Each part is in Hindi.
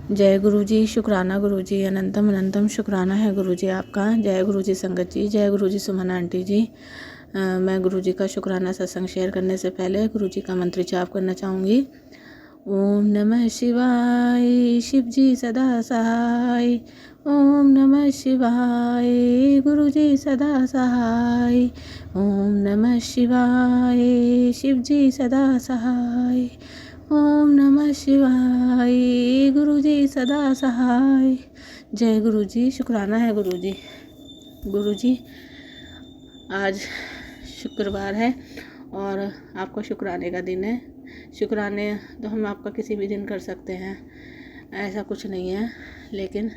जय गुरु जी, शुक्राना गुरु जी, अनंतम अनंतम शुक्राना है गुरु जी आपका। जय गुरु जी संगत जी, जय गुरु जी सुमन आंटी जी। मैं गुरु जी का शुक्राना सत्संग शेयर करने से पहले गुरु जी का मंत्र जाप करना चाहूँगी। ओम नमः शिवाय, शिव जी सदा सहाय। ओम नमः शिवाय, गुरु जी सदा सहाय। ओम नमः शिवाय, शिव जी सदा सहाय। ओम नमः शिवाय, गुरु जी सदा सहाय। जय गुरु जी, शुक्राना है गुरु जी। गुरु जी, आज शुक्रवार है और आपका शुक्राने का दिन है। शुक्राने तो हम आपका किसी भी दिन कर सकते हैं, ऐसा कुछ नहीं है, लेकिन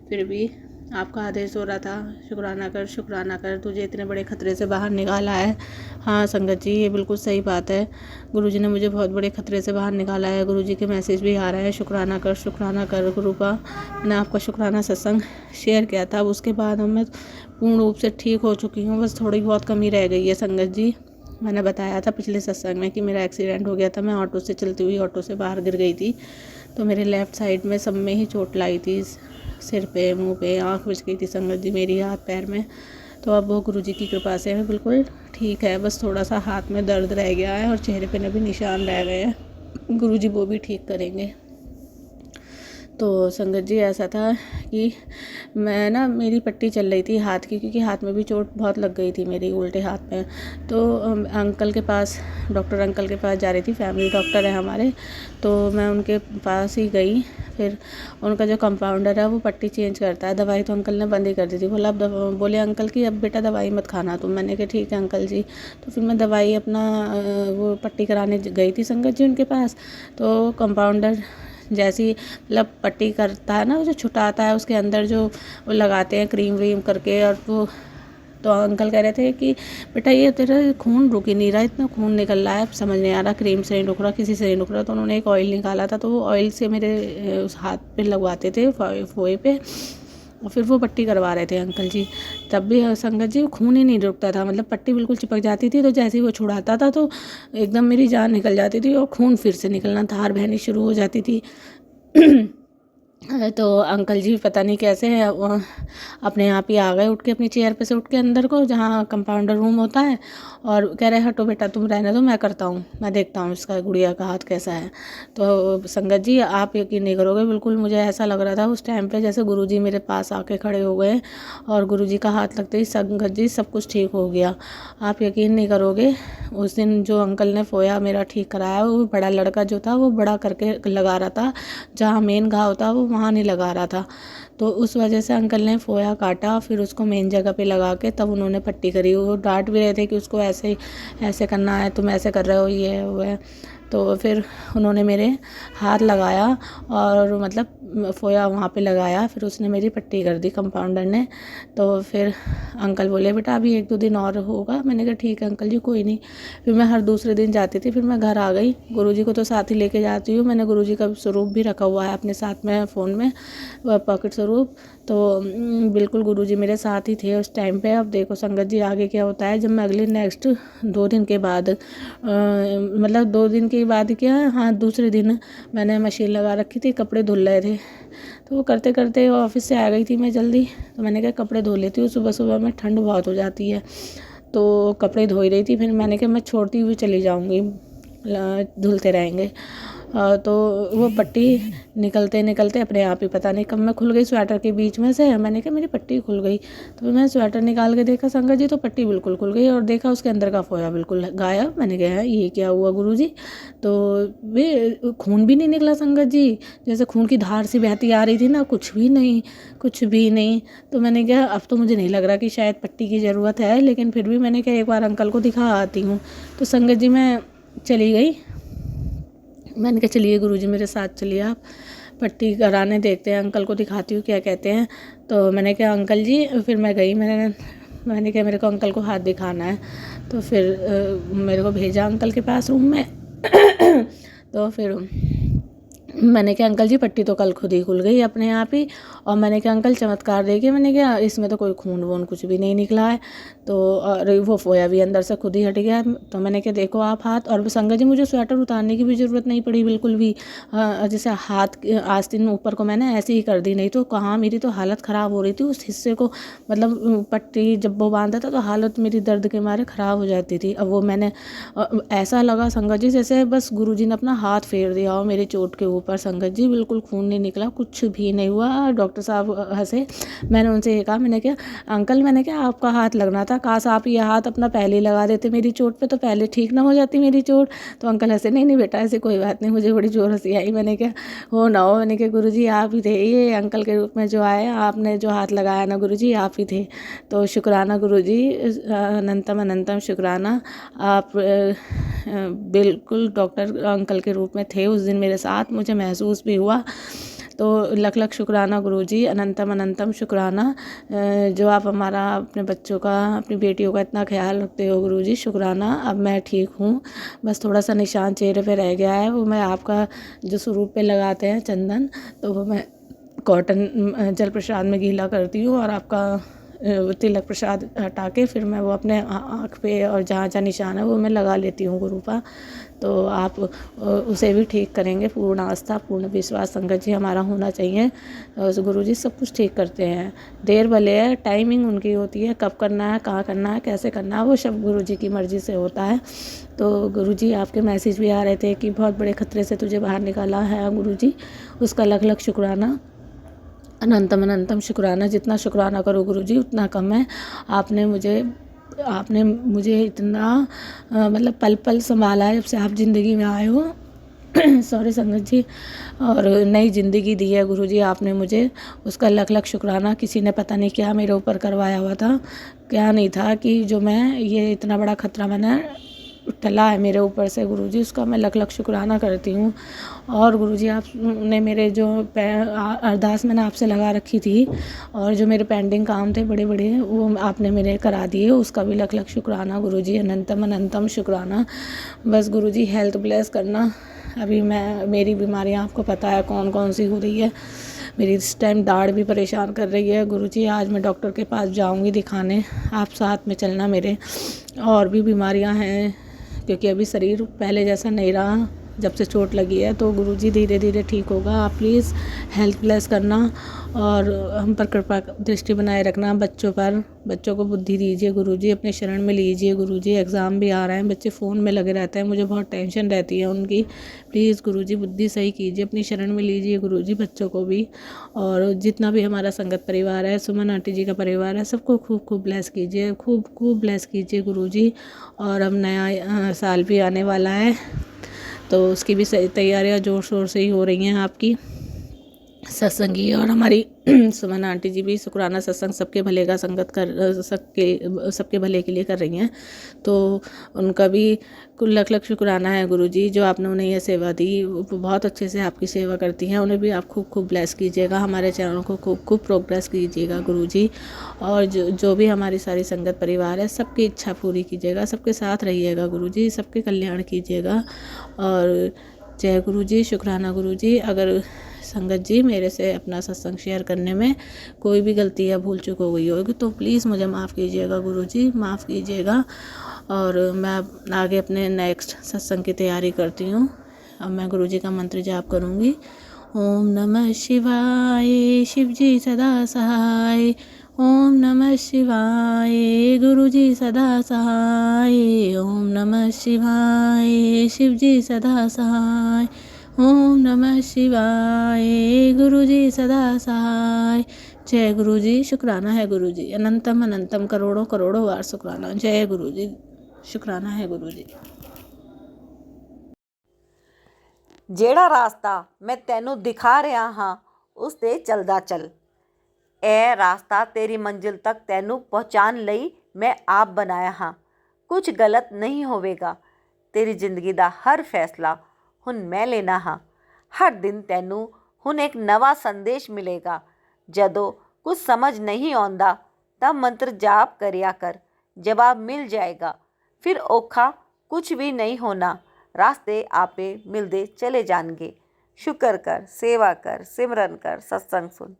फिर भी आपका आदेश हो रहा था शुक्राना कर, शुक्राना कर, तुझे इतने बड़े खतरे से बाहर निकाला है। हाँ संगत जी, ये बिल्कुल सही बात है। गुरुजी ने मुझे बहुत बड़े खतरे से बाहर निकाला है। गुरुजी के मैसेज भी आ रहा है, शुक्राना कर, शुक्राना कर गुरु का। मैंने आपका शुक्राना सत्संग शेयर किया था, अब उसके बाद मैं पूर्ण रूप से ठीक हो चुकी हूँ। बस थोड़ी बहुत कमी रह गई है संगत जी। मैंने बताया था पिछले सत्संग में कि मेरा एक्सीडेंट हो गया था। मैं ऑटो से चलती हुई ऑटो से बाहर गिर गई थी, तो मेरे लेफ़्ट साइड में सब में ही चोट लाई थी, सिर पे, मुंह पे, आँख बच गई थी संगत जी मेरी, हाथ पैर में। तो अब वो गुरुजी की कृपा से मैं बिल्कुल ठीक है। बस थोड़ा सा हाथ में दर्द रह गया है और चेहरे पे भी निशान रह गए हैं। गुरुजी वो भी ठीक करेंगे। तो संगत जी ऐसा था कि मैं ना, मेरी पट्टी चल रही थी हाथ की, क्योंकि हाथ में भी चोट बहुत लग गई थी मेरी, उल्टे हाथ में। तो अंकल के पास, डॉक्टर अंकल के पास जा रही थी, फैमिली डॉक्टर है हमारे, तो मैं उनके पास ही गई। फिर उनका जो कंपाउंडर है वो पट्टी चेंज करता है। दवाई तो अंकल ने बंद ही कर दी थी। बोले अंकल कि अब बेटा दवाई मत खाना तुम। मैंने कहा ठीक है अंकल जी। तो फिर मैं दवाई अपना वो पट्टी कराने गई थी संगत जी उनके पास। तो कंपाउंडर जैसी मतलब पट्टी करता है ना, वो जो छुटाता है उसके अंदर जो वो लगाते हैं क्रीम व्रीम करके, और वो तो अंकल कह रहे थे कि बेटा ये तेरा खून रुक ही नहीं रहा, इतना खून निकल रहा है, समझ नहीं आ रहा, क्रीम से नहीं रुक रहा, किसी से नहीं रुक रहा। तो उन्होंने एक ऑयल निकाला था, तो वो ऑयल से मेरे उस हाथ पे लगवाते थे, फोए पे, और फिर वो पट्टी करवा रहे थे अंकल जी। तब भी संगत जी खून ही नहीं रुकता था, मतलब पट्टी बिल्कुल चिपक जाती थी, तो जैसे ही वो छुड़ाता था तो एकदम मेरी जान निकल जाती थी और खून फिर से निकलना, धार बहनी शुरू हो जाती थी। तो अंकल जी पता नहीं कैसे अपने आप ही आ गए, उठ के अपनी चेयर पे से उठ के अंदर को, जहाँ कंपाउंडर रूम होता है, और कह रहे हटो बेटा तुम रहने दो, मैं करता हूँ, मैं देखता हूँ इसका गुड़िया का हाथ कैसा है। तो संगत जी आप यकीन नहीं करोगे, बिल्कुल मुझे ऐसा लग रहा था उस टाइम पे जैसे गुरुजी मेरे पास आके खड़े हो गए, और गुरुजी का हाथ लगते ही संगत जी सब कुछ ठीक हो गया। आप यकीन नहीं करोगे, उस दिन जो अंकल ने फोया मेरा ठीक कराया, वो बड़ा लड़का जो था वो बड़ा करके लगा रहा था, जहाँ मेन घाव था वो वहाँ नहीं लगा रहा था। तो उस वजह से अंकल ने फोया काटा, फिर उसको मेन जगह पे लगा के तब उन्होंने पट्टी करी। वो डांट भी रहे थे कि उसको ऐसे ऐसे करना है, तुम ऐसे कर रहे हो, ये है वो है। तो फिर उन्होंने मेरे हाथ लगाया और मतलब फोया वहाँ पे लगाया, फिर उसने मेरी पट्टी कर दी कंपाउंडर ने। तो फिर अंकल बोले बेटा अभी 1-2 दिन और होगा। मैंने कहा ठीक है अंकल जी कोई नहीं। फिर मैं हर दूसरे दिन जाती थी, फिर मैं घर आ गई। गुरुजी को तो साथ ही लेके जाती हूँ, मैंने गुरुजी का स्वरूप भी रखा हुआ है अपने साथ में फ़ोन में, पॉकेट स्वरूप। तो बिल्कुल गुरुजी मेरे साथ ही थे उस टाइम पे। अब देखो संगत जी आगे क्या होता है, जब मैं अगले नेक्स्ट 2 दिन के बाद मतलब 2 दिन के बाद क्या, हाँ दूसरे दिन मैंने मशीन लगा रखी थी, कपड़े धुल रहे थे। तो वो करते करते ऑफिस से आ गई थी मैं जल्दी, तो मैंने कहा कपड़े धो लेती हूँ, सुबह सुबह में ठंड बहुत हो जाती है। तो कपड़े धो ही रही थी, फिर मैंने कहा मैं छोड़ती हुई चली जाऊँगी, धुलते रहेंगे। तो वो पट्टी निकलते निकलते अपने आप ही पता नहीं कब मैं खुल गई स्वेटर के बीच में से। मैंने कहा मेरी पट्टी खुल गई, तो मैं स्वेटर निकाल के देखा संगत जी, तो पट्टी बिल्कुल खुल गई, और देखा उसके अंदर का फोया बिल्कुल गायब। मैंने कहा ये क्या हुआ गुरुजी। तो वे खून भी नहीं निकला संगत जी, जैसे खून की धार सी बहती आ रही थी ना, कुछ भी नहीं, कुछ भी नहीं। तो मैंने कहा अब तो मुझे नहीं लग रहा कि शायद पट्टी की ज़रूरत है, लेकिन फिर भी मैंने कहा एक बार अंकल को दिखा आती हूँ। तो संगत जी मैं चली गई, मैंने कहा चलिए गुरुजी मेरे साथ चलिए, आप पट्टी कराने, देखते हैं अंकल को दिखाती हूँ क्या कहते हैं। तो मैंने कहा अंकल जी, फिर मैं गई, मैंने कहा मेरे को अंकल को हाथ दिखाना है। तो फिर मेरे को भेजा अंकल के पास रूम में। तो फिर मैंने कहा अंकल जी पट्टी तो कल खुद ही खुल गई अपने आप ही। और मैंने कहा अंकल चमत्कार देखिए, मैंने कहा इसमें तो कोई खून वून कुछ भी नहीं निकला है। तो और वो फोया भी अंदर से खुद ही हट गया। तो मैंने कहा देखो आप हाथ, और संगत जी मुझे स्वेटर उतारने की भी ज़रूरत नहीं पड़ी बिल्कुल भी। जैसे हाथ आस्तीन ऊपर को मैंने ऐसे ही कर दी, नहीं तो कहाँ मेरी तो हालत ख़राब हो रही थी उस हिस्से को, मतलब पट्टी जब वो बांधा था तो हालत मेरी दर्द के मारे ख़राब हो जाती थी। अब वो मैंने ऐसा लगा संगत जी जैसे बस गुरुजी ने अपना हाथ फेर दिया हो मेरी चोट के ऊपर। संगत जी बिल्कुल खून नहीं निकला, कुछ भी नहीं हुआ। डॉक्टर साहब हंसे। मैंने उनसे ये कहा, मैंने क्या अंकल, मैंने क्या आपका हाथ लगना था, काश आप ये हाथ अपना पहले ही लगा देते मेरी चोट पे, तो पहले ठीक ना हो जाती मेरी चोट। तो अंकल हंसे, नहीं नहीं बेटा ऐसी कोई बात नहीं। मुझे बड़ी जोर हंसी आई। मैंने क्या हो ना हो, मैंने कहा गुरुजी आप ही थे ये अंकल के रूप में जो आए, आपने जो हाथ लगाया ना गुरुजी आप ही थे। तो शुक्राना गुरुजी, अनंतम अनंतम शुक्राना। आप बिल्कुल डॉक्टर अंकल के रूप में थे उस दिन मेरे साथ, मुझे महसूस भी हुआ। तो लख लख शुक्राना गुरुजी, अनंतम अनंतम शुक्राना जो आप हमारा, अपने बच्चों का, अपनी बेटियों का इतना ख्याल रखते हो गुरुजी, शुक्राना। अब मैं ठीक हूँ, बस थोड़ा सा निशान चेहरे पे रह गया है, वो मैं आपका जो स्वरूप पे लगाते हैं चंदन, तो वो मैं कॉटन जल प्रसाद में गीला करती हूँ और आपका तिलक प्रसाद हटा के फिर मैं वो अपने आँख पे और जहाँ जहाँ निशान है वो मैं लगा लेती हूँ गुरुपा। तो आप उसे भी ठीक करेंगे। पूर्ण आस्था पूर्ण विश्वास संगत जी हमारा होना चाहिए। गुरुजी सब कुछ ठीक करते हैं, देर भले है, टाइमिंग उनकी होती है, कब करना है, कहाँ करना है, कैसे करना है, वो सब गुरुजी की मर्ज़ी से होता है। तो गुरुजी आपके मैसेज भी आ रहे थे कि बहुत बड़े खतरे से तुझे बाहर निकाला है गुरुजी, उसका लख लख शुक्राना, अनंतम अनंतम शुक्राना। जितना शुक्राना करो गुरुजी उतना कम है। आपने मुझे इतना मतलब पल पल संभाला है जब से आप ज़िंदगी में आए हो। सॉरी संगत जी, और नई ज़िंदगी दी है गुरुजी आपने मुझे, उसका लख लख शुक्राना। किसी ने पता नहीं क्या मेरे ऊपर करवाया हुआ था, क्या नहीं था कि जो मैं ये इतना बड़ा खतरा मैंने टला है मेरे ऊपर से गुरुजी, उसका मैं लख लख शुक्राना करती हूँ। और गुरुजी आपने मेरे जो अरदास मैंने आपसे लगा रखी थी और जो मेरे पेंडिंग काम थे बड़े बड़े वो आपने मेरे करा दिए, उसका भी लख लख शुक्राना गुरुजी, अनंतम अनंतम शुक्राना। बस गुरुजी हेल्थ ब्लेस करना। अभी मेरी बीमारियाँ आपको पता है कौन कौन सी हो रही है। मेरी इस टाइम दाढ़ भी परेशान कर रही है गुरुजी, आज मैं डॉक्टर के पास जाऊंगी दिखाने, आप साथ में चलना मेरे। और भी बीमारियां हैं क्योंकि अभी शरीर पहले जैसा नहीं रहा जब से चोट लगी है, तो गुरुजी धीरे धीरे ठीक होगा। आप प्लीज़ हेल्थ ब्लेस करना और हम पर कृपा दृष्टि बनाए रखना, बच्चों पर, बच्चों को बुद्धि दीजिए गुरुजी, अपने शरण में लीजिए गुरुजी। एग्ज़ाम भी आ रहे हैं, बच्चे फ़ोन में लगे रहते हैं, मुझे बहुत टेंशन रहती है उनकी। प्लीज़ गुरुजी बुद्धि सही कीजिए, अपनी शरण में लीजिए गुरुजी बच्चों को भी। और जितना भी हमारा संगत परिवार है, सुमन आंटी जी का परिवार है, सबको खूब खूब ब्लेस कीजिए, खूब खूब ब्लेस कीजिए गुरुजी। और अब नया साल भी आने वाला है तो उसकी भी सही तैयारियां ज़ोर शोर से ही हो रही हैं आपकी सत्संगी। और हमारी सुमन आंटी जी भी शुक्राना सत्संग सबके भले का संगत कर सबके भले के लिए कर रही हैं, तो उनका भी कुल लख लख शुक्राना है गुरुजी जो आपने उन्हें ये सेवा दी। वो बहुत अच्छे से आपकी सेवा करती हैं, उन्हें भी आप खूब खूब ब्लेस कीजिएगा, हमारे चैनल को खूब खूब प्रोग्रेस कीजिएगा गुरुजी। और जो भी हमारी सारी संगत परिवार है सबकी इच्छा पूरी कीजिएगा, सबके साथ रहिएगा गुरुजी, सबके कल्याण कीजिएगा। और जय गुरुजी, शुक्राना गुरुजी। अगर संगत जी मेरे से अपना सत्संग शेयर करने में कोई भी गलती या भूल चूक हो गई होगी तो प्लीज़ मुझे माफ़ कीजिएगा गुरुजी, माफ़ कीजिएगा। और मैं आगे अपने नेक्स्ट सत्संग की तैयारी करती हूँ। अब मैं गुरुजी का मंत्र जाप करूँगी। ओम नमः शिवाय, शिव जी सदा सहाय। ओम नमः शिवाय, गुरुजी सदा सहाय। ओम नमः शिवाय, शिव जी सदा सहाय। ओम नमः शिवाय, गुरुजी सदा सहाय। जय गुरुजी, शुक्राना है गुरुजी, अनंतम अनंतम करोड़ों करोड़ों बार शुक्राना। जय गुरुजी, शुक्राना है गुरुजी। ਜਿਹੜਾ ਰਾਸਤਾ ਮੈਂ ਤੈਨੂੰ ਦਿਖਾ ਰਿਹਾ ਹਾਂ ਉਸ 'ਤੇ ਚੱਲਦਾ ਚੱਲ। ਇਹ ਰਾਸਤਾ ਤੇਰੀ ਮੰਜ਼ਿਲ ਤੱਕ ਤੈਨੂੰ ਪਹੁੰਚਾਉਣ ਲਈ ਮੈਂ ਆਪ ਬਣਾਇਆ ਹਾਂ। ਕੁਝ ਗਲਤ ਨਹੀਂ ਹੋਵੇਗਾ। ਤੇਰੀ ਜ਼ਿੰਦਗੀ ਦਾ ਹਰ ਫੈਸਲਾ ਹੁਣ ਮੈਂ ਲੈਣਾ ਹਾਂ। ਹਰ ਦਿਨ ਤੈਨੂੰ ਹੁਣ ਇੱਕ ਨਵਾਂ ਸੰਦੇਸ਼ ਮਿਲੇਗਾ। ਜਦੋਂ ਕੁਝ ਸਮਝ ਨਹੀਂ ਆਉਂਦਾ ਤਾਂ ਮੰਤਰ ਜਾਪ ਕਰਿਆ ਕਰ, ਜਵਾਬ ਮਿਲ ਜਾਏਗਾ। ਫਿਰ ਔਖਾ ਕੁਝ ਵੀ ਨਹੀਂ ਹੋਣਾ, ਰਾਸਤੇ ਆਪੇ ਮਿਲਦੇ ਚਲੇ ਜਾਣਗੇ। शुक्र कर, सेवा कर, सिमरन कर, सत्संग सुन।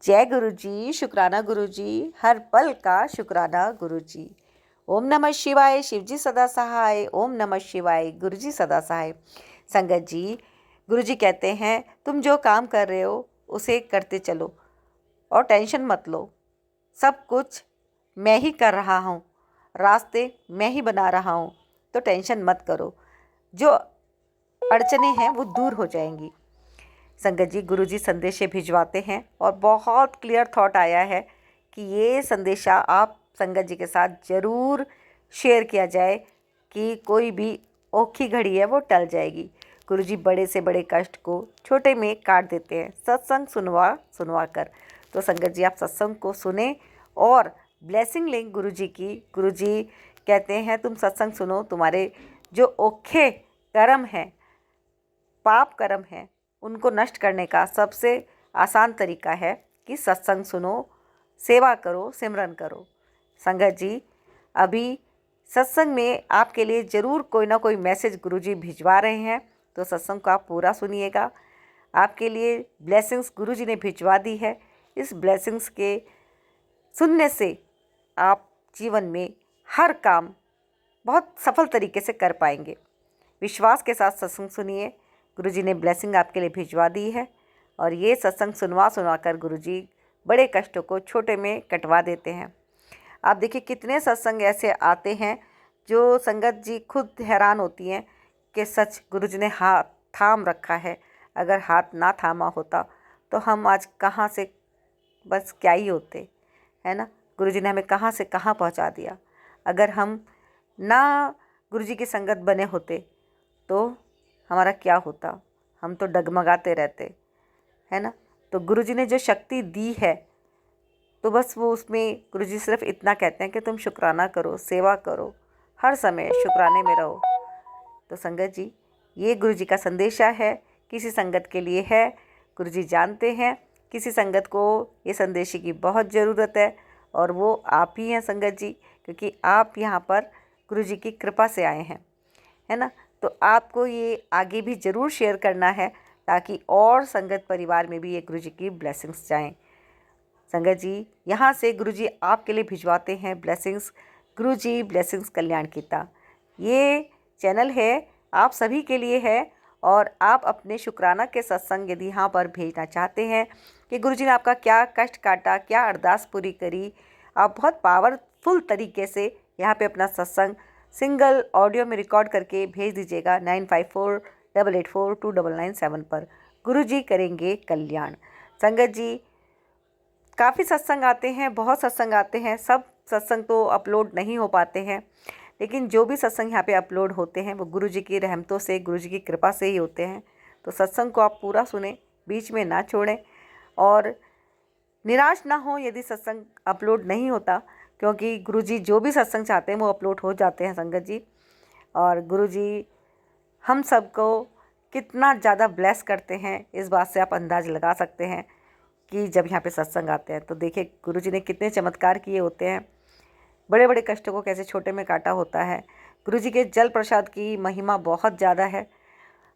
जय गुरु जी, शुक्राना गुरु जी, हर पल का शुक्राना गुरु जी। ओम नमः शिवाय, शिव जी सदा सहाय। ओम नमः शिवाय, गुरु जी सदा सहाय। संगत जी, गुरु जी कहते हैं तुम जो काम कर रहे हो उसे करते चलो और टेंशन मत लो। सब कुछ मैं ही कर रहा हूँ, रास्ते मैं ही बना रहा हूँ, तो टेंशन मत करो। जो अड़चने हैं वो दूर हो जाएंगी। संगत जी, गुरु जी संदेशे भिजवाते हैं और बहुत क्लियर थॉट आया है कि ये संदेशा आप संगत जी के साथ ज़रूर शेयर किया जाए कि कोई भी औखी घड़ी है वो टल जाएगी। गुरु जी बड़े से बड़े कष्ट को छोटे में काट देते हैं सत्संग सुनवा सुनवा कर। तो संगत जी, आप सत्संग को सुने और ब्लेसिंग लें गुरु जी की। गुरु जी कहते हैं तुम सत्संग सुनो, तुम्हारे जो औखे कर्म हैं, पाप कर्म हैं, उनको नष्ट करने का सबसे आसान तरीका है कि सत्संग सुनो, सेवा करो, सिमरन करो। संगत जी, अभी सत्संग में आपके लिए ज़रूर कोई ना कोई मैसेज गुरुजी भिजवा रहे हैं, तो सत्संग को आप पूरा सुनिएगा। आपके लिए ब्लेसिंग्स गुरुजी ने भिजवा दी है। इस ब्लेसिंग्स के सुनने से आप जीवन में हर काम बहुत सफल तरीके से कर पाएंगे। विश्वास के साथ सत्संग सुनिए। गुरुजी ने ब्लेसिंग आपके लिए भिजवा दी है और ये सत्संग सुनवा सुनवा कर गुरुजी बड़े कष्टों को छोटे में कटवा देते हैं। आप देखिए कितने सत्संग ऐसे आते हैं जो संगत जी खुद हैरान होती हैं कि सच गुरुजी ने हाथ थाम रखा है। अगर हाथ ना थामा होता तो हम आज कहाँ से बस क्या ही होते, है ना। गुरुजी ने हमें कहाँ से कहाँ पहुँचा दिया। अगर हम ना गुरुजी की संगत बने होते तो हमारा क्या होता, हम तो डगमगाते रहते, है ना। तो गुरुजी ने जो शक्ति दी है तो बस वो उसमें गुरुजी सिर्फ इतना कहते हैं कि तुम शुक्राना करो, सेवा करो, हर समय शुक्राने में रहो। तो संगत जी, ये गुरुजी का संदेशा है, किसी संगत के लिए है। गुरुजी जानते हैं किसी संगत को ये संदेश की बहुत ज़रूरत है और वो आप ही हैं संगत जी, क्योंकि आप यहाँ पर गुरुजी की कृपा से आए हैं, है ना। तो आपको ये आगे भी ज़रूर शेयर करना है ताकि और संगत परिवार में भी ये गुरुजी की ब्लेसिंग्स जाएं। संगत जी, यहाँ से गुरुजी आपके लिए भिजवाते हैं ब्लेसिंग्स। गुरुजी ब्लेसिंग्स कल्याण कीता ये चैनल है, आप सभी के लिए है। और आप अपने शुक्राना के सत्संग यदि यहाँ पर भेजना चाहते हैं कि गुरुजी ने आपका क्या कष्ट काटा, क्या अरदास पूरी करी, आप बहुत पावरफुल तरीके से यहाँ पे अपना सत्संग सिंगल ऑडियो में रिकॉर्ड करके भेज दीजिएगा 9548842997 पर। गुरुजी करेंगे कल्याण। संगत जी, काफ़ी सत्संग आते हैं, बहुत सत्संग आते हैं, सब सत्संग तो अपलोड नहीं हो पाते हैं, लेकिन जो भी सत्संग यहाँ पे अपलोड होते हैं वो गुरुजी की रहमतों से, गुरुजी की कृपा से ही होते हैं। तो सत्संग को आप पूरा सुने, बीच में ना छोड़ें और निराश ना हो यदि सत्संग अपलोड नहीं होता, क्योंकि गुरुजी जो भी सत्संग चाहते हैं वो अपलोड हो जाते हैं संगत जी। और गुरुजी हम सबको कितना ज़्यादा ब्लेस करते हैं इस बात से आप अंदाज़ लगा सकते हैं कि जब यहाँ पे सत्संग आते हैं तो देखिए गुरुजी ने कितने चमत्कार किए होते हैं, बड़े बड़े कष्टों को कैसे छोटे में काटा होता है। गुरुजी के जल प्रसाद की महिमा बहुत ज़्यादा है।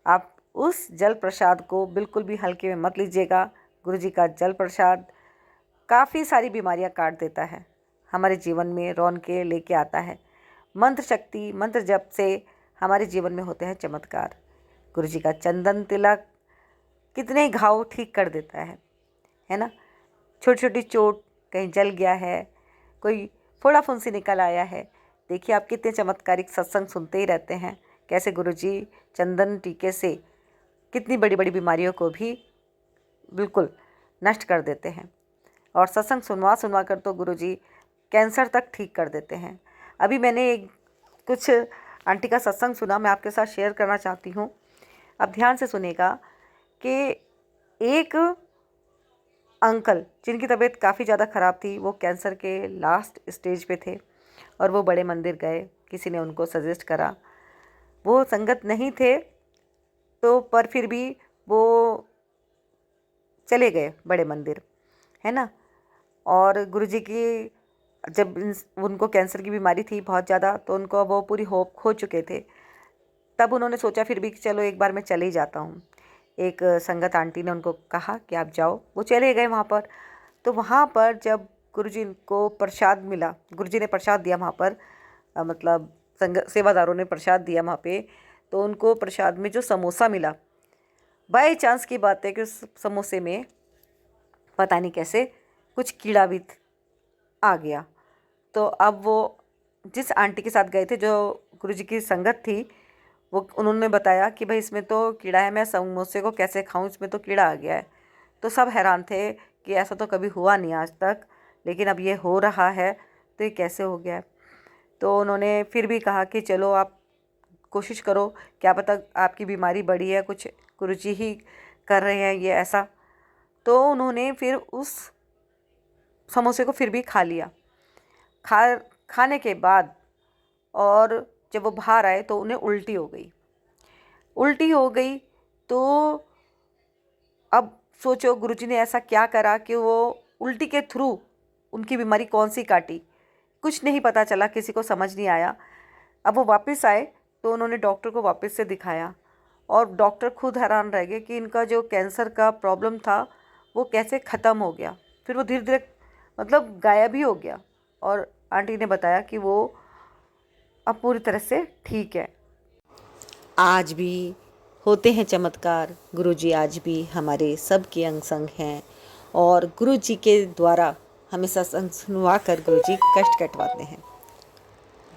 आप उस जल प्रसाद को बिल्कुल भी हल्के में मत लीजिएगा। गुरुजी का जल प्रसाद काफ़ी सारी बीमारियां काट देता है, हमारे जीवन में रौनकें लेके आता है। मंत्र शक्ति, मंत्र जप से हमारे जीवन में होते हैं चमत्कार। गुरुजी का चंदन तिलक कितने घाव ठीक कर देता है ना। छोटी छोटी चोट, कहीं जल गया है, कोई फोड़ा फुंसी निकल आया है, देखिए आप कितने चमत्कारिक सत्संग सुनते ही रहते हैं, कैसे गुरुजी चंदन टीके से कितनी बड़ी बड़ी बीमारियों को भी बिल्कुल नष्ट कर देते हैं। और सत्संग सुनवा सुनवा कर तो गुरुजी कैंसर तक ठीक कर देते हैं। अभी मैंने कुछ आंटी का सत्संग सुना, मैं आपके साथ शेयर करना चाहती हूँ। अब ध्यान से सुनेगा कि एक अंकल जिनकी तबीयत काफ़ी ज़्यादा ख़राब थी, वो कैंसर के लास्ट स्टेज पे थे और वो बड़े मंदिर गए, किसी ने उनको सजेस्ट करा, वो संगत नहीं थे तो पर फिर भी वो चले गए बड़े मंदिर, है ना। और गुरुजी की जब उनको कैंसर की बीमारी थी बहुत ज़्यादा, तो उनको वो पूरी होप खो चुके थे। तब उन्होंने सोचा फिर भी कि चलो एक बार मैं चले ही जाता हूँ। एक संगत आंटी ने उनको कहा कि आप जाओ। वो चले गए वहाँ पर। तो वहाँ पर जब गुरुजी को प्रसाद मिला, गुरुजी ने प्रसाद दिया वहाँ पर, मतलब सेवादारों ने प्रसाद दिया वहाँ पे, तो उनको प्रसाद में जो समोसा मिला, बाय चांस की बात है कि उस समोसे में पता नहीं कैसे कुछ कीड़ा भी आ गया। तो अब वो जिस आंटी के साथ गए थे, जो गुरुजी की संगत थी, वो उन्होंने बताया कि भाई इसमें तो कीड़ा है, मैं समोसे को कैसे खाऊं, इसमें तो कीड़ा आ गया है। तो सब हैरान थे कि ऐसा तो कभी हुआ नहीं आज तक, लेकिन अब ये हो रहा है, तो ये कैसे हो गया है। तो उन्होंने फिर भी कहा कि चलो आप कोशिश करो, क्या पता आपकी बीमारी बढ़ी है, कुछ गुरुजी ही कर रहे हैं ये ऐसा। तो उन्होंने फिर उस समोसे को फिर भी खा लिया। खाने के बाद और जब वो बाहर आए तो उन्हें उल्टी हो गई। तो अब सोचो गुरुजी ने ऐसा क्या करा कि वो उल्टी के थ्रू उनकी बीमारी कौन सी काटी, कुछ नहीं पता चला, किसी को समझ नहीं आया। अब वो वापस आए तो उन्होंने डॉक्टर को वापस से दिखाया और डॉक्टर खुद हैरान रह गए कि इनका जो कैंसर का प्रॉब्लम था वो कैसे ख़त्म हो गया। फिर वो धीरे धीरे मतलब गायब ही हो गया और आंटी ने बताया कि वो अब पूरी तरह से ठीक है। आज भी होते हैं चमत्कार। गुरुजी आज भी हमारे सबके अंग संग हैं और गुरुजी के द्वारा हमें सत्संग सुनवा कर गुरुजी कष्ट कटवाते हैं।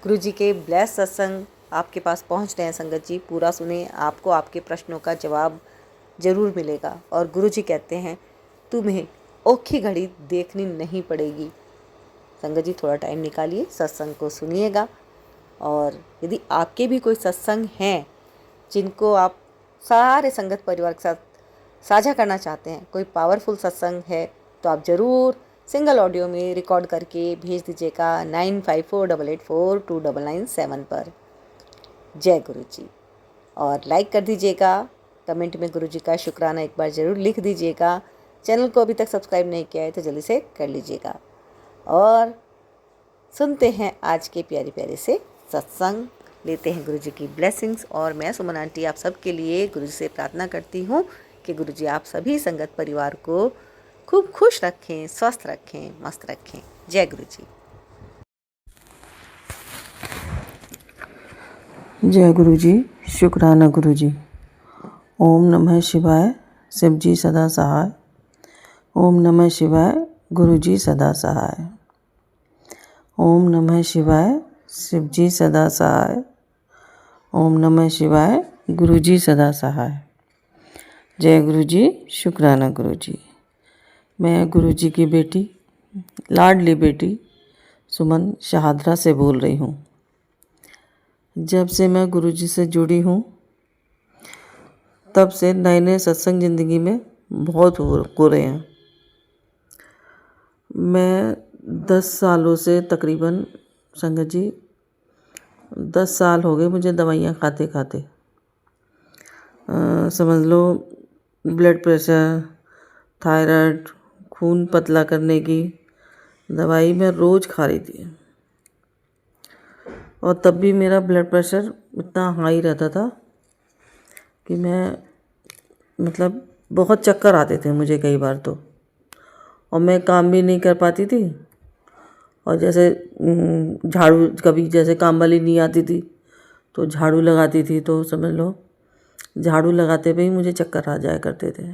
गुरुजी के ब्लेस सत्संग आपके पास पहुंच रहे हैं संगत जी, पूरा सुने, आपको आपके प्रश्नों का जवाब ज़रूर मिलेगा। और गुरुजी कहते हैं तुम्हें औखी घड़ी देखनी नहीं पड़ेगी। संगत जी थोड़ा टाइम निकालिए, सत्संग को सुनिएगा। और यदि आपके भी कोई सत्संग हैं जिनको आप सारे संगत परिवार के साथ साझा करना चाहते हैं, कोई पावरफुल सत्संग है, तो आप ज़रूर सिंगल ऑडियो में रिकॉर्ड करके भेज दीजिएगा 9548842997 पर। जय गुरु जी। और लाइक कर दीजिएगा, कमेंट में गुरु जी का शुक्राना एक बार ज़रूर लिख दीजिएगा। चैनल को अभी तक सब्सक्राइब नहीं किया है तो जल्दी से कर लीजिएगा। और सुनते हैं आज के प्यारे प्यारे से सत्संग, लेते हैं गुरुजी की ब्लेसिंग्स। और मैं सुमन आंटी आप सबके लिए गुरुजी से प्रार्थना करती हूँ कि गुरुजी आप सभी संगत परिवार को खूब खुश रखें, स्वस्थ रखें, मस्त रखें। जय गुरुजी। जय गुरुजी, शुक्राना गुरुजी। ओम नमः शिवाय, शिवजी सदा सहाय। ओम नमः शिवाय, गुरुजी सदा सहाय। ओम नमः शिवाय, शिवजी सदा सहाय। ओम नमः शिवाय, गुरुजी सदा सहाय। जय गुरुजी, शुक्राना गुरुजी। मैं गुरुजी की बेटी, लाडली बेटी सुमन शहादरा से बोल रही हूँ। जब से मैं गुरुजी से जुड़ी हूँ तब से नए नए सत्संग ज़िंदगी में बहुत हो रहे हैं। मैं 10 सालों से तकरीबन, संगत जी 10 साल हो गए मुझे दवाइयाँ खाते खाते। समझ लो ब्लड प्रेशर, थायराइड, खून पतला करने की दवाई मैं रोज़ खा रही थी। और तब भी मेरा ब्लड प्रेशर इतना हाई रहता था कि मैं मतलब बहुत चक्कर आते थे मुझे कई बार तो, और मैं काम भी नहीं कर पाती थी। और जैसे झाड़ू, कभी जैसे काम वाली नहीं आती थी तो झाड़ू लगाती थी, तो समझ लो झाड़ू लगाते हुए ही मुझे चक्कर आ जाया करते थे।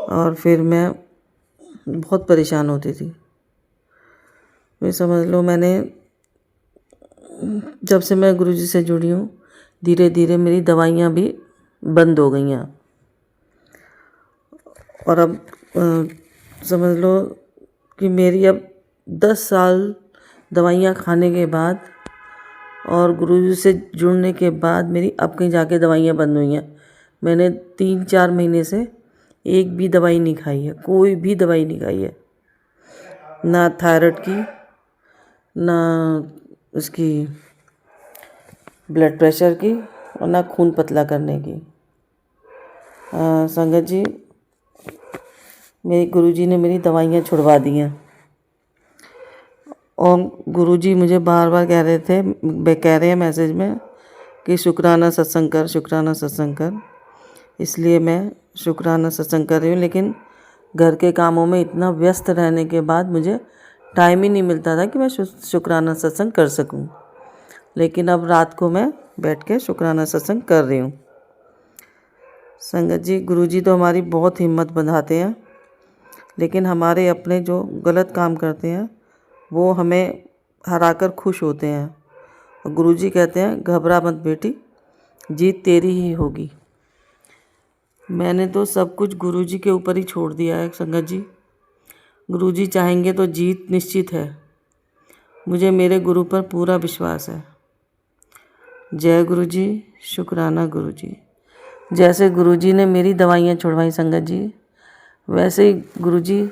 और फिर मैं बहुत परेशान होती थी। फिर समझ लो मैंने, जब से मैं गुरुजी से जुड़ी हूँ, धीरे धीरे मेरी दवाइयाँ भी बंद हो गई हैं। और अब समझ लो कि मेरी अब 10 साल दवाइयाँ खाने के बाद और गुरुजी से जुड़ने के बाद मेरी अब कहीं जाके दवाइयाँ बंद हुई हैं। मैंने 3-4 महीने से एक भी दवाई नहीं खाई है, कोई भी दवाई नहीं खाई है, ना थायराइड की, ना उसकी ब्लड प्रेशर की, और ना खून पतला करने की। संगत जी मेरे गुरुजी ने मेरी दवाइयाँ छुड़वा दी हैं। और गुरुजी मुझे बार बार कह रहे हैं मैसेज में कि शुक्राना सत्संग कर, शुक्राना सत्संग कर। इसलिए मैं शुक्राना सत्संग कर रही हूँ। लेकिन घर के कामों में इतना व्यस्त रहने के बाद मुझे टाइम ही नहीं मिलता था कि मैं शुक्राना सत्संग कर सकूँ। लेकिन अब रात को मैं बैठ के शुक्राना सत्संग कर रही हूँ। संगत जी, गुरुजी तो हमारी बहुत हिम्मत बंधाते हैं, लेकिन हमारे अपने जो गलत काम करते हैं वो हमें हराकर खुश होते हैं। और गुरुजी कहते हैं, घबरा मत बेटी, जीत तेरी ही होगी। मैंने तो सब कुछ गुरुजी के ऊपर ही छोड़ दिया है संगत जी। गुरुजी चाहेंगे तो जीत निश्चित है। मुझे मेरे गुरु पर पूरा विश्वास है। जय गुरुजी, शुक्राना गुरुजी। जैसे गुरुजी ने मेरी दवाइयाँ छुड़वाई संगत जी, वैसे ही गुरुजी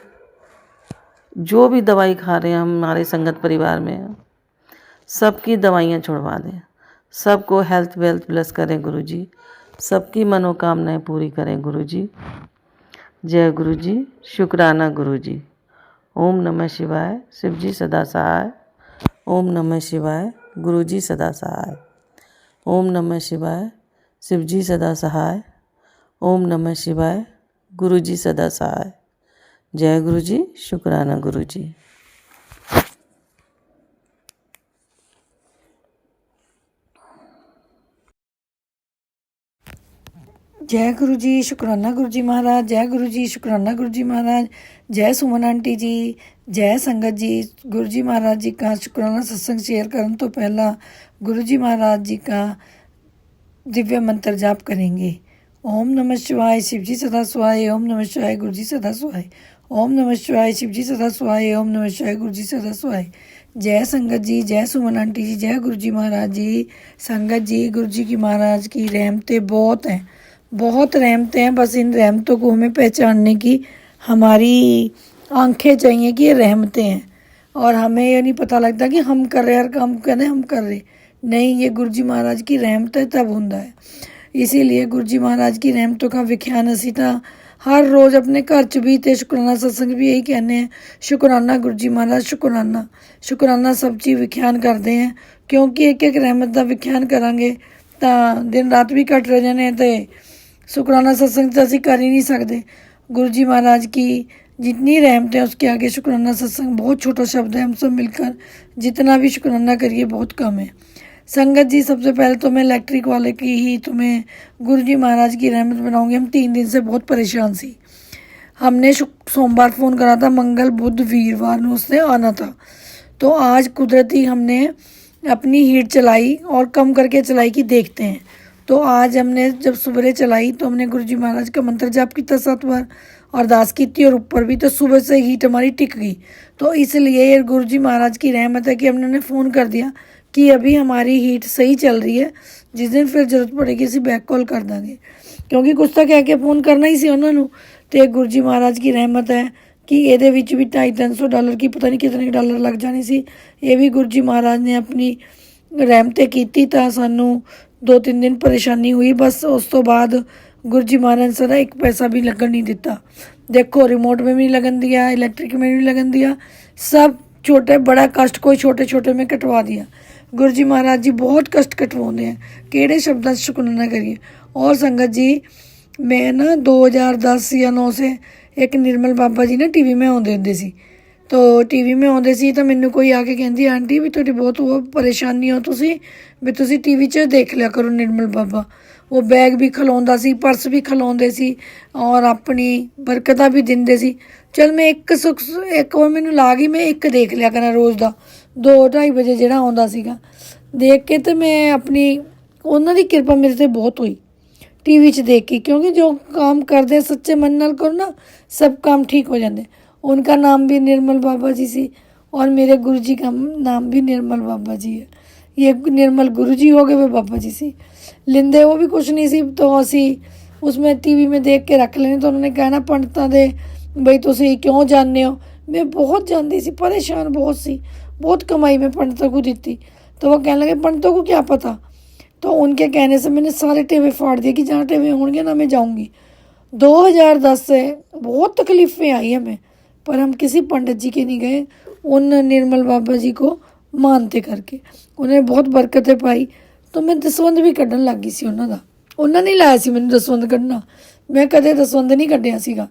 जो भी दवाई खा रहे हैं हमारे संगत परिवार में, सबकी दवाइयाँ छुड़वा दें। सबको हेल्थ वेल्थ प्लस करें गुरुजी। सबकी मनोकामनाएं पूरी करें गुरुजी। जय गुरुजी, शुक्राना गुरुजी। ओम नमः शिवाय, शिवजी सदा सहाय। ओम नमः शिवाय, गुरुजी सदा सहाय। ओम नमः शिवाय, शिवजी सदा सहाय। ओम नमः शिवाय, गुरुजी सदा सहाय। जय गुरुजी, शुक्राना गुरुजी। जय गुरु जी, शुक्राना गुरु जी महाराज। जय गुरु जी, शुक्राना गुरु जी महाराज। जय सुमन आंटी जी, जय संगत जी। गुरु जी महाराज जी का शुक्राना सत्संग शेयर करने तो पहला गुरु जी महाराज जी का दिव्य मंत्र जाप करेंगे। ओम नमः शिवाय, शिवजी सदा सुहाय। ओम नमः शिवाय, गुरु जी सदा सुहाय। ओम नमः शिवाय, शिवजी सदा सुहाय। ओम नमः शिवाय, गुरु जी सदा सुहाय। जय संगत जी, जय सुमन आंटी जी, जय गुरु जी महाराज जी। संगत जी, गुरु जी की महाराज की रहमतें बहुत हैं, बहुत रहमतें हैं। बस इन रहमतों को हमें पहचानने की हमारी आंखें चाहिए कि ये रहमतें हैं, और हमें ये नहीं पता लगता कि हम कर रहे, हर काम कहते हम कर रहे नहीं। ये गुरु जी महाराज की रहमत है तब होता है। इसीलिए गुरु जी महाराज की रहमतों का विख्यान असी ਤਾਂ हर रोज़ अपने घर च भी तो शुक्राना सत्संग भी यही कहने हैं, शुक्राना गुरु जी महाराज, शुक्राना शुक्राना सब चीज़ विख्यान करते हैं। क्योंकि एक एक रहमत का विख्यान करांगे तो दिन रात भी घट रह जाने, तो शुक्राना सत्संग तो असी कर ही नहीं सकते। गुरु जी महाराज की जितनी रहमत है उसके आगे शुक्राना सत्संग बहुत छोटा शब्द है। हम सब मिलकर जितना भी शुक्राना करिए बहुत कम है। संगत जी, सबसे पहले तो मैं इलेक्ट्रिक वाले की ही तुम्हें गुरु जी महाराज की रहमत बनाऊंगी। हम 3 दिन से बहुत परेशान सी। हमने सोमवार फ़ोन करा था, मंगल बुध वीरवार में उसने आना था। तो आज कुदरती हमने अपनी हीट चलाई और कम करके चलाई कि देखते हैं। तो आज हमने जब सुबह चलाई तो हमने गुरु जी महाराज का मंत्र जाप किया 7 बार, अरदास की थी और ऊपर भी, तो सुबह से हीट हमारी टिक गई। तो इसलिए ये गुरु जी महाराज की रहमत है कि हमने उन्हें फ़ोन कर दिया कि अभी हमारी हीट सही चल रही है, जिस दिन फिर जरूरत पड़ेगी असी बैक कॉल कर देंगे। क्योंकि कुछ तो कह के फ़ोन करना ही सी उन्होंने। तो गुरु जी महाराज की रहमत है कि ये भी $250-300 की पता नहीं कितने डॉलर लग जाने सी। ये भी गुरु जी महाराज ने अपनी रहमतें की तो सानू 2-3 दिन परेशानी हुई। बस उस तो बाद गुरु जी महाराज ने सारा 1 पैसा भी लगन नहीं दिता। देखो, रिमोट में भी लगन दिया, इलेक्ट्रिक में भी लगन दिया, सब छोटे बड़ा कष्ट कोई छोटे छोटे में कटवा दिया। गुरु जी महाराज जी बहुत कष्ट कटवाते हैं, किहड़े शब्दां शुक्राना करिए। और संगत जी, मैं ना 2010 या 9 से एक निर्मल बाबा जी ना टीवी में आउंदे हुंदे सी। तो टीवी में आउंदे सी तो मैनू कोई आके कहंदी, आंटी भी तुहाडी बहुत वो परेशानी हो, तुसी भी तुसी टीवी 'च देख लिया करो निर्मल बाबा। वो बैग भी खिलाउंदा सी, पर्स भी खिलाउंदे सी और अपनी बरकतां भी दिंदे सी। चल मैं एक और मैनू ला गई, मैं एक देख लिया करा रोज़ का 2-2:30 बजे ਜਿਹੜਾ ਆਉਂਦਾ ਸੀਗਾ। देख के तो मैं अपनी उन्होंने की किरपा मेरे से बहुत हुई टीवी 'ਚ देख के। क्योंकि जो काम करते सच्चे मन नाल करो ना, सब काम ठीक हो जाते। उनका नाम भी निर्मल बाबा जी सी और मेरे गुरु जी का नाम भी निर्मल बाबा जी है। ये निर्मल गुरु जी हो गए, वे बाबा जी सी लेंदे वो भी कुछ नहीं सी। तो असी उसमें टीवी में देख के रख लेने। तो उन्होंने कहना पंडितां दे बई तुसी क्यों जानते हो। मैं बहुत जानती सी, परेशान बहुत सी, बहुत कमाई मैं पंडितों को दी। तो वो कहने लगे पंडितों को क्या पता। तो उनके कहने से मैंने सारे टेवे फाड़ दिए कि जहाँ टेवे होंगे ना मैं जाऊँगी। 2010 से बहुत तकलीफ़ें आई हमें, पर हम किसी पंडित जी के नहीं गए। उन निर्मल बाबा जी को मानते करके उन्हें बहुत बरकतें पाई। तो मैं दसवंध भी कढ़न लग गई सी उन्हों दा। ਉਹਨਾਂ ਨੇ ਲਾਇਆ ਸੀ ਮੈਨੂੰ ਦਸਵੰਧ ਕੱਢਣਾ। ਮੈਂ ਕਦੇ ਦਸਵੰਧ ਨਹੀਂ ਕੱਢਿਆ ਸੀਗਾ।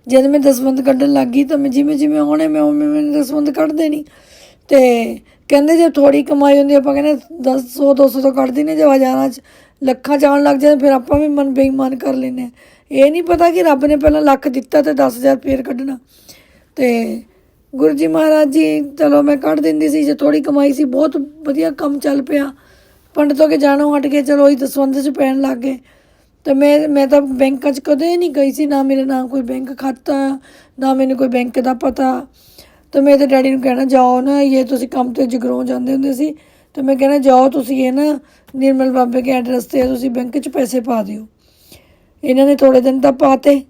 ਜਦ ਮੈਂ ਦਸਵੰਧ ਕੱਢਣ ਲੱਗ ਗਈ ਤਾਂ ਮੈਂ ਜਿਵੇਂ ਜਿਵੇਂ ਆਉਣੇ ਮੈਂ ਉਵੇਂ ਮੈਂ ਦਸਵੰਧ ਕੱਢਦੇ ਨਹੀਂ। ਅਤੇ ਕਹਿੰਦੇ ਜੇ ਥੋੜ੍ਹੀ ਕਮਾਈ ਹੁੰਦੀ ਆਪਾਂ ਕਹਿੰਦੇ 100 200 ਤੋਂ ਕੱਢਦੇ ਨੇ, ਜੇ ਹਜ਼ਾਰਾਂ 'ਚ ਲੱਖਾਂ 'ਚ ਆਉਣ ਲੱਗ ਜਾਂਦੇ ਫਿਰ ਆਪਾਂ ਵੀ ਮਨ ਬੇਈਮਾਨ ਕਰ ਲੈਂਦੇ ਹਾਂ। ਇਹ ਨਹੀਂ ਪਤਾ ਕਿ ਰੱਬ ਨੇ ਪਹਿਲਾਂ ਲੱਖ ਦਿੱਤਾ ਅਤੇ 10,000 ਫੇਰ ਕੱਢਣਾ। ਅਤੇ ਗੁਰੂ ਜੀ ਮਹਾਰਾਜ ਜੀ ਚਲੋ ਮੈਂ ਕੱਢ ਦਿੰਦੀ ਸੀ, ਜੇ ਥੋੜ੍ਹੀ ਕਮਾਈ ਸੀ ਬਹੁਤ ਵਧੀਆ ਕੰਮ ਚੱਲ ਪਿਆ। ਪੰਡਤੋਂ ਕੇ ਜਾਣੋਂ ਹਟ ਕੇ ਚਲੋ ਉਹੀ ਦਸਵੰਧ 'ਚ ਪੈਣ ਲੱਗ ਗਏ। ਅਤੇ ਮੈਂ ਤਾਂ ਬੈਂਕਾਂ 'ਚ ਕਦੇ ਨਹੀਂ ਗਈ ਸੀ, ਨਾ ਮੇਰੇ ਨਾਲ ਕੋਈ ਬੈਂਕ ਖਾਤਾ, ਨਾ ਮੈਨੂੰ ਕੋਈ ਬੈਂਕ ਦਾ ਪਤਾ। ਅਤੇ ਮੈਂ ਤਾਂ ਡੈਡੀ ਨੂੰ ਕਹਿਣਾ ਜਾਓ ਨਾ, ਇਹ ਤੁਸੀਂ ਕੰਮ 'ਤੇ ਜਗਰਾਓਂ ਜਾਂਦੇ ਹੁੰਦੇ ਸੀ, ਅਤੇ ਮੈਂ ਕਹਿਣਾ ਜਾਓ ਤੁਸੀਂ ਇਹ ਨਾ ਨਿਰਮਲ ਬਾਬੇ ਕੇ ਐਡਰੈਸ 'ਤੇ ਤੁਸੀਂ ਬੈਂਕ 'ਚ ਪੈਸੇ ਪਾ ਦਿਓ। ਇਹਨਾਂ ਨੇ ਥੋੜ੍ਹੇ ਦਿਨ ਤਾਂ ਪਾਤੇ।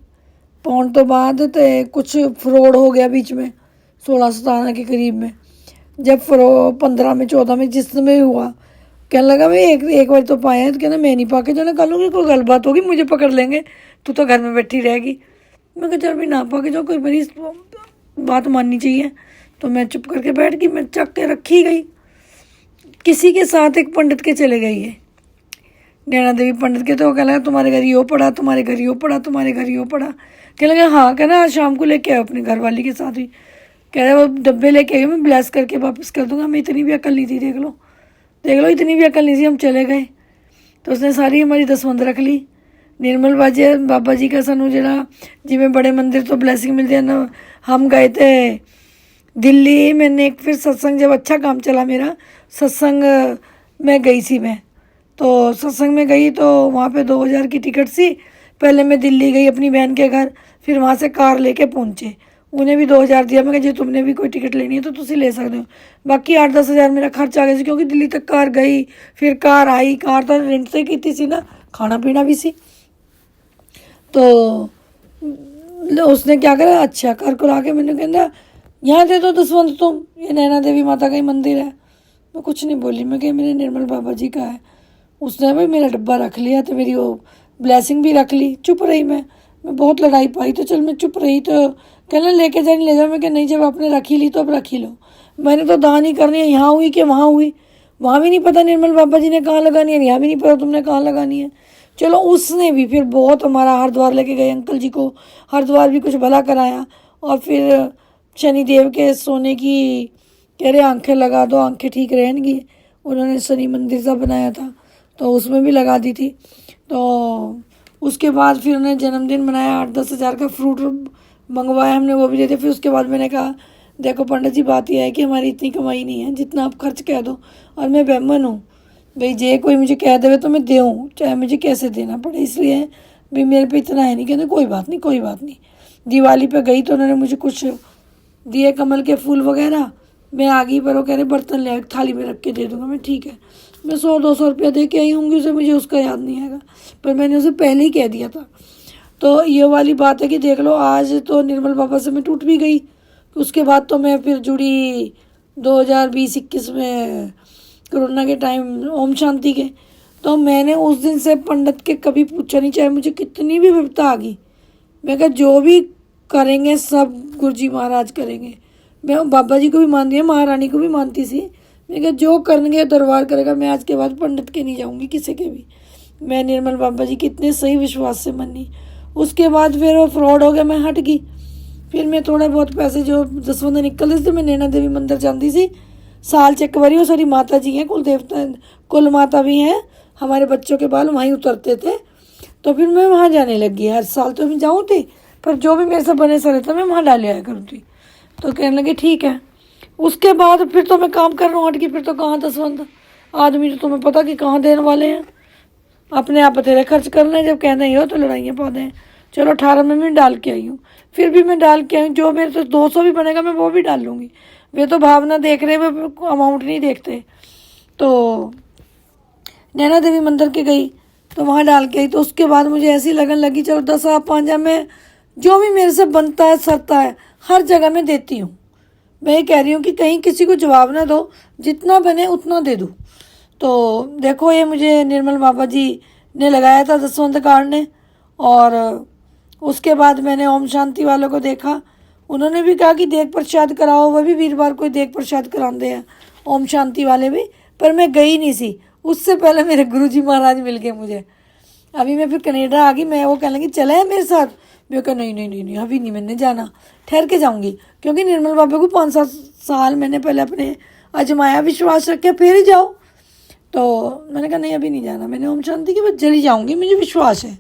पाने तो बाद तो कुछ फ्रॉड हो गया बीच में 16-17 के करीब में। जब 15 में 14 में जिस समय हुआ कहने लगा मैं एक बार तो पाया है, तो कहना मैं नहीं पा के जाना, कल होगी कोई गलबात होगी मुझे पकड़ लेंगे, तू तो घर में बैठी रहेगी। मैं कहा चल भी ना पा के जाओ, कोई बड़ी बात माननी चाहिए। तो मैं चुप करके बैठ गई, मैं चक के रखी गई। किसी के साथ एक पंडित के चले गई है, नैना देवी पंडित के। तो वो कहना तुम्हारे घर यो पड़ा, तुम्हारे घर यो पड़ा, तुम्हारे घर यो पड़ा। कहने लगा हाँ, कहना आज शाम को लेके आओ अपनी घरवाली के साथ ही। कह रहे वो डब्बे लेके आई, मैं ब्लेस करके वापस कर दूंगा। मैं इतनी भी अकल नहीं थी, देख लो इतनी भी अकल नहीं थी। हम चले गए तो उसने सारी हमारी दसवंध रख ली। निर्मल बाबा जी का सानू जरा जिमें बड़े मंदिर तो ब्लैसिंग मिलती है ना। हम गए थे दिल्ली, मैंने एक फिर सत्संग, जब अच्छा काम चला मेरा सत्संग में गई सी मैं। तो सत्संग में गई तो वहाँ पे 2000 की टिकट सी। पहले मैं दिल्ली गई अपनी बहन के घर, फिर वहाँ से कार लेके पहुँचे, उन्हें भी 2000 दिया। मैं कहा जी तुमने भी कोई टिकट लेनी है तो तुम ले सकते हो। बाकी 8-10 हज़ार मेरा खर्च आ गया, क्योंकि दिल्ली तक कार गई, फिर कार आई। कार तो रेंट से की थी ना, खाना पीना भी सी। तो उसने क्या करा, अच्छा कार को ला के मैंने कहना यहाँ दे दो दसवंध तुम, ये नैना देवी माता का ही मंदिर है। मैं कुछ नहीं बोली, मैं कहा मेरे निर्मल बाबा जी का है। उसने भाई मेरा डब्बा रख लिया, तो मेरी वो ब्लेसिंग भी रख ली। चुप रही मैं बहुत लड़ाई पाई, तो चल मैं चुप रही। तो कहना लेके जाए, नहीं ले जाओ। मैं क्या नहीं, जब आपने रख ही ली तो अब रख ही लो। मैंने तो दान ही करनी है, यहाँ हुई कि वहाँ हुई, वहाँ भी नहीं पता निर्मल बाबा जी ने कहाँ लगानी है, यहाँ भी नहीं पता तुमने कहाँ लगानी है। चलो उसने भी फिर बहुत हमारा हरिद्वार लेके गए, अंकल जी को हरिद्वार भी कुछ भला कराया। और फिर शनिदेव के सोने की कह रहे आंखें लगा दो, आंखें ठीक रहेंगी। उन्होंने शनि मंदिर सा बनाया था तो उसमें भी लगा दी थी। तो उसके बाद फिर उन्होंने जन्मदिन मनाया, 8-10 हज़ार का फ्रूट मंगवाया हमने, वो भी दे दिया। फिर उसके बाद मैंने कहा देखो पंडित जी, बात यह है कि हमारी इतनी कमाई नहीं है, जितना आप खर्च कह दो। और मैं ब्राह्मण हूँ भाई, जे कोई मुझे कह देवे तो मैं दूँ, चाहे मुझे कैसे देना पड़े, इसलिए भाई मेरे पे इतना है नहीं। कहते कोई बात नहीं, कोई बात नहीं। दिवाली पे गई तो उन्होंने मुझे कुछ दिए, कमल के फूल वगैरह। मैं आ गई पर वो कह रहे बर्तन ले थाली में रख के दे दूँगा। मैं ठीक है, मैं 100-200 रुपया दे के आई होंगी उसे, मुझे उसका याद नहीं आएगा, पर मैंने उसे पहले ही कह दिया था। तो ये वाली बात है कि देख लो, आज तो निर्मल बाबा से मैं टूट भी गई। उसके बाद तो मैं फिर जुड़ी 2020-21 में कोरोना के टाइम ओम शांति के। तो मैंने उस दिन से पंडित के कभी पूछा नहीं, चाहे मुझे कितनी भी विपदा आ गई। मैं कहा जो भी करेंगे सब गुरु जी महाराज करेंगे। मैं बाबा जी को भी मानती हूँ, महारानी को भी मानती सी। मैं कहा जो करेंगे दरबार करेगा, मैं आज के बाद पंडित के नहीं जाऊँगी किसी के भी। मैं निर्मल बाबा जी कितने सही विश्वास से मनी। उसके बाद फिर वो फ्रॉड हो गया, मैं हट गई। फिर मैं थोड़े बहुत पैसे जो दसवंध निकलते थे, मैं नैना देवी मंदिर जाती सी साल च एक बारी। वो सारी माता जी हैं, कुल देवता कुल माता भी हैं, हमारे बच्चों के बाल वहीं उतरते थे। तो फिर मैं वहाँ जाने लगी हर साल। तो मैं जाऊँ थी, पर जो भी मेरे से बने सर था मैं वहाँ डाले आया करूँ थी। तो कहने लगे ठीक है। उसके बाद फिर तो मैं काम कर रहा हूँ हट की। फिर तो कहाँ दसवंध, आदमी तो तुम्हें पता कि कहाँ देने वाले हैं, अपने आप बतेरे खर्च करना है। जब कहना ही हो तो लड़ाइयाँ पा दें। चलो 18 में मैं डाल के आई हूँ, फिर भी मैं डाल के आई हूँ। जो मेरे तो 200 भी बनेगा मैं वो भी डाल लूँगी। वे तो भावना देख रहे, वे अमाउंट नहीं देखते। तो नैना देवी मंदिर के गई तो वहाँ डाल के आई। तो उसके बाद मुझे ऐसी लगन लगी चलो 10 5 में जो भी मेरे से बनता है सरता है हर जगह मैं देती हूँ। मैं ये कह रही हूँ कि कहीं किसी को जवाब ना दो, जितना बने उतना दे दूँ। तो देखो ये मुझे निर्मल बाबा जी ने लगाया था दसवंध कार्ड ने। और उसके बाद मैंने ओम शांति वालों को देखा, उन्होंने भी कहा कि देख प्रसाद कराओ। वह भी वीरवार को देख प्रसाद कराते हैं ओम शांति वाले भी, पर मैं गई नहीं सी। उससे पहले मेरे गुरुजी महाराज मिल गए मुझे। अभी मैं फिर कनाडा आ गई, मैं वो कहने लगी चले है मेरे साथ। मैं कहा नहीं नहीं नहीं नहीं अभी नहीं, मैंने जाना, ठहर के जाऊँगी, क्योंकि निर्मल बाबा को 5-7 साल मैंने पहले अपने आजमाया, विश्वास रखा, फिर ही जाओ। तो मैंने कहा नहीं अभी नहीं जाना, मैंने ओम शांति की बस चली जाऊँगी, मुझे विश्वास है।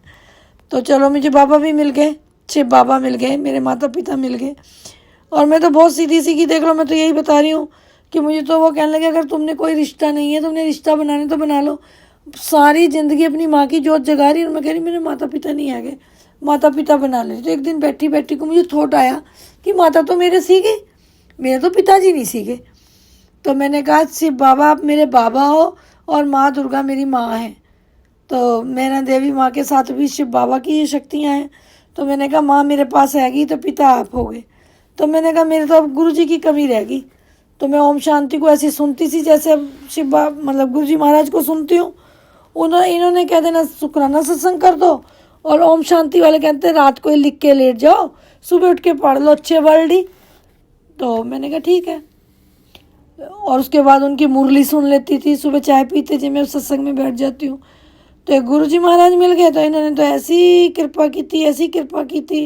तो चलो मुझे बाबा भी मिल गए, 6 बाबा मिल गए, मेरे माता पिता मिल गए। और मैं तो बहुत सीधी सीधी, देख लो मैं तो यही बता रही हूँ कि मुझे तो वो कहने लगे अगर तुमने कोई रिश्ता नहीं है, तुमने रिश्ता बनाने तो बना लो। सारी ज़िंदगी अपनी माँ की जोत जगा रही, और मैं कह रही मेरे माता पिता नहीं आ गए, माता पिता बना ले। तो एक दिन बैठी बैठी को मुझे थॉट आया कि माता तो मेरे सीखे, मेरे तो पिताजी नहीं सीखे। तो मैंने कहा शिव बाबा आप मेरे बाबा हो और माँ दुर्गा मेरी माँ है। तो मैंने देवी माँ के साथ भी शिव बाबा की ये शक्तियाँ हैं। तो मैंने कहा माँ मेरे पास आएगी तो पिता आप हो गए। तो मैंने कहा मेरे तो अब गुरु जी की कमी रहेगी। तो मैं ओम शांति को ऐसी सुनती सी जैसे शिव मतलब गुरु जी महाराज को सुनती हूँ। इन्होंने कह देना शुक्राना सत्संग कर दो, और ओम शांति वाले कहते हैं रात को ही लिख के लेट जाओ, सुबह उठ के पढ़ लो अच्छे वर्ड ही। तो मैंने कहा ठीक है। और उसके बाद उनकी मुरली सुन लेती थी, सुबह चाय पीते थे, मैं सत्संग में बैठ जाती हूँ। तो गुरु जी महाराज मिल गए, तो इन्होंने तो ऐसी कृपा की थी, ऐसी कृपा की थी।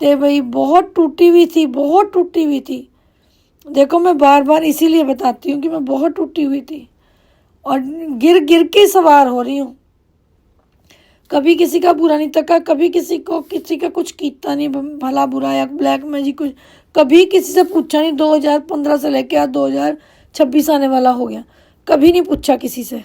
तो भाई बहुत टूटी हुई थी, बहुत टूटी हुई थी। देखो मैं बार बार इसीलिए बताती हूँ कि मैं बहुत टूटी हुई थी, और गिर गिर के सवार हो रही हूँ। कभी किसी का बुरा नहीं तका, कभी किसी का कुछ कीता नहीं, भला बुरा या ब्लैक मैजिक कुछ कभी किसी से पूछा नहीं। 2015 से लेके आज 2026 आने वाला हो गया, कभी नहीं पूछा किसी से,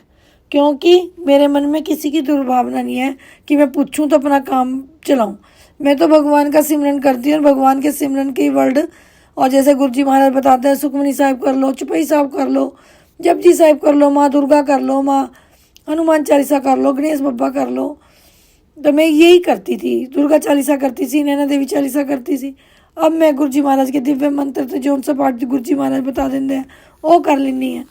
क्योंकि मेरे मन में किसी की दुर्भावना नहीं है कि मैं पूछूं तो अपना काम चलाऊं। मैं तो भगवान का सिमरन करती हूँ, और भगवान के सिमरन के वर्ड, और जैसे गुरु जी महाराज बताते हैं सुखमनी साहिब कर लो, चौपाई साहिब कर लो, जपजी साहिब कर लो, माँ दुर्गा कर लो, माँ हनुमान चालीसा कर लो, गणेश बप्पा कर लो। तो मैं यही करती थी, दुर्गा चालीसा करती थी, नैना देवी चालीसा करती थी। अब मैं गुरु जी महाराज के दिव्य मंत्र थे जो उनसे पाठ गुरु जी महाराज बता देंगे वो कर लेनी है।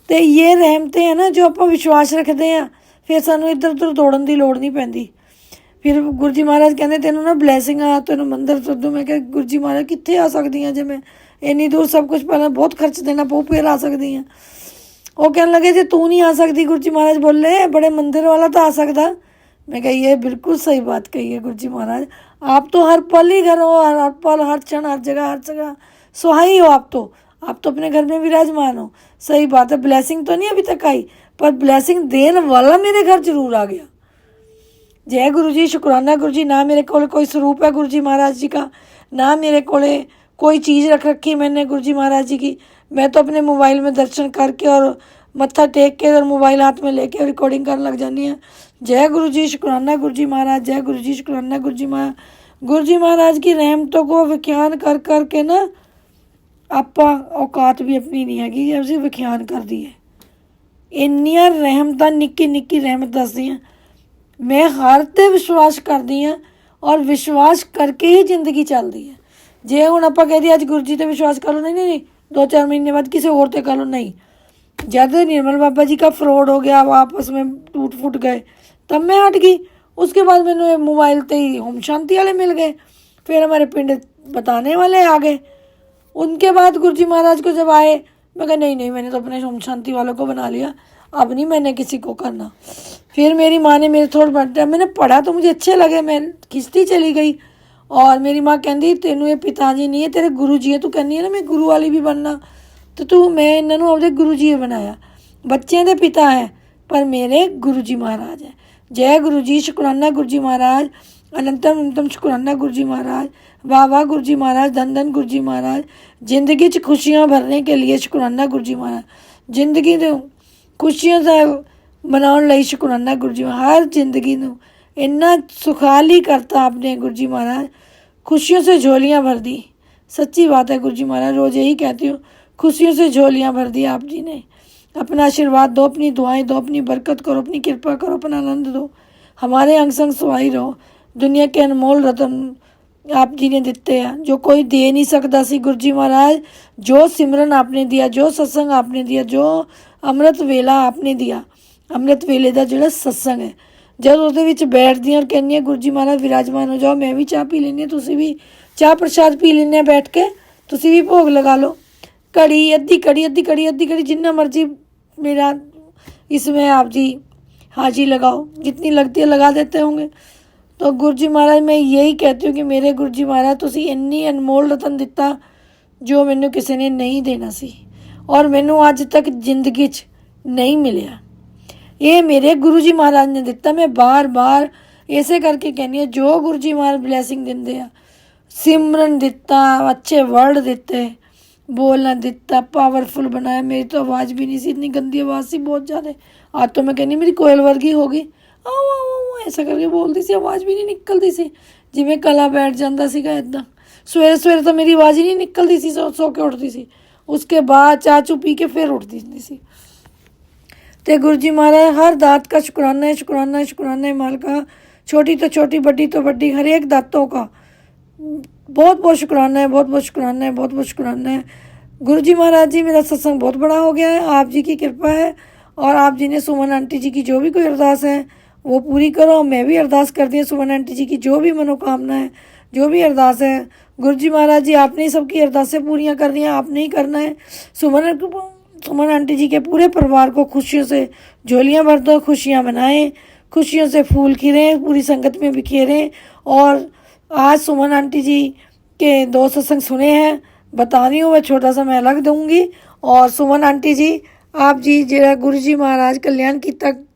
तो ये रहमते हैं ना जो आप विश्वास रखते हैं, फिर सानू इधर उधर दौड़न की लोड़ नहीं पैंदी। फिर गुरु जी महाराज कहते तेनों ना ब्लैसिंग आ, तेनों मंदिर सदो। मैं क्या गुरु जी महाराज कितने आ सकती हैं, जो मैं इन्नी दूर सब कुछ पहले बहुत खर्च देना पऊ, फिर आ सकती हैं। वो कहने लगे जे तू नहीं आ सकती, गुरु जी महाराज बोले बड़े मंदिर वाला तो आ सकता। मैं कही ये बिल्कुल सही बात कही है गुरु जी महाराज, आप तो हर पल ही घर हो, हर पल हर क्षण हर जगह सुहाई हो। आप तो अपने घर में विराजमान हो। सही बात है, ब्लेसिंग तो नहीं अभी तक आई, पर ब्लेसिंग देने वाला मेरे घर जरूर आ गया। जय गुरु जी, शुक्राना गुरु जी। ना मेरे को कोई स्वरूप है गुरु जी महाराज जी का, ना मेरे को कोई चीज़ रख रखी मैंने गुरु जी महाराज जी की। मैं तो अपने मोबाइल में दर्शन करके और मत्था टेक के और मोबाइल हाथ में लेके रिकॉर्डिंग करने लग जानी है। जय गुरु जी, शुक्राना गुरु जी महाराज। जय गुरु जी, शुक्राना गुरु जी महाराज। गुरु जी महाराज की रहमतों को व्याख्यान कर कर के ना आपा औकात भी अपनी नहीं हैगी, जैसे व्याख्यान कर दी है। इन्नियां रहमत निक्की निक्की रहमत दसदी हैं, मैं हर ते विश्वास करदी हाँ, और विश्वास करके ही जिंदगी चलती है। जे हुण आपां कह दी अज गुरु जी ते विश्वास कर लो, नहीं नहीं नहीं 2-4 महीने बाद किसी और ते कर लो, नहीं। जब निर्मल बाबा जी का फ्रॉड हो गया, वो आपस में टूट फूट गए, तब मैं हट गई। उसके बाद मैंने मोबाइल पे ही ओम शांति वाले मिल गए, फिर हमारे पिंड बताने वाले आ गए। उनके बाद गुरु जी महाराज को जब आए, मैं कहा नहीं नहीं मैंने तो अपने ओम शांति वालों को बना लिया, अब नहीं मैंने किसी को करना। फिर मेरी माँ ने मेरे थोड़ा बड़ा मैंने पढ़ा तो मुझे अच्छे लगे, मैं खिंचती चली गई। और मेरी माँ कहती तेनू ये पिताजी नहीं है, तेरे गुरु जी है। तू कहनी है ना मैं गुरु वाली भी बनना, तो तू मैं इन्होंने अपने गुरु जी बनाया। बच्चे दे पिता है पर मेरे गुरु जी महाराज है। जय गुरु जी, शुक्राना गुरु जी महाराज। अनंतम अनंतम शुक्राना गुरु जी महाराज। वाह वाह गुरु जी महाराज, धन धन गुरु जी महाराज। जिंदगी च खुशियाँ भरने के लिए शुक्राना गुरु जी महाराज। जिंदगी दे खुशियाँ से मनाने लई शुक्राना गुरु जी महाराज। हर जिंदगी नू इन्ना सुखाली करता आपने गुरु जी महाराज, खुशियों से झोलियाँ भर दी। सच्ची बात है गुरु जी महाराज, रोज़ यही कहती हूँ, खुशियों से झोलियाँ भर दी आप जी ने। अपना आशीर्वाद दो, अपनी दुआएं दो, अपनी बरकत करो, अपनी कृपा करो, अपना आनंद दो। हमारे अंग संग सुहाई रहो। दुनिया के अनमोल रतन आप जी ने दिते हैं, जो कोई दे नहीं सकता सी गुरु जी महाराज। जो सिमरन आपने दिया, जो सत्संग आपने दिया, जो अमृत वेला आपने दिया, अमृत वेले का जो सत्संग है, जब उसदे विच बैठदी और कहनी है गुरु जी महाराज विराजमान हो जाओ, मैं भी चाह पी लेनी, तुसी भी चाह प्रसाद पी लेने बैठ के, तुसी भी भोग लगा लो। घड़ी अद्धी घड़ी जिन्ना मर्जी मेरा इसमें आप जी हाजी लगाओ, जितनी लगती है लगा देते होंगे। तो गुरु जी महाराज मैं यही कहती हूँ कि मेरे गुरु जी महाराज तुसी इन्नी अनमोल रतन दिता जो मैनू किसी ने नहीं देना सी और मैनू अज तक जिंदगी च नहीं मिलिया। ये मेरे गुरु जी महाराज ने दिता। मैं बार बार इसे करके कहनी है जो गुरु जी महाराज ब्लैसिंग देंदे आ, सिमरन दिता, अच्छे वर्ड दिते, बोलना दिता, पावरफुल बनाया। मेरी तो आवाज़ भी नहीं सी, इतनी गंदी आवाज़ सी बहुत ज़्यादा। आज तो मैं कहनी मेरी कोयल वर्गी होगी, आओ आओ आओ ऐसा करके बोलती सी, आवाज़ भी नहीं निकलती सी, जिमें कला बैठ जाता सीगा इदा। सवेरे सवेरे तो मेरी आवाज़ ही नहीं निकलती सी, सो के उठती सी, उसके बाद चाह चू पी के फिर उठती हुंदी सी। ते गुरु जी महाराज हर दात का शुक्राना है, शुक्राना है, शुक्राना है मालिका। छोटी तो छोटी, बड़ी तो बड़ी, हर एक दातों का बहुत बहुत शुक्राना है, बहुत बहुत शुक्राना है, बहुत बहुत शुक्राना है। गुरु जी महाराज जी मेरा सत्संग बहुत बड़ा हो गया है, आप जी की कृपा है और आप जी ने सुमन आंटी जी की जो भी कोई अरदास है वो पूरी करो। मैं भी अरदास कर दी सुमन आंटी जी की जो भी मनोकामना है, जो भी अरदास है। गुरु जी महाराज जी आपने ही सबकी अरदासें पूरियाँ करनी है, आपने ही करना है। सुमन आंटी जी के पूरे परिवार को खुशियों से झोलियाँ भर दो, खुशियाँ मनाएं, खुशियों से फूल खिलें, पूरी संगत में बिखेरें। और आज सुमन आंटी जी के 2 सत्संग सुने हैं, बता रही हूँ मैं, छोटा सा मैं अलग दूँगी। और सुमन आंटी जी आप जी जरा गुरु जी महाराज कल्याण की तक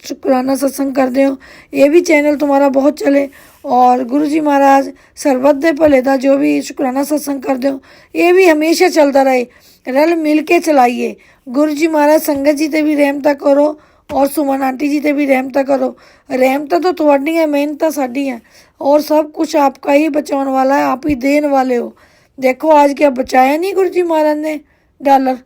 शुक्राना सत्संग कर दो, ये भी चैनल तुम्हारा बहुत चले। और गुरु जी महाराज सरबत दे भले दा जो भी शुक्राना सत्संग कर दो, ये भी हमेशा चलता रहे, रल मिल के चलाइए। गुरु जी महाराज संगत जी ते भी रहमता करो और सुमन आंटी जी ते भी रहमता करो। रहमता तो तुहाडी है, मेहनत साडी है और सब कुछ आपका ही बचाने वाला है, आप ही देने वाले हो। देखो आज क्या बचाया नहीं गुरु जी महाराज ने डॉलर।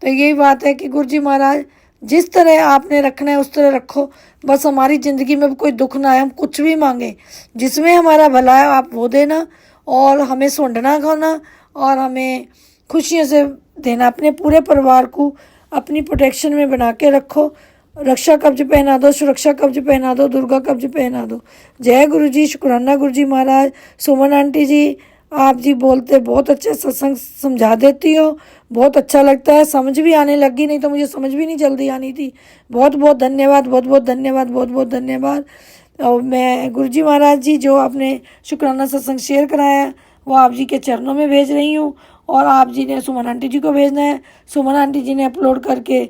तो यही बात है कि गुरु जी महाराज जिस तरह आपने रखना है उस तरह रखो, बस हमारी ज़िंदगी में कोई दुख ना आए, हम कुछ भी मांगे जिसमें हमारा भला है आप वो देना और हमें सुंडना खाना और हमें खुशियों से देना। अपने पूरे परिवार को अपनी प्रोटेक्शन में बना के रखो, रक्षा कवच पहना दो, सुरक्षा कवच पहना दो, दुर्गा कवच पहना दो। जय गुरु जी, शुक्राना गुरु जी महाराज। सुमन आंटी जी आप जी बोलते बहुत अच्छे सत्संग समझा देती हो, बहुत अच्छा लगता है, समझ भी आने लगी, नहीं तो मुझे समझ भी नहीं जल्दी आनी थी। बहुत बहुत धन्यवाद, बहुत बहुत धन्यवाद, बहुत बहुत धन्यवाद। और मैं गुरु जी महाराज जी जो आपने शुक्राना सत्संग शेयर कराया है वो आप जी के चरणों में भेज रही हूँ और आप जी ने सुमन आंटी जी को भेजना है। सुमन आंटी जी ने अपलोड करके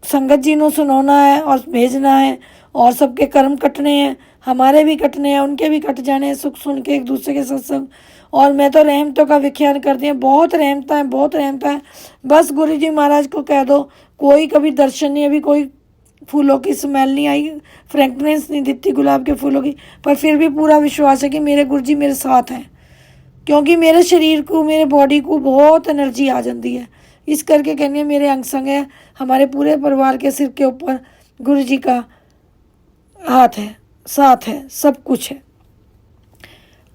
संगत जी को सुनाना है और भेजना है और सबके कर्म कटने हैं, हमारे भी कटने हैं, उनके भी कट जाने हैं, सुख सुन के एक दूसरे के सत्संग। और मैं तो रहमतों का विख्यान करती हूँ, बहुत रहमता है, बहुत रहमता है। बस गुरु जी महाराज को कह दो, कोई कभी दर्शन नहीं, अभी कोई फूलों की स्मेल नहीं आई, फ्रेगनेंस नहीं दिखती गुलाब के फूलों की, पर फिर भी पूरा विश्वास है कि मेरे गुरु जी मेरे साथ हैं, क्योंकि मेरे शरीर को, मेरे बॉडी को बहुत एनर्जी आ जाती है। इस करके कहनी है मेरे अंग संग है, हमारे पूरे परिवार के सिर के ऊपर गुरु जी का हाथ है, साथ है, सब कुछ है।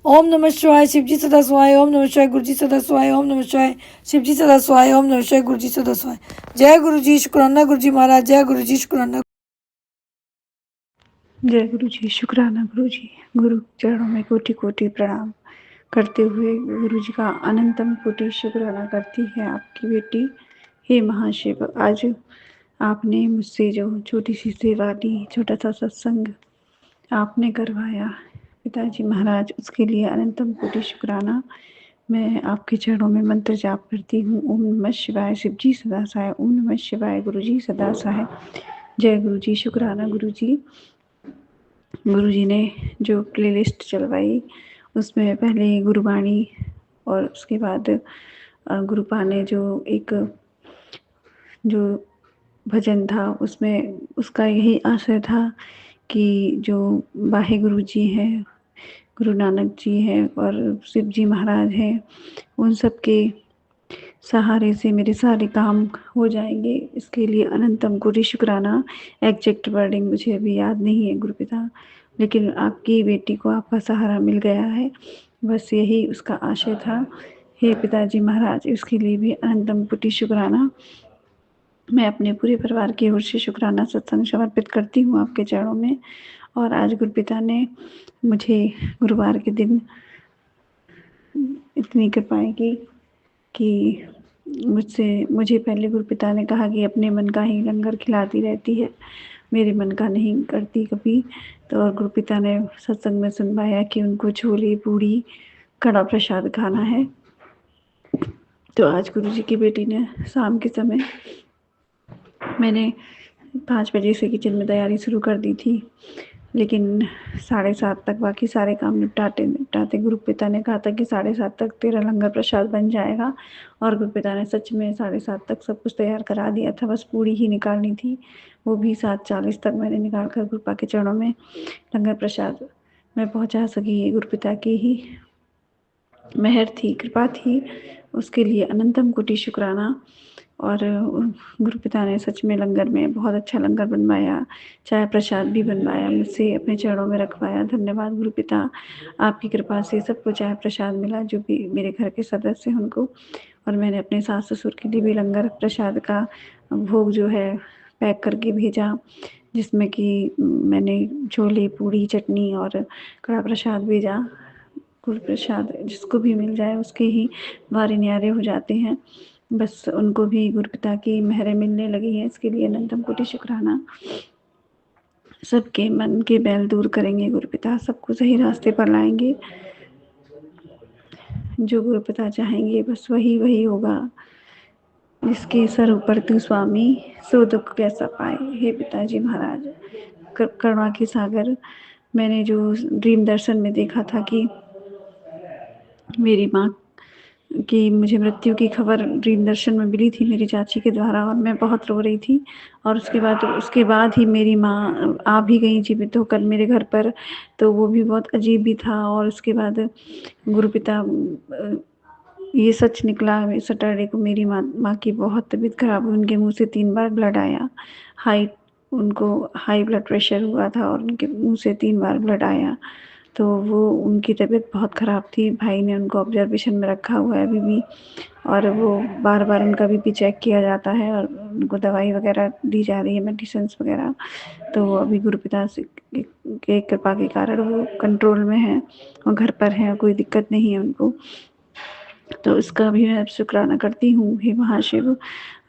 ओम नमः शिवाय, शिव जी सदा स्वाय। ओम नमः शिवाय, गुरु जी सदा स्वाय। ओम नमः शिवाय, शिव जी सदा स्वाय। ओम नमः शिवाय, गुरु जी सदा स्वाय। जय गुरु जी, शुक्राना गुरु जी महाराज। जय गुरु जी, शुक्राना। जय गुरु जी, शुक्राना गुरु जी। गुरु चरणों में कोटि कोटि प्रणाम करते हुए गुरु जी का अनंतम कोटि शुक्राना करती है आपकी बेटी। हे महाशिव, आज आपने मुझसे जो छोटी सी सेवा ली, छोटा सा सत्संग आपने करवाया पिताजी महाराज, उसके लिए अनंतम कोटि शुक्राना। मैं आपके चरणों में मंत्र जाप करती हूँ। ओम नमः शिवाय, शिव जी सदा सहाय। ओम नमः शिवाय, गुरु जी सदा सहाय। जय गुरु जी, शुक्राना गुरु जी। गुरु जी ने जो प्लेलिस्ट चलवाई उसमें पहले गुरुवाणी और उसके बाद गुरुपा ने जो एक जो भजन था उसमें उसका यही आशय था कि जो वाहे गुरु जी हैं, गुरु नानक जी हैं और शिव जी महाराज हैं, उन सब के सहारे से मेरे सारे काम हो जाएंगे। इसके लिए अनंतम कोटि शुक्राना। एग्जैक्ट वर्डिंग मुझे अभी याद नहीं है गुरुपिता, लेकिन आपकी बेटी को आपका सहारा मिल गया है, बस यही उसका आशय था। हे पिताजी महाराज, इसके लिए भी अनंतम कोटि शुक्राना। मैं अपने पूरे परिवार की ओर से शुक्राना सत्संग समर्पित करती हूँ आपके चरणों में। और आज गुरुपिता ने मुझे गुरुवार के दिन इतनी कृपाएं की कि मुझे पहले गुरुपिता ने कहा कि अपने मन का ही लंगर खिलाती रहती है, मेरे मन का नहीं करती कभी। तो और गुरुपिता ने सत्संग में सुनवाया कि उनको छोले पूड़ी कड़ा प्रसाद खाना है। तो आज गुरुजी की बेटी ने शाम के समय, मैंने 5 बजे से किचन में तैयारी शुरू कर दी थी, लेकिन 7:30 तक बाकी सारे काम निपटाते गुरुपिता ने कहा था कि 7:30 तक तेरा लंगर प्रसाद बन जाएगा। और गुरुपिता ने सच में 7:30 तक सब कुछ तैयार करा दिया था, बस पूड़ी ही निकालनी थी। वो भी 7:40 तक मैंने निकाल कर गुरुपा के चरणों में लंगर प्रसाद मैं पहुंचा सकी। ये गुरुपिता की ही मेहर थी, कृपा थी, उसके लिए अनंतम कोटि शुक्राना। और गुरुपिता ने सच में लंगर में बहुत अच्छा लंगर बनवाया, चाय प्रसाद भी बनवाया, मुझसे अपने चरणों में रखवाया। धन्यवाद गुरुपिता, आपकी कृपा से सबको चाय प्रसाद मिला, जो भी मेरे घर के सदस्य हैं उनको। और मैंने अपने सास ससुर के लिए भी लंगर प्रसाद का भोग जो है पैक करके भेजा, जिसमें कि मैंने छोले पूड़ी चटनी और कड़ा प्रसाद भेजा। गुरु प्रसाद जिसको भी मिल जाए उसके ही वारे न्यारे हो जाते हैं, बस उनको भी गुरुपिता की मेहरें मिलने लगी हैं, इसके लिए अनंतम कोटि शुक्राना। सबके मन के बैल दूर करेंगे गुरुपिता, सबको सही रास्ते पर लाएंगे। जो गुरुपिता चाहेंगे बस वही वही होगा। जिसके सर ऊपर तू स्वामी, सो दुख कैसा पाए। हे पिताजी महाराज, करुणा के सागर, मैंने जो ड्रीम दर्शन में देखा था कि मेरी माँ की मुझे मृत्यु की खबर ड्रीम दर्शन में मिली थी मेरी चाची के द्वारा, और मैं बहुत रो रही थी। और उसके बाद ही मेरी माँ आ भी गई जीवित होकर मेरे घर पर, तो वो भी बहुत अजीब भी था। और उसके बाद गुरुपिता, ये सच निकला सैटरडे को मेरी माँ की बहुत तबीयत खराब हुई, उनके मुंह से 3 बार ब्लड आया। उनको हाई ब्लड प्रेशर हुआ था और उनके मुंह से 3 बार ब्लड आया। तो वो उनकी तबीयत बहुत ख़राब थी, भाई ने उनको ऑब्जर्वेशन में रखा हुआ है अभी भी, और वो बार बार उनका बीपी चेक किया जाता है और उनको दवाई वगैरह दी जा रही है, मेडिसिन्स वगैरह। तो अभी गुरुपिता से के कृपा के कारण वो कंट्रोल में है और घर पर हैं, कोई दिक्कत नहीं है उनको। तो इसका भी मैं शुक्राना करती हूँ। हे महाशिव,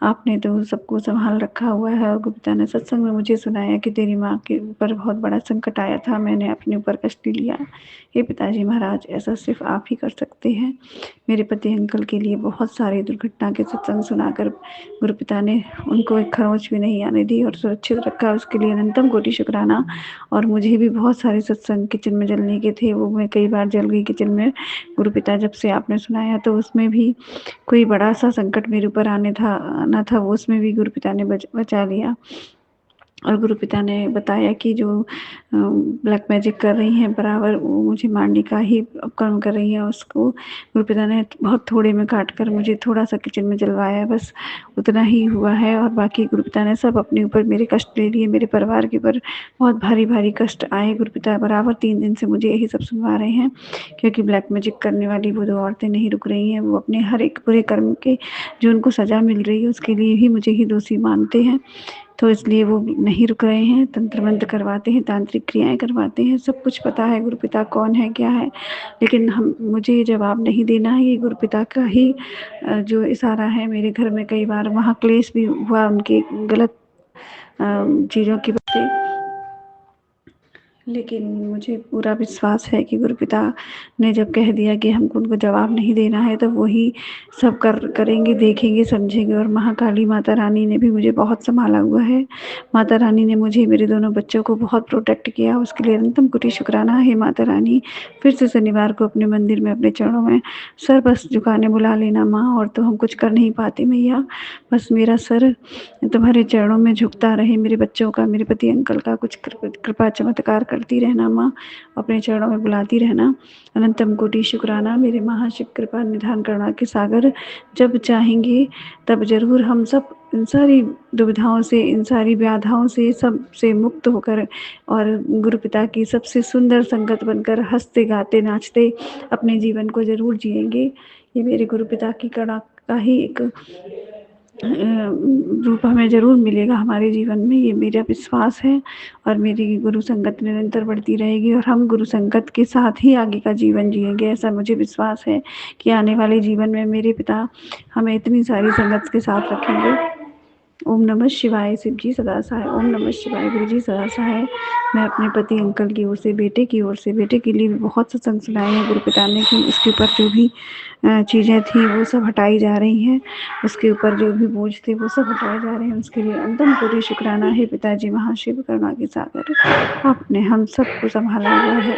आपने तो सबको संभाल रखा हुआ है। और गुरुपिता ने सत्संग में मुझे सुनाया कि तेरी माँ के ऊपर बहुत बड़ा संकट आया था, मैंने अपने ऊपर कष्ट लिया। हे पिताजी महाराज, ऐसा सिर्फ आप ही कर सकते हैं। मेरे पति अंकल के लिए बहुत सारी दुर्घटना के सत्संग सुनाकर गुरुपिता ने उनको एक खरोंच भी नहीं आने दी और सुरक्षित रखा, उसके लिए अनंतम कोटि शुक्राना। और मुझे भी बहुत सारे सत्संग किचन में जलने के थे, वो मैं कई बार जल गई किचन में। गुरुपिता जब से आपने सुनाया तो उसमें भी कोई बड़ा सा संकट मेरे ऊपर आना था, वो उसमें भी गुरुपिता ने बचा लिया। और गुरुपिता ने बताया कि जो ब्लैक मैजिक कर रही हैं बराबर, वो मुझे मारने का ही कर्म कर रही हैं। उसको गुरुपिता ने बहुत थोड़े में काट कर मुझे थोड़ा सा किचन में जलवाया, बस उतना ही हुआ है। और बाकी गुरुपिता ने सब अपने ऊपर मेरे कष्ट ले लिए, मेरे परिवार के ऊपर बहुत भारी भारी कष्ट आए। गुरुपिता बराबर 3 दिन से मुझे यही सब सुनवा रहे हैं, क्योंकि ब्लैक मैजिक करने वाली वो 2 औरतें नहीं रुक रही हैं। वो अपने हर एक बुरे कर्म के जो उनको सज़ा मिल रही है उसके लिए ही मुझे ही दोषी मानते हैं, तो इसलिए वो नहीं रुक रहे हैं। तंत्र मंत्र करवाते हैं, तांत्रिक क्रियाएं करवाते हैं, सब कुछ पता है गुरुपिता कौन है क्या है, लेकिन मुझे जवाब नहीं देना है। ये गुरुपिता का ही जो इशारा है। मेरे घर में कई बार वहाँ क्लेश भी हुआ उनके गलत चीज़ों की वजह से, लेकिन मुझे पूरा विश्वास है कि गुरुपिता ने जब कह दिया कि हमको उनको जवाब नहीं देना है, तो वही सब करेंगे, देखेंगे, समझेंगे। और महाकाली माता रानी ने भी मुझे बहुत संभाला हुआ है। माता रानी ने मुझे, मेरे दोनों बच्चों को बहुत प्रोटेक्ट किया, उसके लिए अनंतम कोटि शुक्राना है। माता रानी, फिर से शनिवार को अपने मंदिर में अपने चरणों में सर बस झुकाने बुला लेना माँ, और तो हम कुछ कर नहीं पाते मैया, बस मेरा सर तुम्हारे चरणों में झुकता रहे। मेरे बच्चों का, मेरे पति अंकल का कुछ कृपा चमत्कार करती रहना माँ, अपने चरणों में बुलाती रहना। अनंतम कोटि शुक्राना मेरे महाशिव कृपा निधान करुणा के सागर। जब चाहेंगे तब जरूर हम सब इन सारी दुविधाओं से, इन सारी व्याधाओं से, सब से मुक्त होकर और गुरुपिता की सबसे सुंदर संगत बनकर हंसते गाते नाचते अपने जीवन को जरूर जिएंगे। ये मेरे गुरुपिता की करुणा का ही एक रूप हमें ज़रूर मिलेगा हमारे जीवन में, ये मेरा विश्वास है। और मेरी गुरु संगत निरंतर बढ़ती रहेगी और हम गुरु संगत के साथ ही आगे का जीवन जिएंगे, ऐसा मुझे विश्वास है कि आने वाले जीवन में मेरे पिता हमें इतनी सारी संगत के साथ रखेंगे। ओम नमः शिवाय। शिव जी सदा सहाय। ओम नमः शिवाय। गुरु जी सदा सहाय। मैं अपने पति अंकल की ओर से, बेटे की ओर से, बेटे के लिए भी बहुत सत्संग सुनाए हैं गुरु पिता ने कि उसके ऊपर जो भी चीज़ें थी वो सब हटाई जा रही हैं, उसके ऊपर जो भी बोझ थे वो सब हटाए जा रहे हैं। उसके लिए अंतम कोटि शुक्राना है पिताजी महाशिव करुणा के सागर, आपने हम सबको संभाला हुआ है,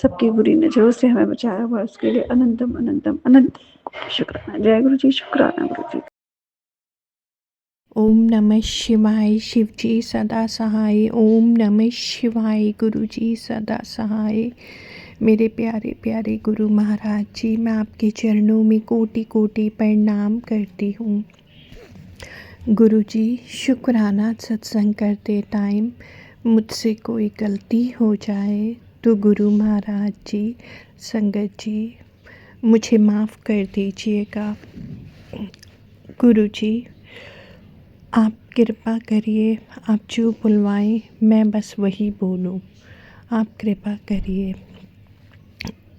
सबकी बुरी नजरों से हमें बचाया हुआ है, उसके लिए अनंतम अनंतम अनंत शुक्राना। जय गुरु जी। शुक्राना गुरु जी। ओम नमः शिवाय। शिव जी सदा सहाय। ओम नमः शिवाय। गुरु जी सदा सहाय। मेरे प्यारे प्यारे गुरु महाराज जी, मैं आपके चरणों में कोटि कोटि प्रणाम करती हूँ। गुरु जी, शुक्राना सत्संग करते टाइम मुझसे कोई गलती हो जाए तो गुरु महाराज जी, संगत जी, मुझे माफ़ कर दीजिएगा। गुरु जी, आप कृपा करिए, आप जो बुलवाएं मैं बस वही बोलूं। आप कृपा करिए।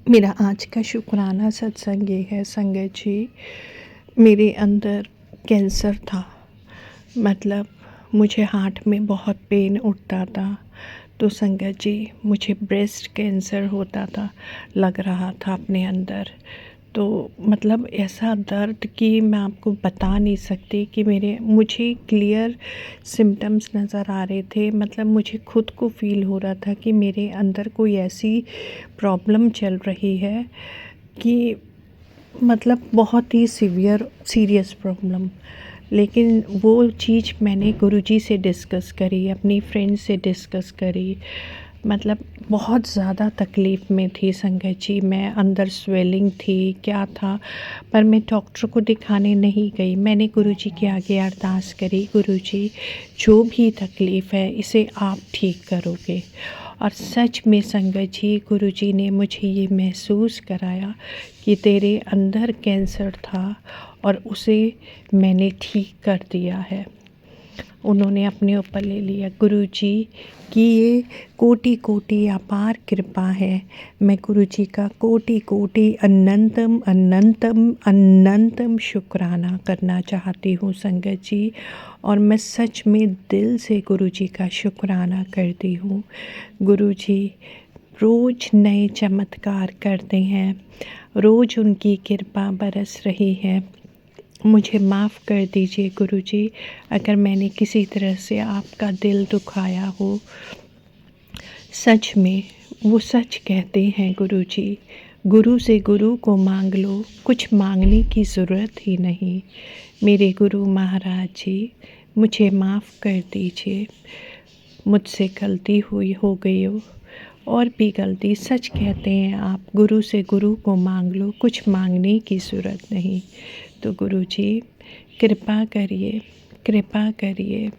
मेरा आज का शुक्राना सत्संग ये है संगत जी, मेरे अंदर कैंसर था, मतलब मुझे हार्ट में बहुत पेन उठता था। तो संगत जी, मुझे ब्रेस्ट कैंसर होता था, लग रहा था अपने अंदर। तो मतलब ऐसा दर्द कि मैं आपको बता नहीं सकती कि मुझे क्लियर सिम्टम्स नज़र आ रहे थे। मतलब मुझे खुद को फ़ील हो रहा था कि मेरे अंदर कोई ऐसी प्रॉब्लम चल रही है कि मतलब बहुत ही सीरियस प्रॉब्लम। लेकिन वो चीज़ मैंने गुरुजी से डिस्कस करी, अपनी फ्रेंड से डिस्कस करी। मतलब बहुत ज़्यादा तकलीफ़ में थी संगत जी, मैं अंदर स्वेलिंग थी, क्या था, पर मैं डॉक्टर को दिखाने नहीं गई। मैंने गुरुजी के आगे अरदास करी, गुरुजी जो भी तकलीफ़ है इसे आप ठीक करोगे। और सच में संगत जी, गुरुजी ने मुझे ये महसूस कराया कि तेरे अंदर कैंसर था और उसे मैंने ठीक कर दिया है, उन्होंने अपने ऊपर ले लिया। गुरुजी की ये कोटि कोटि अपार कृपा है। मैं गुरुजी का कोटि कोटि अनंतम अनंतम अनंतम शुक्राना करना चाहती हूँ संगत जी। और मैं सच में दिल से गुरुजी का शुक्राना करती हूँ। गुरुजी रोज़ नए चमत्कार करते हैं, रोज़ उनकी कृपा बरस रही है। मुझे माफ़ कर दीजिए गुरुजी, अगर मैंने किसी तरह से आपका दिल दुखाया हो। सच में वो सच कहते हैं गुरुजी, गुरु से गुरु को मांग लो, कुछ मांगने की ज़रूरत ही नहीं। मेरे गुरु महाराज जी, मुझे माफ़ कर दीजिए, मुझसे गलती हो गई हो, और भी गलती। सच कहते हैं आप, गुरु से गुरु को मांग लो, कुछ मांगने की ज़रूरत नहीं। तो गुरुजी कृपा करिए, कृपा करिए,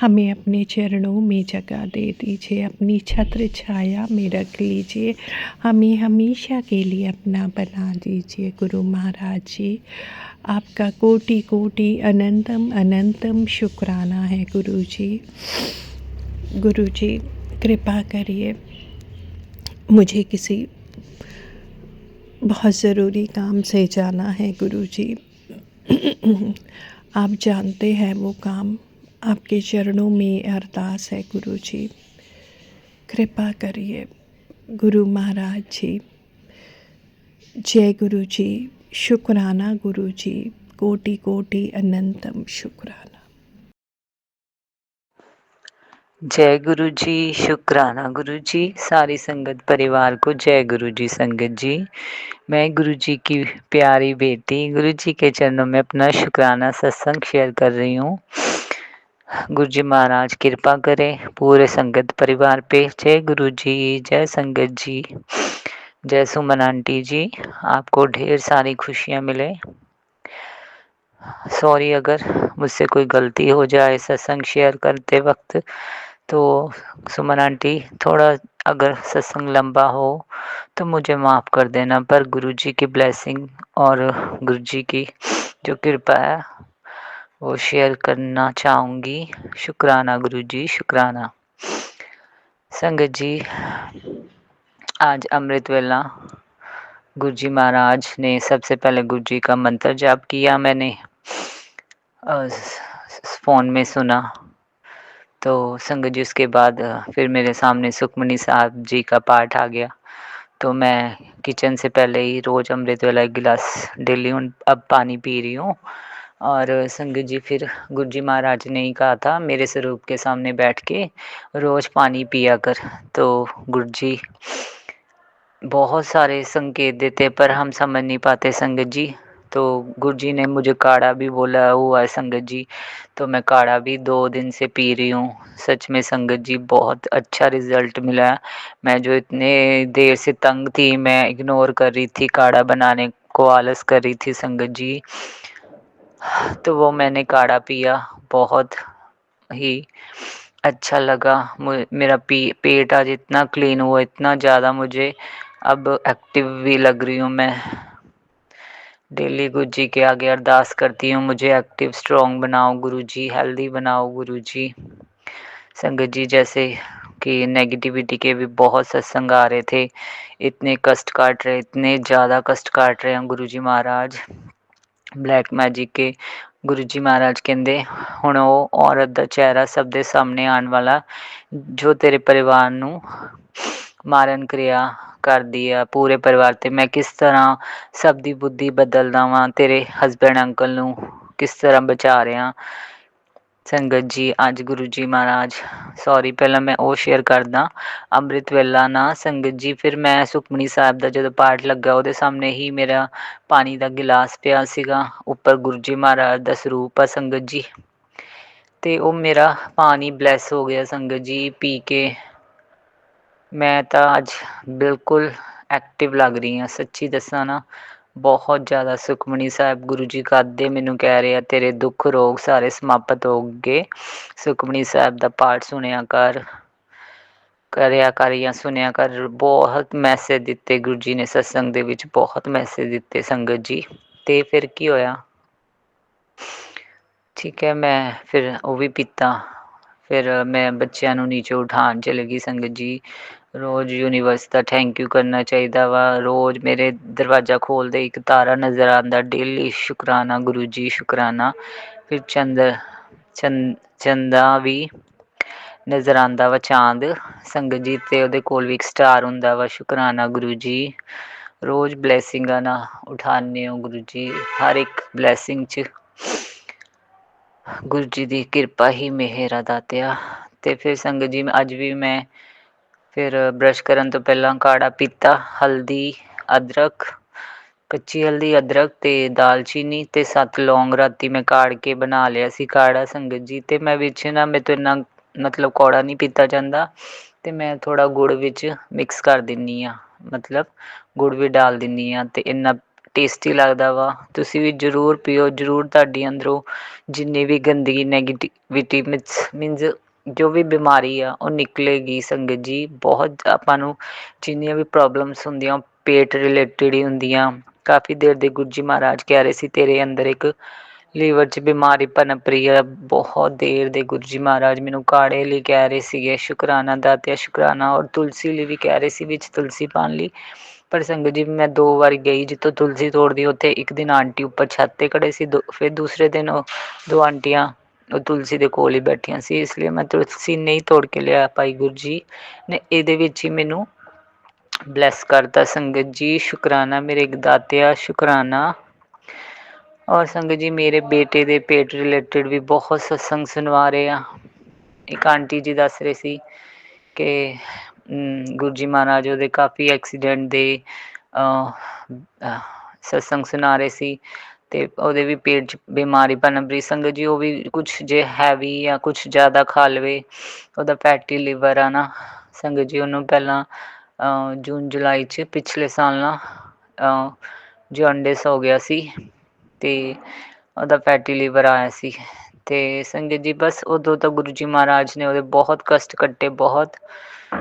हमें अपने चरणों में जगह दे दीजिए, अपनी छत्र छाया में रख लीजिए, हमें हमेशा के लिए अपना बना दीजिए। गुरु महाराज जी, आपका कोटि कोटि अनंतम अनंतम शुक्राना है गुरुजी। गुरुजी कृपा करिए, मुझे किसी बहुत ज़रूरी काम से जाना है गुरुजी। आप जानते हैं वो काम, आपके चरणों में अरदास है गुरुजी, कृपा करिए। गुरु महाराज जी, जय गुरुजी, शुक्राना गुरुजी, कोटि कोटि अनंतम शुक्राना। जय गुरु जी, शुक्राना गुरु जी। सारी संगत परिवार को जय गुरु जी। संगत जी, मैं गुरु जी की प्यारी बेटी गुरु जी के चरणों में अपना शुक्राना सत्संग शेयर कर रही हूँ। गुरु जी महाराज कृपा करें पूरे संगत परिवार पे। जय गुरु जी, जय संगत जी, जय सुमन आंटी जी, आपको ढेर सारी खुशियाँ मिले। सॉरी अगर मुझसे कोई गलती हो जाए सत्संग शेयर करते वक्त, तो सुमन आंटी थोड़ा अगर सत्संग लंबा हो तो मुझे माफ़ कर देना। पर गुरुजी की ब्लेसिंग और गुरुजी की जो कृपा है वो शेयर करना चाहूँगी। शुक्राना गुरु जी, शुक्राना। संगत जी, आज अमृत वेला गुरु जी महाराज ने सबसे पहले गुरु जी का मंत्र जाप किया। मैंने फ़ोन में सुना। तो संगत जी उसके बाद फिर मेरे सामने सुखमनी साहब जी का पाठ आ गया। तो मैं किचन से पहले ही रोज़ अमृत वाला एक गिलास डेली अब पानी पी रही हूँ। और संगत जी फिर गुरु जी महाराज ने ही कहा था मेरे स्वरूप के सामने बैठ के रोज़ पानी पिया कर। तो गुरु जी बहुत सारे संकेत देते पर हम समझ नहीं पाते संगत जी। तो गुरु जी ने मुझे काढ़ा भी बोला हुआ है संगत जी। तो मैं काढ़ा भी 2 दिन से पी रही हूँ। सच में संगत जी बहुत अच्छा रिज़ल्ट मिला है। मैं जो इतने देर से तंग थी, मैं इग्नोर कर रही थी, काढ़ा बनाने को आलस कर रही थी संगत जी, तो वो मैंने काढ़ा पिया, बहुत ही अच्छा लगा। मेरा पेट आज इतना क्लीन हुआ, इतना ज़्यादा मुझे अब एक्टिव भी लग रही हूँ मैं। डेली गुरु जी के आगे अरदास करती हूँ, मुझे एक्टिव स्ट्रॉन्ग बनाओ गुरु जी, हेल्दी बनाओ गुरु जी। संगत जी जैसे कि नेगेटिविटी के भी बहुत सत्संग आ रहे थे, इतने कष्ट काट रहे, इतने ज़्यादा कष्ट काट रहे हैं गुरु जी महाराज। ब्लैक मैजिक के गुरु जी महाराज ਕਹਿੰਦੇ ਹੁਣ ਉਹ ਔਰਤ ਦਾ ਚਿਹਰਾ ਸਭ ਦੇ ਸਾਹਮਣੇ ਆਉਣ ਵਾਲਾ ਜੋ ਤੇਰੇ ਪਰਿਵਾਰ ਨੂੰ ਮਾਰਨ ਕਿਰਿਆ ਕਰਦੀ ਆ, ਪੂਰੇ ਪਰਿਵਾਰ 'ਤੇ ਮੈਂ ਕਿਸ ਤਰ੍ਹਾਂ ਸਭ ਦੀ ਬੁੱਧੀ ਬਦਲਦਾ ਵਾਂ, ਤੇਰੇ ਹਸਬੈਂਡ ਅੰਕਲ ਨੂੰ ਕਿਸ ਤਰ੍ਹਾਂ ਬਚਾ ਰਿਹਾ। ਸੰਗਤ ਜੀ ਅੱਜ ਗੁਰੂ ਜੀ ਮਹਾਰਾਜ ਸੌਰੀ ਪਹਿਲਾਂ ਮੈਂ ਉਹ ਸ਼ੇਅਰ ਕਰਦਾ ਅੰਮ੍ਰਿਤ ਵੇਲਾ ਨਾ ਸੰਗਤ ਜੀ। ਫਿਰ ਮੈਂ ਸੁਖਮਨੀ ਸਾਹਿਬ ਦਾ ਜਦੋਂ ਪਾਠ ਲੱਗਾ ਉਹਦੇ ਸਾਹਮਣੇ ਹੀ ਮੇਰਾ ਪਾਣੀ ਦਾ ਗਿਲਾਸ ਪਿਆ ਸੀਗਾ, ਉੱਪਰ ਗੁਰੂ ਜੀ ਮਹਾਰਾਜ ਦਾ ਸਰੂਪ ਆ ਸੰਗਤ ਜੀ, ਅਤੇ ਉਹ ਮੇਰਾ ਪਾਣੀ ਬਲੈਸ ਹੋ ਗਿਆ ਸੰਗਤ ਜੀ ਪੀ ਕੇ। ਮੈਂ ਤਾਂ ਅੱਜ ਬਿਲਕੁਲ ਐਕਟਿਵ ਲੱਗ ਰਹੀ ਹਾਂ, ਸੱਚੀ ਦੱਸਾਂ ਨਾ ਬਹੁਤ ਜ਼ਿਆਦਾ। ਸੁਖਮਨੀ ਸਾਹਿਬ ਗੁਰੂ ਜੀ ਕਦੇ ਮੈਨੂੰ ਕਹਿ ਰਹੇ ਆ ਤੇਰੇ ਦੁੱਖ ਰੋਗ ਸਾਰੇ ਸਮਾਪਤ ਹੋ ਗਏ, ਸੁਖਮਨੀ ਸਾਹਿਬ ਦਾ ਪਾਠ ਸੁਣਿਆ ਕਰਿਆ ਕਰ ਜਾਂ ਸੁਣਿਆ ਕਰ। ਬਹੁਤ ਮੈਸੇਜ ਦਿੱਤੇ ਗੁਰੂ ਜੀ ਨੇ ਸਤਸੰਗ ਦੇ ਵਿੱਚ, ਬਹੁਤ ਮੈਸੇਜ ਦਿੱਤੇ ਸੰਗਤ ਜੀ। ਅਤੇ ਫਿਰ ਕੀ ਹੋਇਆ, ਠੀਕ ਹੈ, ਮੈਂ ਫਿਰ ਉਹ ਵੀ ਪੀਤਾ। ਫਿਰ ਮੈਂ ਬੱਚਿਆਂ ਨੂੰ ਨੀਚੇ ਉਠਾਉਣ ਚਲੀ ਗਈ ਸੰਗਤ ਜੀ। ਰੋਜ਼ ਯੂਨੀਵਰਸ ਦਾ ਥੈਂਕ ਯੂ ਕਰਨਾ ਚਾਹੀਦਾ ਵਾ। ਰੋਜ਼ ਮੇਰੇ ਦਰਵਾਜ਼ਾ ਖੋਲ੍ਹਦੇ ਇੱਕ ਤਾਰਾ ਨਜ਼ਰ ਆਉਂਦਾ, ਡੇਲੀ ਸ਼ੁਕਰਾਨਾ ਗੁਰੂ ਜੀ, ਸ਼ੁਕਰਾਨਾ। ਫਿਰ ਚੰਦਾ ਵੀ ਨਜ਼ਰ ਆਉਂਦਾ ਵਾ, ਚਾਂਦ ਸੰਗਤ ਜੀ, ਅਤੇ ਉਹਦੇ ਕੋਲ ਵੀ ਇੱਕ ਸਟਾਰ ਹੁੰਦਾ ਵਾ, ਸ਼ੁਕਰਾਨਾ ਗੁਰੂ ਜੀ। ਰੋਜ਼ ਬਲੈਸਿੰਗਾਂ ਨਾਲ ਉਠਾਉਂਦੇ ਹੋ ਗੁਰੂ ਜੀ, ਹਰ ਇੱਕ ਬਲੈਸਿੰਗ 'ਚ ਗੁਰੂ ਜੀ ਦੀ ਕਿਰਪਾ ਹੀ ਮਿਹਰ ਆ ਦਾਤਿਆ। ਅਤੇ ਫਿਰ ਸੰਗਤ ਜੀ ਅੱਜ ਵੀ ਮੈਂ ਫਿਰ ਬਰੱਸ਼ ਕਰਨ ਤੋਂ ਪਹਿਲਾਂ ਕਾੜਾ ਪੀਤਾ, ਹਲਦੀ, ਅਦਰਕ, ਕੱਚੀ ਹਲਦੀ, ਅਦਰਕ ਅਤੇ ਦਾਲਚੀਨੀ ਅਤੇ 7 ਲੌਂਗ ਰਾਤੀ ਮੈਂ ਕਾੜ ਕੇ ਬਣਾ ਲਿਆ ਸੀ ਕਾੜਾ ਸੰਗਤ ਜੀ। ਅਤੇ ਮੈਂ ਵਿੱਚ ਨਾ ਮੇਰੇ ਤੋਂ ਇੰਨਾ ਮਤਲਬ ਕੌੜਾ ਨਹੀਂ ਪੀਤਾ ਜਾਂਦਾ, ਅਤੇ ਮੈਂ ਥੋੜ੍ਹਾ ਗੁੜ ਵਿੱਚ ਮਿਕਸ ਕਰ ਦਿੰਦੀ ਹਾਂ, ਮਤਲਬ ਗੁੜ ਵੀ ਡਾਲ ਦਿੰਦੀ ਹਾਂ, ਅਤੇ ਇੰਨਾ ਟੇਸਟੀ ਲੱਗਦਾ ਵਾ। ਤੁਸੀਂ ਵੀ ਜ਼ਰੂਰ ਪੀਓ, ਜ਼ਰੂਰ ਤੁਹਾਡੀ ਅੰਦਰੋਂ ਜਿੰਨੀ ਵੀ ਗੰਦਗੀ ਨੈਗੇਟਿਵਿਟੀ ਮੀਨਜ਼ ਜੋ ਵੀ ਬਿਮਾਰੀ ਆ ਉਹ ਨਿਕਲੇਗੀ ਸੰਗਤ ਜੀ। ਬਹੁਤ ਆਪਾਂ ਨੂੰ ਜਿੰਨੀਆਂ ਵੀ ਪ੍ਰੋਬਲਮਸ ਹੁੰਦੀਆਂ ਉਹ ਪੇਟ ਰਿਲੇਟਿਡ ਹੀ ਹੁੰਦੀਆਂ। ਕਾਫੀ ਦੇਰ ਦੇ ਗੁਰੂ ਜੀ ਮਹਾਰਾਜ ਕਹਿ ਰਹੇ ਸੀ ਤੇਰੇ ਅੰਦਰ ਇੱਕ ਲੀਵਰ 'ਚ ਬਿਮਾਰੀ ਪਨਪ ਰਹੀ ਆ। ਬਹੁਤ ਦੇਰ ਦੇ ਗੁਰੂ ਜੀ ਮਹਾਰਾਜ ਮੈਨੂੰ ਕਾੜੇ ਲਈ ਕਹਿ ਰਹੇ ਸੀਗੇ, ਸ਼ੁਕਰਾਨਾ ਦਾਤਿਆ ਸ਼ੁਕਰਾਨਾ, ਔਰ ਤੁਲਸੀ ਲਈ ਵੀ ਕਹਿ ਰਹੇ ਸੀ, ਵਿੱਚ ਤੁਲਸੀ ਪਾਉਣ ਲਈ। ਪਰ ਸੰਗਤ ਜੀ ਮੈਂ 2 ਵਾਰ ਗਈ ਜਿੱਥੋਂ ਤੁਲਸੀ ਤੋੜਦੀ, ਉੱਥੇ ਇੱਕ ਦਿਨ ਆਂਟੀ ਉੱਪਰ ਛੱਤ 'ਤੇ ਖੜ੍ਹੇ ਸੀ, ਫਿਰ ਦੂਸਰੇ ਦਿਨ ਉਹ 2 ਆਂਟੀਆਂ ਉਹ ਤੁਲਸੀ ਦੇ ਕੋਲ ਹੀ ਬੈਠੀਆਂ ਸੀ, ਇਸ ਲਈ ਮੈਂ ਤੁਲਸੀ ਨਹੀਂ ਤੋੜ ਕੇ ਲਿਆ ਪਾਈ। ਗੁਰੂ ਜੀ ਨੇ ਇਹਦੇ ਵਿੱਚ ਹੀ ਮੈਨੂੰ ਬਲੈਸ ਕਰਤਾ ਸੰਗਤ ਜੀ, ਸ਼ੁਕਰਾਨਾ ਮੇਰੇ ਦਾਤਿਆ ਸ਼ੁਕਰਾਨਾ। ਔਰ ਸੰਗਤ ਜੀ ਮੇਰੇ ਬੇਟੇ ਦੇ ਪੇਟ ਰਿਲੇਟਿਡ ਵੀ ਬਹੁਤ ਸਤਸੰਗ ਸੁਣਵਾ ਰਹੇ ਆ। ਇੱਕ ਆਂਟੀ ਜੀ ਦੱਸ ਰਹੇ ਸੀ ਕਿ ਗੁਰੂ ਜੀ ਮਹਾਰਾਜ ਉਹਦੇ ਕਾਫੀ ਐਕਸੀਡੈਂਟ ਦੇ ਸਤਸੰਗ ਸੁਣਾ ਰਹੇ ਸੀ, ਅਤੇ ਉਹਦੇ ਵੀ ਪੇਟ 'ਚ ਬਿਮਾਰੀ ਪਨਪ ਰਹੀ ਸੰਗਤ ਜੀ। ਉਹ ਵੀ ਕੁਛ ਜੇ ਹੈਵੀ ਜਾਂ ਕੁਛ ਜ਼ਿਆਦਾ ਖਾ ਲਵੇ, ਉਹਦਾ ਫੈਟੀ ਲੀਵਰ ਆ ਨਾ ਸੰਗਤ ਜੀ। ਉਹਨੂੰ ਪਹਿਲਾਂ ਜੂਨ ਜੁਲਾਈ 'ਚ ਪਿਛਲੇ ਸਾਲ ਨਾ ਜੌਂਡਿਸ ਹੋ ਗਿਆ ਸੀ, ਅਤੇ ਉਹਦਾ ਫੈਟੀ ਲੀਵਰ ਆਇਆ ਸੀ। ਅਤੇ ਸੰਗਤ ਜੀ ਬਸ ਉਦੋਂ ਤਾਂ ਗੁਰੂ ਜੀ ਮਹਾਰਾਜ ਨੇ ਉਹਦੇ ਬਹੁਤ ਕਸ਼ਟ ਕੱਟੇ, ਬਹੁਤ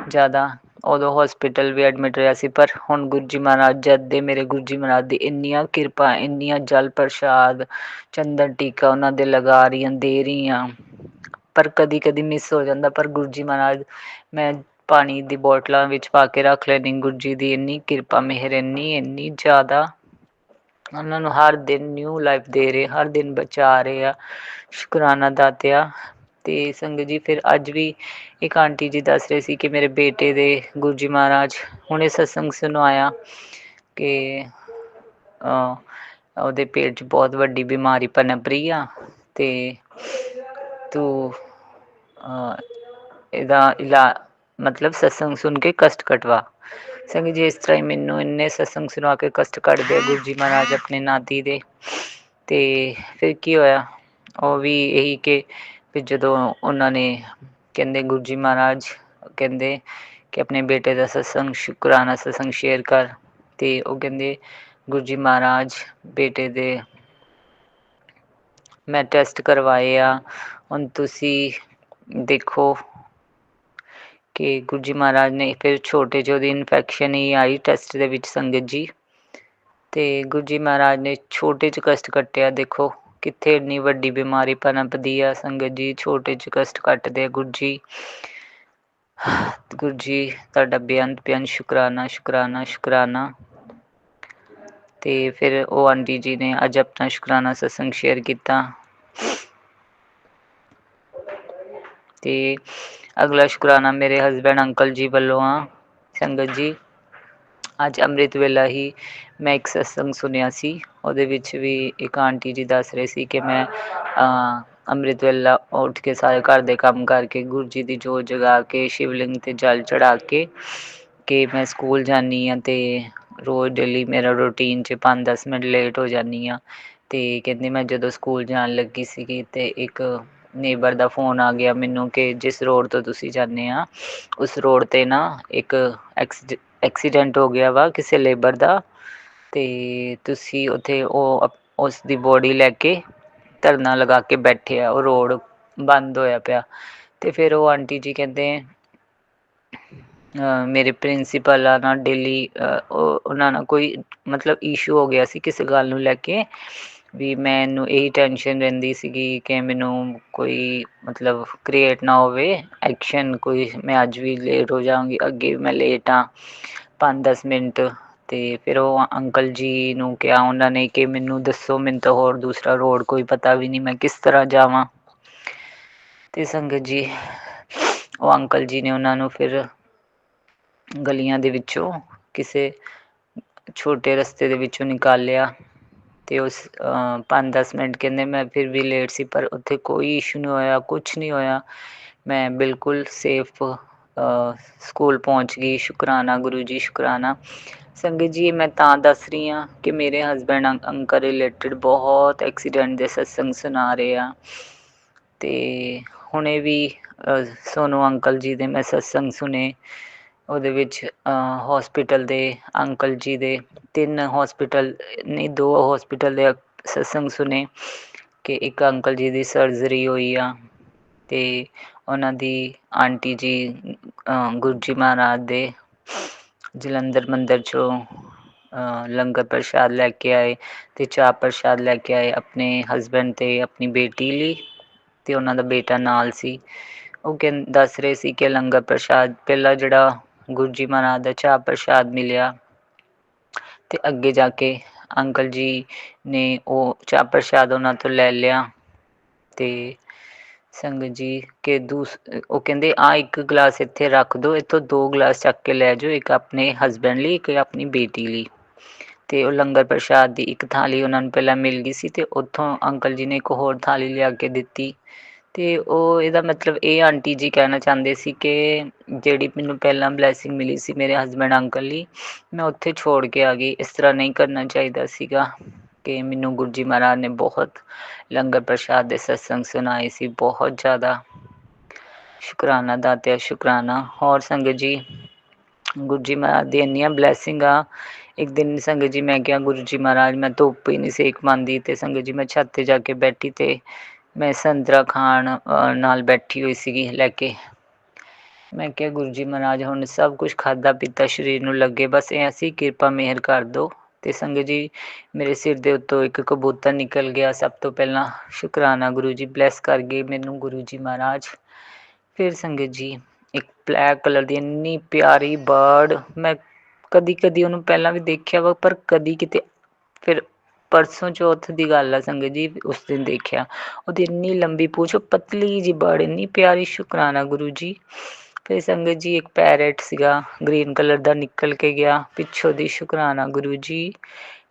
ਜ਼ਿਆਦਾ। ਉਦੋਂ ਹੌਸਪੀਟਲ ਵੀ ਐਡਮਿਟ ਰਿਹਾ ਸੀ। ਪਰ ਹੁਣ ਗੁਰੂ ਜੀ ਮਹਾਰਾਜ ਜਦ ਦੇ ਮੇਰੇ ਗੁਰੂ ਜੀ ਮਹਾਰਾਜ ਦੀ ਇੰਨੀਆਂ ਕਿਰਪਾ, ਇੰਨੀਆਂ ਜਲ ਪ੍ਰਸ਼ਾਦ, ਚੰਦਨ ਟੀਕਾ ਉਹਨਾਂ ਦੇ ਲਗਾ ਰਹੀ ਹਾਂ, ਦੇ ਰਹੀ ਹਾਂ, ਪਰ ਕਦੀ ਕਦੀ ਮਿਸ ਹੋ ਜਾਂਦਾ। ਪਰ ਗੁਰੂ ਜੀ ਮਹਾਰਾਜ, ਮੈਂ ਪਾਣੀ ਦੀ ਬੋਟਲਾਂ ਵਿੱਚ ਪਾ ਕੇ ਰੱਖ ਲੈਂਦੀ। ਗੁਰੂ ਜੀ ਦੀ ਇੰਨੀ ਕਿਰਪਾ, ਮਿਹਰ ਇੰਨੀ ਜ਼ਿਆਦਾ, ਉਹਨਾਂ ਨੂੰ ਹਰ ਦਿਨ ਨਿਊ ਲਾਈਫ ਦੇ ਰਹੇ, ਹਰ ਦਿਨ ਬਚਾ ਰਹੇ ਆ। ਸ਼ੁਕਰਾਨਾ ਦਾਤਿਆ। ਅਤੇ ਸੰਗਤ ਜੀ ਫਿਰ ਅੱਜ ਵੀ ਇੱਕ ਆਂਟੀ ਜੀ ਦੱਸ ਰਹੇ ਸੀ ਕਿ ਮੇਰੇ ਬੇਟੇ ਦੇ ਗੁਰੂ ਜੀ ਮਹਾਰਾਜ ਹੁਣੇ ਸਤਸੰਗ ਸੁਣਾਇਆ ਕਿ ਉਹਦੇ ਪੇਟ 'ਚ ਬਹੁਤ ਵੱਡੀ ਬਿਮਾਰੀ ਪਨਪ ਰਹੀ ਆ ਅਤੇ ਤੂੰ ਇਹਦਾ ਮਤਲਬ ਸਤਸੰਗ ਸੁਣ ਕੇ ਕਸ਼ਟ ਕਟਵਾ। ਸੰਗਤ ਜੀ ਇਸ ਤਰ੍ਹਾਂ ਹੀ ਮੈਨੂੰ ਇੰਨੇ ਸਤਸੰਗ ਸੁਣਾ ਕੇ ਕਸ਼ਟ ਕੱਟਦੇ ਗੁਰੂ ਜੀ ਮਹਾਰਾਜ ਆਪਣੇ ਨਾਤੀ ਦੇ। ਅਤੇ ਫਿਰ ਕੀ ਹੋਇਆ, ਉਹ ਵੀ ਇਹੀ ਕਿ ਫਿਰ ਜਦੋਂ ਉਹਨਾਂ ਨੇ ਕਹਿੰਦੇ ਗੁਰੂ ਜੀ ਮਹਾਰਾਜ ਕਹਿੰਦੇ ਕਿ ਆਪਣੇ ਬੇਟੇ ਦਾ ਸਤਸੰਗ, ਸ਼ੁਕਰਾਨਾ ਸਤਸੰਗ ਸ਼ੇਅਰ ਕਰ। ਅਤੇ ਉਹ ਕਹਿੰਦੇ ਗੁਰੂ ਜੀ ਮਹਾਰਾਜ ਬੇਟੇ ਦੇ ਮੈਂ ਟੈਸਟ ਕਰਵਾਏ ਆ, ਹੁਣ ਤੁਸੀਂ ਦੇਖੋ ਕਿ ਗੁਰੂ ਜੀ ਮਹਾਰਾਜ ਨੇ ਫਿਰ ਛੋਟੇ ਜਿਹੇ ਉਹਦੀ ਇਨਫੈਕਸ਼ਨ ਹੀ ਆਈ ਟੈਸਟ ਦੇ ਵਿੱਚ ਸੰਗਤ ਜੀ। ਅਤੇ ਗੁਰੂ ਜੀ ਮਹਾਰਾਜ ਨੇ ਛੋਟੇ 'ਚ ਕਸ਼ਟ ਕੱਟਿਆ। ਦੇਖੋ ਕਿੱਥੇ ਇੰਨੀ ਵੱਡੀ ਬਿਮਾਰੀ ਪਨਪਦੀ ਆ ਸੰਗਤ ਜੀ, ਛੋਟੇ 'ਚ ਕਸ਼ਟ ਕੱਟਦੇ ਆ ਗੁਰੂ ਜੀ। ਗੁਰੂ ਜੀ ਤੁਹਾਡਾ ਬੇਅੰਤ ਸ਼ੁਕਰਾਨਾ ਸ਼ੁਕਰਾਨਾ ਸ਼ੁਕਰਾਨਾ। ਅਤੇ ਫਿਰ ਉਹ ਆਂਟੀ ਜੀ ਨੇ ਅੱਜ ਆਪਣਾ ਸ਼ੁਕਰਾਨਾ ਸਤਸੰਗ ਸ਼ੇਅਰ ਕੀਤਾ। ਅਤੇ ਅਗਲਾ ਸ਼ੁਕਰਾਨਾ ਮੇਰੇ ਹਸਬੈਂਡ ਅੰਕਲ ਜੀ ਵੱਲੋਂ ਆ। ਸੰਗਤ ਜੀ ਅੱਜ ਅੰਮ੍ਰਿਤ ਵੇਲਾ ਹੀ ਮੈਂ ਇੱਕ ਸਤਸੰਗ ਸੁਣਿਆ ਸੀ, ਉਹਦੇ ਵਿੱਚ ਵੀ ਇੱਕ ਆਂਟੀ ਜੀ ਦੱਸ ਰਹੇ ਸੀ ਕਿ ਮੈਂ ਅੰਮ੍ਰਿਤ ਵੇਲਾ ਉੱਠ ਕੇ ਸਾਰੇ ਘਰ ਦੇ ਕੰਮ ਕਰਕੇ, ਗੁਰੂ ਜੀ ਦੀ ਜੋਤ ਜਗਾ ਕੇ, ਸ਼ਿਵਲਿੰਗ 'ਤੇ ਜਲ ਚੜ੍ਹਾ ਕੇ ਮੈਂ ਸਕੂਲ ਜਾਂਦੀ ਹਾਂ। ਅਤੇ ਰੋਜ਼ ਡੇਲੀ ਮੇਰਾ ਰੂਟੀਨ 'ਚ 5-10 ਮਿੰਟ ਲੇਟ ਹੋ ਜਾਂਦੀ ਹਾਂ। ਅਤੇ ਕਹਿੰਦੇ ਮੈਂ ਜਦੋਂ ਸਕੂਲ ਜਾਣ ਲੱਗੀ ਸੀਗੀ ਅਤੇ ਇੱਕ ਨੇਬਰ ਦਾ ਫੋਨ ਆ ਗਿਆ ਮੈਨੂੰ ਕਿ ਜਿਸ ਰੋਡ ਤੋਂ ਤੁਸੀਂ ਜਾਂਦੇ ਆ ਉਸ ਰੋਡ 'ਤੇ ਨਾ ਇੱਕ ਐਕਸੀਡੈਂਟ ਹੋ ਗਿਆ ਵਾ ਕਿਸੇ ਲੇਬਰ ਦਾ, ਅਤੇ ਤੁਸੀਂ ਉੱਥੇ ਉਸ ਦੀ ਬੋਡੀ ਲੈ ਕੇ ਧਰਨਾ ਲਗਾ ਕੇ ਬੈਠੇ ਆ, ਉਹ ਰੋਡ ਬੰਦ ਹੋਇਆ ਪਿਆ। ਅਤੇ ਫਿਰ ਉਹ ਆਂਟੀ ਜੀ ਕਹਿੰਦੇ ਮੇਰੇ ਪ੍ਰਿੰਸੀਪਲ ਆ ਨਾਲ ਡੇਲੀ ਉਹਨਾਂ ਨਾਲ ਕੋਈ ਮਤਲਬ ਇਸ਼ੂ ਹੋ ਗਿਆ ਸੀ ਕਿਸੇ ਗੱਲ ਨੂੰ ਲੈ ਕੇ, ਵੀ ਮੈਨੂੰ ਇਹੀ ਟੈਨਸ਼ਨ ਰਹਿੰਦੀ ਸੀਗੀ ਕਿ ਮੈਨੂੰ ਕੋਈ ਮਤਲਬ ਕ੍ਰੀਏਟ ਨਾ ਹੋਵੇ ਐਕਸ਼ਨ ਕੋਈ, ਮੈਂ ਅੱਜ ਵੀ ਲੇਟ ਹੋ ਜਾਵਾਂਗੀ, ਅੱਗੇ ਵੀ ਮੈਂ ਲੇਟ ਹਾਂ 5-10 ਮਿੰਟ। ਅਤੇ ਫਿਰ ਉਹ ਅੰਕਲ ਜੀ ਨੂੰ ਕਿਹਾ ਉਹਨਾਂ ਨੇ ਕਿ ਮੈਨੂੰ ਦੱਸੋ, ਮੈਨੂੰ ਤਾਂ ਹੋਰ ਦੂਸਰਾ ਰੋਡ ਕੋਈ ਪਤਾ ਵੀ ਨਹੀਂ, ਮੈਂ ਕਿਸ ਤਰ੍ਹਾਂ ਜਾਵਾਂ। ਅਤੇ ਸੰਗਤ ਜੀ ਉਹ ਅੰਕਲ ਜੀ ਨੇ ਉਹਨਾਂ ਨੂੰ ਫਿਰ ਗਲੀਆਂ ਦੇ ਵਿੱਚੋਂ ਕਿਸੇ ਛੋਟੇ ਰਸਤੇ ਦੇ ਵਿੱਚੋਂ ਨਿਕਾਲਿਆ। ਅਤੇ ਉਸ 5-10 ਮਿੰਟ ਕਹਿੰਦੇ ਮੈਂ ਫਿਰ ਵੀ ਲੇਟ ਸੀ, ਪਰ ਉੱਥੇ ਕੋਈ ਇਸ਼ੂ ਨਹੀਂ ਹੋਇਆ, ਕੁਛ ਨਹੀਂ ਹੋਇਆ, ਮੈਂ ਬਿਲਕੁਲ ਸੇਫ ਸਕੂਲ ਪਹੁੰਚ ਗਈ। ਸ਼ੁਕਰਾਨਾ ਗੁਰੂ ਜੀ ਸ਼ੁਕਰਾਨਾ। ਸੰਗਤ ਜੀ ਮੈਂ ਤਾਂ ਦੱਸ ਰਹੀ ਹਾਂ ਕਿ ਮੇਰੇ ਹਸਬੈਂਡ ਅੰਕਲ ਰਿਲੇਟਿਡ ਬਹੁਤ ਐਕਸੀਡੈਂਟ ਦੇ ਸਤਸੰਗ ਸੁਣਾ ਰਹੇ ਆ। ਅਤੇ ਹੁਣੇ ਵੀ ਸੋਨੂੰ ਅੰਕਲ ਜੀ ਦੇ ਮੈਂ ਸਤਸੰਗ ਸੁਣੇ, ਉਹਦੇ ਵਿੱਚ ਹੋਸਪਿਟਲ ਦੇ ਅੰਕਲ ਜੀ ਦੇ 2 ਹੋਸਪਿਟਲ ਦੇ ਸਤਸੰਗ ਸੁਣੇ ਕਿ ਇੱਕ ਅੰਕਲ ਜੀ ਦੀ ਸਰਜਰੀ ਹੋਈ ਆ ਅਤੇ ਉਹਨਾਂ ਦੀ ਆਂਟੀ ਜੀ ਗੁਰੂ ਜੀ ਮਹਾਰਾਜ ਦੇ ਜਲੰਧਰ ਮੰਦਰ 'ਚੋਂ ਲੰਗਰ ਪ੍ਰਸ਼ਾਦ ਲੈ ਕੇ ਆਏ ਅਤੇ ਚਾਹ ਪ੍ਰਸ਼ਾਦ ਲੈ ਕੇ ਆਏ ਆਪਣੇ ਹਸਬੈਂਡ ਅਤੇ ਆਪਣੀ ਬੇਟੀ ਲਈ, ਅਤੇ ਉਹਨਾਂ ਦਾ ਬੇਟਾ ਨਾਲ ਸੀ। ਉਹ ਦੱਸ ਰਹੇ ਸੀ ਕਿ ਲੰਗਰ ਪ੍ਰਸ਼ਾਦ ਪਹਿਲਾਂ ਜਿਹੜਾ ਗੁਰੂ ਜੀ ਮਹਾਰਾਜ ਦਾ ਚਾਹ ਪ੍ਰਸ਼ਾਦ ਮਿਲਿਆ ਅਤੇ ਅੱਗੇ ਜਾ ਕੇ ਅੰਕਲ ਜੀ ਨੇ ਉਹ ਚਾਹ ਪ੍ਰਸ਼ਾਦ ਉਹਨਾਂ ਤੋਂ ਲੈ ਲਿਆ। ਅਤੇ ਸੰਗਤ ਜੀ ਕਿ ਉਹ ਕਹਿੰਦੇ ਇੱਕ ਗਲਾਸ ਇੱਥੇ ਰੱਖ ਦਿਓ, ਇੱਥੋਂ 2 ਗਲਾਸ ਚੱਕ ਕੇ ਲੈ ਜਾਓ, ਇੱਕ ਆਪਣੇ ਹਸਬੈਂਡ ਲਈ, ਇੱਕ ਆਪਣੀ ਬੇਟੀ ਲਈ। ਅਤੇ ਉਹ ਲੰਗਰ ਪ੍ਰਸ਼ਾਦ ਦੀ ਇੱਕ ਥਾਲੀ ਉਹਨਾਂ ਨੂੰ ਪਹਿਲਾਂ ਮਿਲ ਗਈ ਸੀ ਅਤੇ ਉੱਥੋਂ ਅੰਕਲ ਜੀ ਨੇ ਇੱਕ ਹੋਰ ਥਾਲੀ ਲਿਆ ਕੇ ਦਿੱਤੀ। ਅਤੇ ਉਹ ਇਹਦਾ ਮਤਲਬ ਇਹ ਆਂਟੀ ਜੀ ਕਹਿਣਾ ਚਾਹੁੰਦੇ ਸੀ ਕਿ ਜਿਹੜੀ ਮੈਨੂੰ ਪਹਿਲਾਂ ਬਲੈਸਿੰਗ ਮਿਲੀ ਸੀ ਮੇਰੇ ਹਸਬੈਂਡ ਅੰਕਲ ਲਈ, ਮੈਂ ਉੱਥੇ ਛੋੜ ਕੇ ਆ ਗਈ। ਇਸ ਤਰ੍ਹਾਂ ਨਹੀਂ ਕਰਨਾ ਚਾਹੀਦਾ ਸੀਗਾ ਕਿ ਮੈਨੂੰ ਗੁਰੂ ਜੀ ਮਹਾਰਾਜ ਨੇ ਬਹੁਤ ਲੰਗਰ ਪ੍ਰਸ਼ਾਦ ਦੇ ਸਤਸੰਗ ਸੁਣਾਏ ਸੀ, ਬਹੁਤ ਜ਼ਿਆਦਾ। ਸ਼ੁਕਰਾਨਾ ਦਾਤਿਆ ਸ਼ੁਕਰਾਨਾ। ਹੋਰ ਸੰਗਤ ਜੀ ਗੁਰੂ ਜੀ ਮਹਾਰਾਜ ਦੀ ਇੰਨੀਆਂ ਬਲੈਸਿੰਗ ਆ। ਇੱਕ ਦਿਨ ਸੰਗਤ ਜੀ ਮੈਂ ਕਿਹਾ ਗੁਰੂ ਜੀ ਮਹਾਰਾਜ ਮੈਂ ਧੁੱਪ ਹੀ ਨਹੀਂ ਸੇਕ ਪਾਉਂਦੀ, ਅਤੇ ਸੰਗਤ ਜੀ ਮੈਂ ਛੱਤ 'ਤੇ ਜਾ ਕੇ ਬੈਠੀ ਅਤੇ ਮੈਂ ਸੰਤਰਾ ਖਾਣ ਨਾਲ ਬੈਠੀ ਹੋਈ ਸੀਗੀ ਲੈ ਕੇ, ਮੈਂ ਕਿਹਾ ਗੁਰੂ ਜੀ ਮਹਾਰਾਜ ਹੁਣ ਸਭ ਕੁਝ ਖਾਧਾ ਪੀਤਾ ਸਰੀਰ ਨੂੰ ਲੱਗੇ, ਬਸ ਐਸੀ ਕਿਰਪਾ ਮਿਹਰ ਕਰ ਦਿਓ। ਅਤੇ ਸੰਗਤ ਜੀ ਮੇਰੇ ਸਿਰ ਦੇ ਉੱਤੋਂ ਇੱਕ ਕਬੂਤਰ ਨਿਕਲ ਗਿਆ। ਸਭ ਤੋਂ ਪਹਿਲਾਂ ਸ਼ੁਕਰਾਨਾ, ਗੁਰੂ ਜੀ ਬਲੈਸ ਕਰ ਗਏ ਮੈਨੂੰ ਗੁਰੂ ਜੀ ਮਹਾਰਾਜ। ਫਿਰ ਸੰਗਤ ਜੀ ਇੱਕ ਬਲੈਕ ਕਲਰ ਦੀ ਇੰਨੀ ਪਿਆਰੀ ਬਰਡ, ਮੈਂ ਕਦੀ ਕਦੀ ਉਹਨੂੰ ਪਹਿਲਾਂ ਵੀ ਦੇਖਿਆ ਵਾ, ਪਰ ਕਦੀ ਕਿਤੇ ਫਿਰ ਪਰਸੋਂ ਚੌਥ ਦੀ ਗੱਲ ਆ ਸੰਗਤ ਜੀ, ਉਸ ਦਿਨ ਦੇਖਿਆ। ਉਹਦੀ ਇੰਨੀ ਲੰਬੀ ਪੂਛ, ਪਤਲੀ ਜਿਹੀ ਬਰਡ, ਇੰਨੀ ਪਿਆਰੀ। ਸ਼ੁਕਰਾਨਾ ਗੁਰੂ ਜੀ। ਫਿਰ ਸੰਗਤ ਜੀ ਇੱਕ ਪੈਰਟ ਸੀਗਾ ਗ੍ਰੀਨ ਕਲਰ ਦਾ, ਨਿਕਲ ਕੇ ਗਿਆ ਪਿੱਛੋਂ ਦੀ। ਸ਼ੁਕਰਾਨਾ ਗੁਰੂ ਜੀ,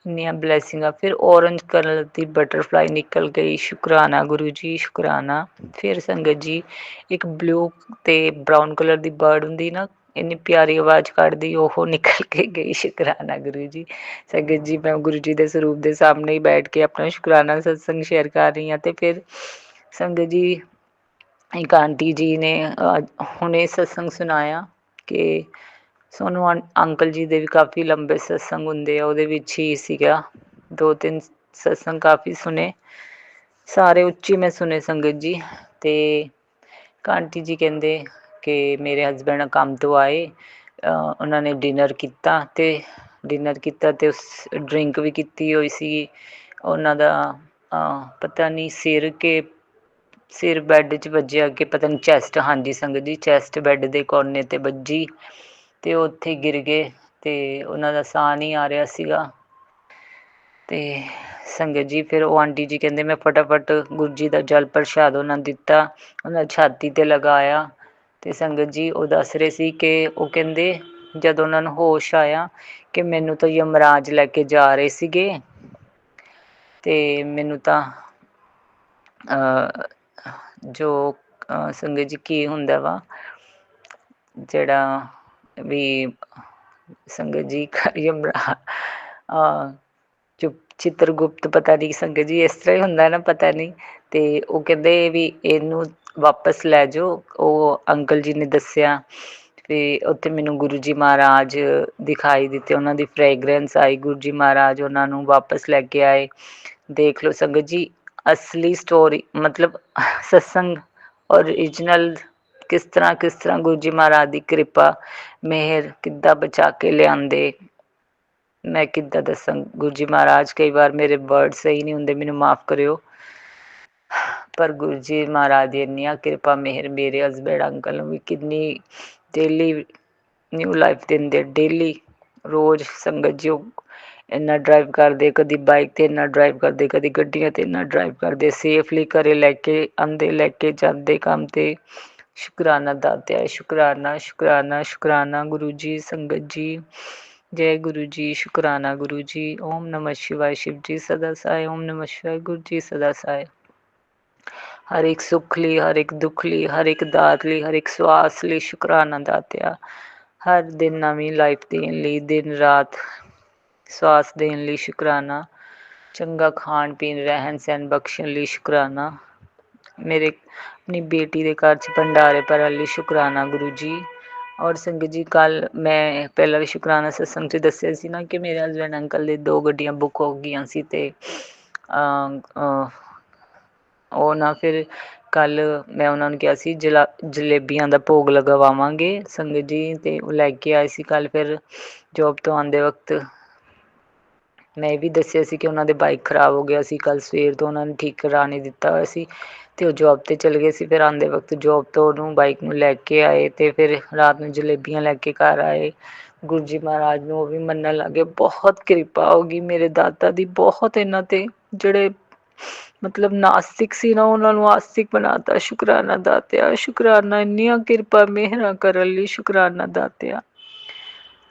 ਇੰਨੀਆਂ ਬਲੈਸਿੰਗਾਂ। ਫਿਰ ਔਰੰਜ ਕਲਰ ਦੀ ਬਟਰਫਲਾਈ ਨਿਕਲ ਗਈ। ਸ਼ੁਕਰਾਨਾ ਗੁਰੂ ਜੀ, ਸ਼ੁਕਰਾਨਾ। ਫਿਰ ਸੰਗਤ ਜੀ ਇੱਕ ਬਲੂ ਅਤੇ ਬਰਾਊਨ ਕਲਰ ਦੀ ਬਰਡ ਹੁੰਦੀ ਨਾ, ਇੰਨੀ ਪਿਆਰੀ ਆਵਾਜ਼ ਕੱਢਦੀ, ਉਹ ਨਿਕਲ ਕੇ ਗਈ। ਸ਼ੁਕਰਾਨਾ ਗੁਰੂ ਜੀ। ਸੰਗਤ ਜੀ ਮੈਂ ਗੁਰੂ ਜੀ ਦੇ ਸਰੂਪ ਦੇ ਸਾਹਮਣੇ ਹੀ ਬੈਠ ਕੇ ਆਪਣਾ ਸ਼ੁਕਰਾਨਾ ਸਤਸੰਗ ਸ਼ੇਅਰ ਕਰ ਰਹੀ ਹਾਂ। ਅਤੇ ਫਿਰ ਸੰਗਤ ਜੀ ਇੱਕ ਆਂਟੀ ਜੀ ਨੇ ਹੁਣੇ ਸਤਸੰਗ ਸੁਣਾਇਆ ਕਿ ਸੋਨੂੰ ਅੰਕਲ ਜੀ ਦੇ ਵੀ ਕਾਫੀ ਲੰਬੇ ਸਤਸੰਗ ਹੁੰਦੇ ਆ, ਉਹਦੇ ਵਿੱਚ ਹੀ ਸੀਗਾ 2-3 ਸਤਸੰਗ ਕਾਫੀ ਸੁਣੇ, ਸਾਰੇ ਉੱਚੀ ਮੈਂ ਸੁਣੇ ਸੰਗਤ ਜੀ। ਅਤੇ ਆਂਟੀ ਜੀ ਕਹਿੰਦੇ ਕਿ ਮੇਰੇ ਹਸਬੈਂਡ ਕੰਮ ਤੋਂ ਆਏ, ਉਹਨਾਂ ਨੇ ਡਿਨਰ ਕੀਤਾ ਅਤੇ ਉਸ ਡਰਿੰਕ ਵੀ ਕੀਤੀ ਹੋਈ ਸੀ ਉਹਨਾਂ ਦਾ। ਪਤਾ ਨਹੀਂ ਸਿਰ ਬੈੱਡ 'ਚ ਵੱਜਿਆ ਕਿ ਪਤਾ ਨਹੀਂ ਚੈਸਟ, ਹਾਂਜੀ ਸੰਗਤ ਜੀ ਚੈਸਟ ਬੈੱਡ ਦੇ ਕੋਨੇ 'ਤੇ ਵੱਜੀ ਅਤੇ ਉਹ ਉੱਥੇ ਗਿਰ ਗਏ ਅਤੇ ਉਹਨਾਂ ਦਾ ਸਾਹ ਨਹੀਂ ਆ ਰਿਹਾ ਸੀਗਾ। ਅਤੇ ਸੰਗਤ ਜੀ ਫਿਰ ਉਹ ਆਂਟੀ ਜੀ ਕਹਿੰਦੇ ਮੈਂ ਫਟਾਫਟ ਗੁਰੂ ਜੀ ਦਾ ਜਲ ਪ੍ਰਸ਼ਾਦ ਉਹਨਾਂ ਨੂੰ ਦਿੱਤਾ, ਉਹਨਾਂ ਛਾਤੀ 'ਤੇ ਲਗਾਇਆ। ਅਤੇ ਸੰਗਤ ਜੀ ਉਹ ਦੱਸ ਰਹੇ ਸੀ ਕਿ ਉਹ ਕਹਿੰਦੇ ਜਦੋਂ ਉਹਨਾਂ ਨੂੰ ਹੋਸ਼ ਆਇਆ ਕਿ ਮੈਨੂੰ ਤਾਂ ਯਮਰਾਜ ਲੈ ਕੇ ਜਾ ਰਹੇ ਸੀਗੇ, ਅਤੇ ਮੈਨੂੰ ਤਾਂ ਜੋ ਸੰਗਤ ਜੀ ਕੀ ਹੁੰਦਾ ਵਾ ਜਿਹੜਾ ਵੀ ਸੰਗਤ ਜੀ ਚਿੱਤਰਗੁਪਤ, ਪਤਾ ਨਹੀਂ ਸੰਗਤ ਜੀ ਇਸ ਤਰ੍ਹਾਂ ਹੀ ਹੁੰਦਾ ਨਾ, ਪਤਾ ਨਹੀਂ। ਅਤੇ ਉਹ ਕਹਿੰਦੇ ਵੀ ਇਹਨੂੰ ਵਾਪਸ ਲੈ ਜਾਓ, ਉਹ ਅੰਕਲ ਜੀ ਨੇ ਦੱਸਿਆ। ਅਤੇ ਉੱਥੇ ਮੈਨੂੰ ਗੁਰੂ ਜੀ ਮਹਾਰਾਜ ਦਿਖਾਈ ਦਿੱਤੇ, ਉਹਨਾਂ ਦੀ ਫਰੈਗਰੈਂਸ ਆਈ, ਗੁਰੂ ਜੀ ਮਹਾਰਾਜ ਉਹਨਾਂ ਨੂੰ ਵਾਪਸ ਲੈ ਕੇ ਆਏ। ਦੇਖ ਲਓ ਸੰਗਤ ਜੀ ਅਸਲੀ ਸਟੋਰੀ, ਮਤਲਬ ਸਤਸੰਗ ਓਰੀਜਨਲ ਕਿਸ ਤਰ੍ਹਾਂ ਗੁਰੂ ਜੀ ਮਹਾਰਾਜ ਦੀ ਕਿਰਪਾ ਮਿਹਰ ਕਿੱਦਾਂ ਬਚਾ ਕੇ ਲਿਆਂਦੇ, ਮੈਂ ਕਿੱਦਾਂ ਦੱਸਾਂ। ਗੁਰੂ ਜੀ ਮਹਾਰਾਜ, ਕਈ ਵਾਰ ਮੇਰੇ ਵਰਡ ਸਹੀ ਨਹੀਂ ਹੁੰਦੇ, ਮੈਨੂੰ ਮਾफ़ ਕਰਿਓ, ਪਰ ਗੁਰੂ ਜੀ ਮਹਾਰਾਜ ਦੀ ਇੰਨੀਆਂ ਕਿਰਪਾ ਮਿਹਰ ਮੇਰੇ ਹਸਬੈਂਡ ਅੰਕਲ ਨੂੰ ਵੀ ਕਿੰਨੀ ਡੇਲੀ ਨਿਊ ਲਾਈਫ ਦਿੰਦੇ, ਡੇਲੀ ਰੋਜ਼। ਸੰਗਤ ਜੀ ਉਹ ਇੰਨਾ ਡਰਾਈਵ ਕਰਦੇ, ਕਦੀ ਬਾਈਕ 'ਤੇ ਇੰਨਾ ਡਰਾਈਵ ਕਰਦੇ, ਕਦੀ ਗੱਡੀਆਂ 'ਤੇ ਇੰਨਾ ਡਰਾਈਵ ਕਰਦੇ, ਸੇਫਲੀ ਘਰ ਲੈ ਕੇ ਆਉਂਦੇ, ਲੈ ਕੇ ਜਾਂਦੇ ਕੰਮ 'ਤੇ। ਸ਼ੁਕਰਾਨਾ ਦਾਤਿਆ, ਸ਼ੁਕਰਾਨਾ ਸ਼ੁਕਰਾਨਾ ਸ਼ੁਕਰਾਨਾ ਗੁਰੂ ਜੀ। ਸੰਗਤ ਜੀ ਜੈ ਗੁਰੂ ਜੀ, ਸ਼ੁਕਰਾਨਾ ਗੁਰੂ ਜੀ। ਓਮ ਨਮः ਸ਼ਿਵਾय, शिव जी सदा सहाय। ओम नमः शिवाय, गुरु जी सदा सहाय। ਹਰ ਇੱਕ ਸੁੱਖ ਲਈ, ਹਰ ਇੱਕ ਦੁੱਖ ਲਈ, ਹਰ ਇੱਕ ਦਾਤ ਲਈ, ਹਰ ਇੱਕ ਸਵਾਸ ਲਈ ਸ਼ੁਕਰਾਨਾ ਦਾਤਿਆ। ਹਰ ਦਿਨ ਨਵੀਂ ਲਾਈਫ ਦੇਣ ਲਈ, ਦਿਨ ਰਾਤ ਸਵਾਸ ਦੇਣ ਲਈ ਸ਼ੁਕਰਾਨਾ। ਚੰਗਾ ਖਾਣ ਪੀਣ ਰਹਿਣ ਸਹਿਣ ਬਖਸ਼ਣ ਲਈ ਸ਼ੁਕਰਾਨਾ। ਮੇਰੇ ਆਪਣੀ ਬੇਟੀ ਦੇ ਘਰ 'ਚ ਭੰਡਾਰੇ ਭਰਨ ਲਈ ਸ਼ੁਕਰਾਨਾ ਗੁਰੂ ਜੀ। ਔਰ ਸੰਗਤ ਜੀ ਕੱਲ੍ਹ ਮੈਂ ਪਹਿਲਾਂ ਵੀ ਸ਼ੁਕਰਾਨਾ ਸਤਸੰਗ 'ਚ ਦੱਸਿਆ ਸੀ ਨਾ ਕਿ ਮੇਰੇ ਹਸਬੈਂਡ ਅੰਕਲ ਦੇ 2 ਗੱਡੀਆਂ ਬੁੱਕ ਹੋ ਗਈਆਂ ਸੀ, ਅਤੇ ਉਹ ਨਾ ਫਿਰ ਕੱਲ੍ਹ ਮੈਂ ਉਹਨਾਂ ਨੂੰ ਕਿਹਾ ਸੀ ਜਲੇਬੀਆਂ ਦਾ ਭੋਗ ਲਗਵਾਵਾਂਗੇ ਸੰਗਤ ਜੀ, ਅਤੇ ਉਹ ਲੈ ਕੇ ਆਏ ਸੀ ਕੱਲ੍ਹ। ਫਿਰ ਜੋਬ ਤੋਂ ਆਉਂਦੇ ਵਕਤ ਮੈਂ ਇਹ ਵੀ ਦੱਸਿਆ ਸੀ ਕਿ ਉਹਨਾਂ ਦੇ ਬਾਈਕ ਖ਼ਰਾਬ ਹੋ ਗਿਆ ਸੀ, ਕੱਲ੍ਹ ਸਵੇਰ ਤੋਂ ਉਹਨਾਂ ਨੇ ਠੀਕ ਕਰਾ ਨਹੀਂ ਦਿੱਤਾ ਹੋਇਆ ਸੀ, ਅਤੇ ਉਹ ਜੋਬ 'ਤੇ ਚਲੇ ਗਏ ਸੀ। ਫਿਰ ਆਉਂਦੇ ਵਕਤ ਜੋਬ ਤੋਂ ਉਹਨੂੰ ਬਾਈਕ ਨੂੰ ਲੈ ਕੇ ਆਏ, ਅਤੇ ਫਿਰ ਰਾਤ ਨੂੰ ਜਲੇਬੀਆਂ ਲੈ ਕੇ ਘਰ ਆਏ। ਗੁਰੂ ਜੀ ਮਹਾਰਾਜ ਨੂੰ ਉਹ ਵੀ ਮੰਨਣ ਲੱਗ ਗਏ। ਬਹੁਤ ਕਿਰਪਾ ਹੋ ਗਈ ਮੇਰੇ ਦਾਦਾ ਦੀ, ਬਹੁਤ ਇਹਨਾਂ 'ਤੇ। ਜਿਹੜੇ ਮਤਲਬ ਨਾਸਤਿਕ ਸੀ ਨਾ, ਉਹਨਾਂ ਨੂੰ ਆਸਤਿਕ ਬਣਾ ਤਾ। ਸ਼ੁਕਰਾਨਾ ਦਾਤਿਆ, ਸ਼ੁਕਰਾਨਾ। ਇੰਨੀਆਂ ਕਿਰਪਾ ਮਿਹਰਾਂ ਕਰਨ ਲਈ ਸ਼ੁਕਰਾਨਾ ਦਾਤਿਆ।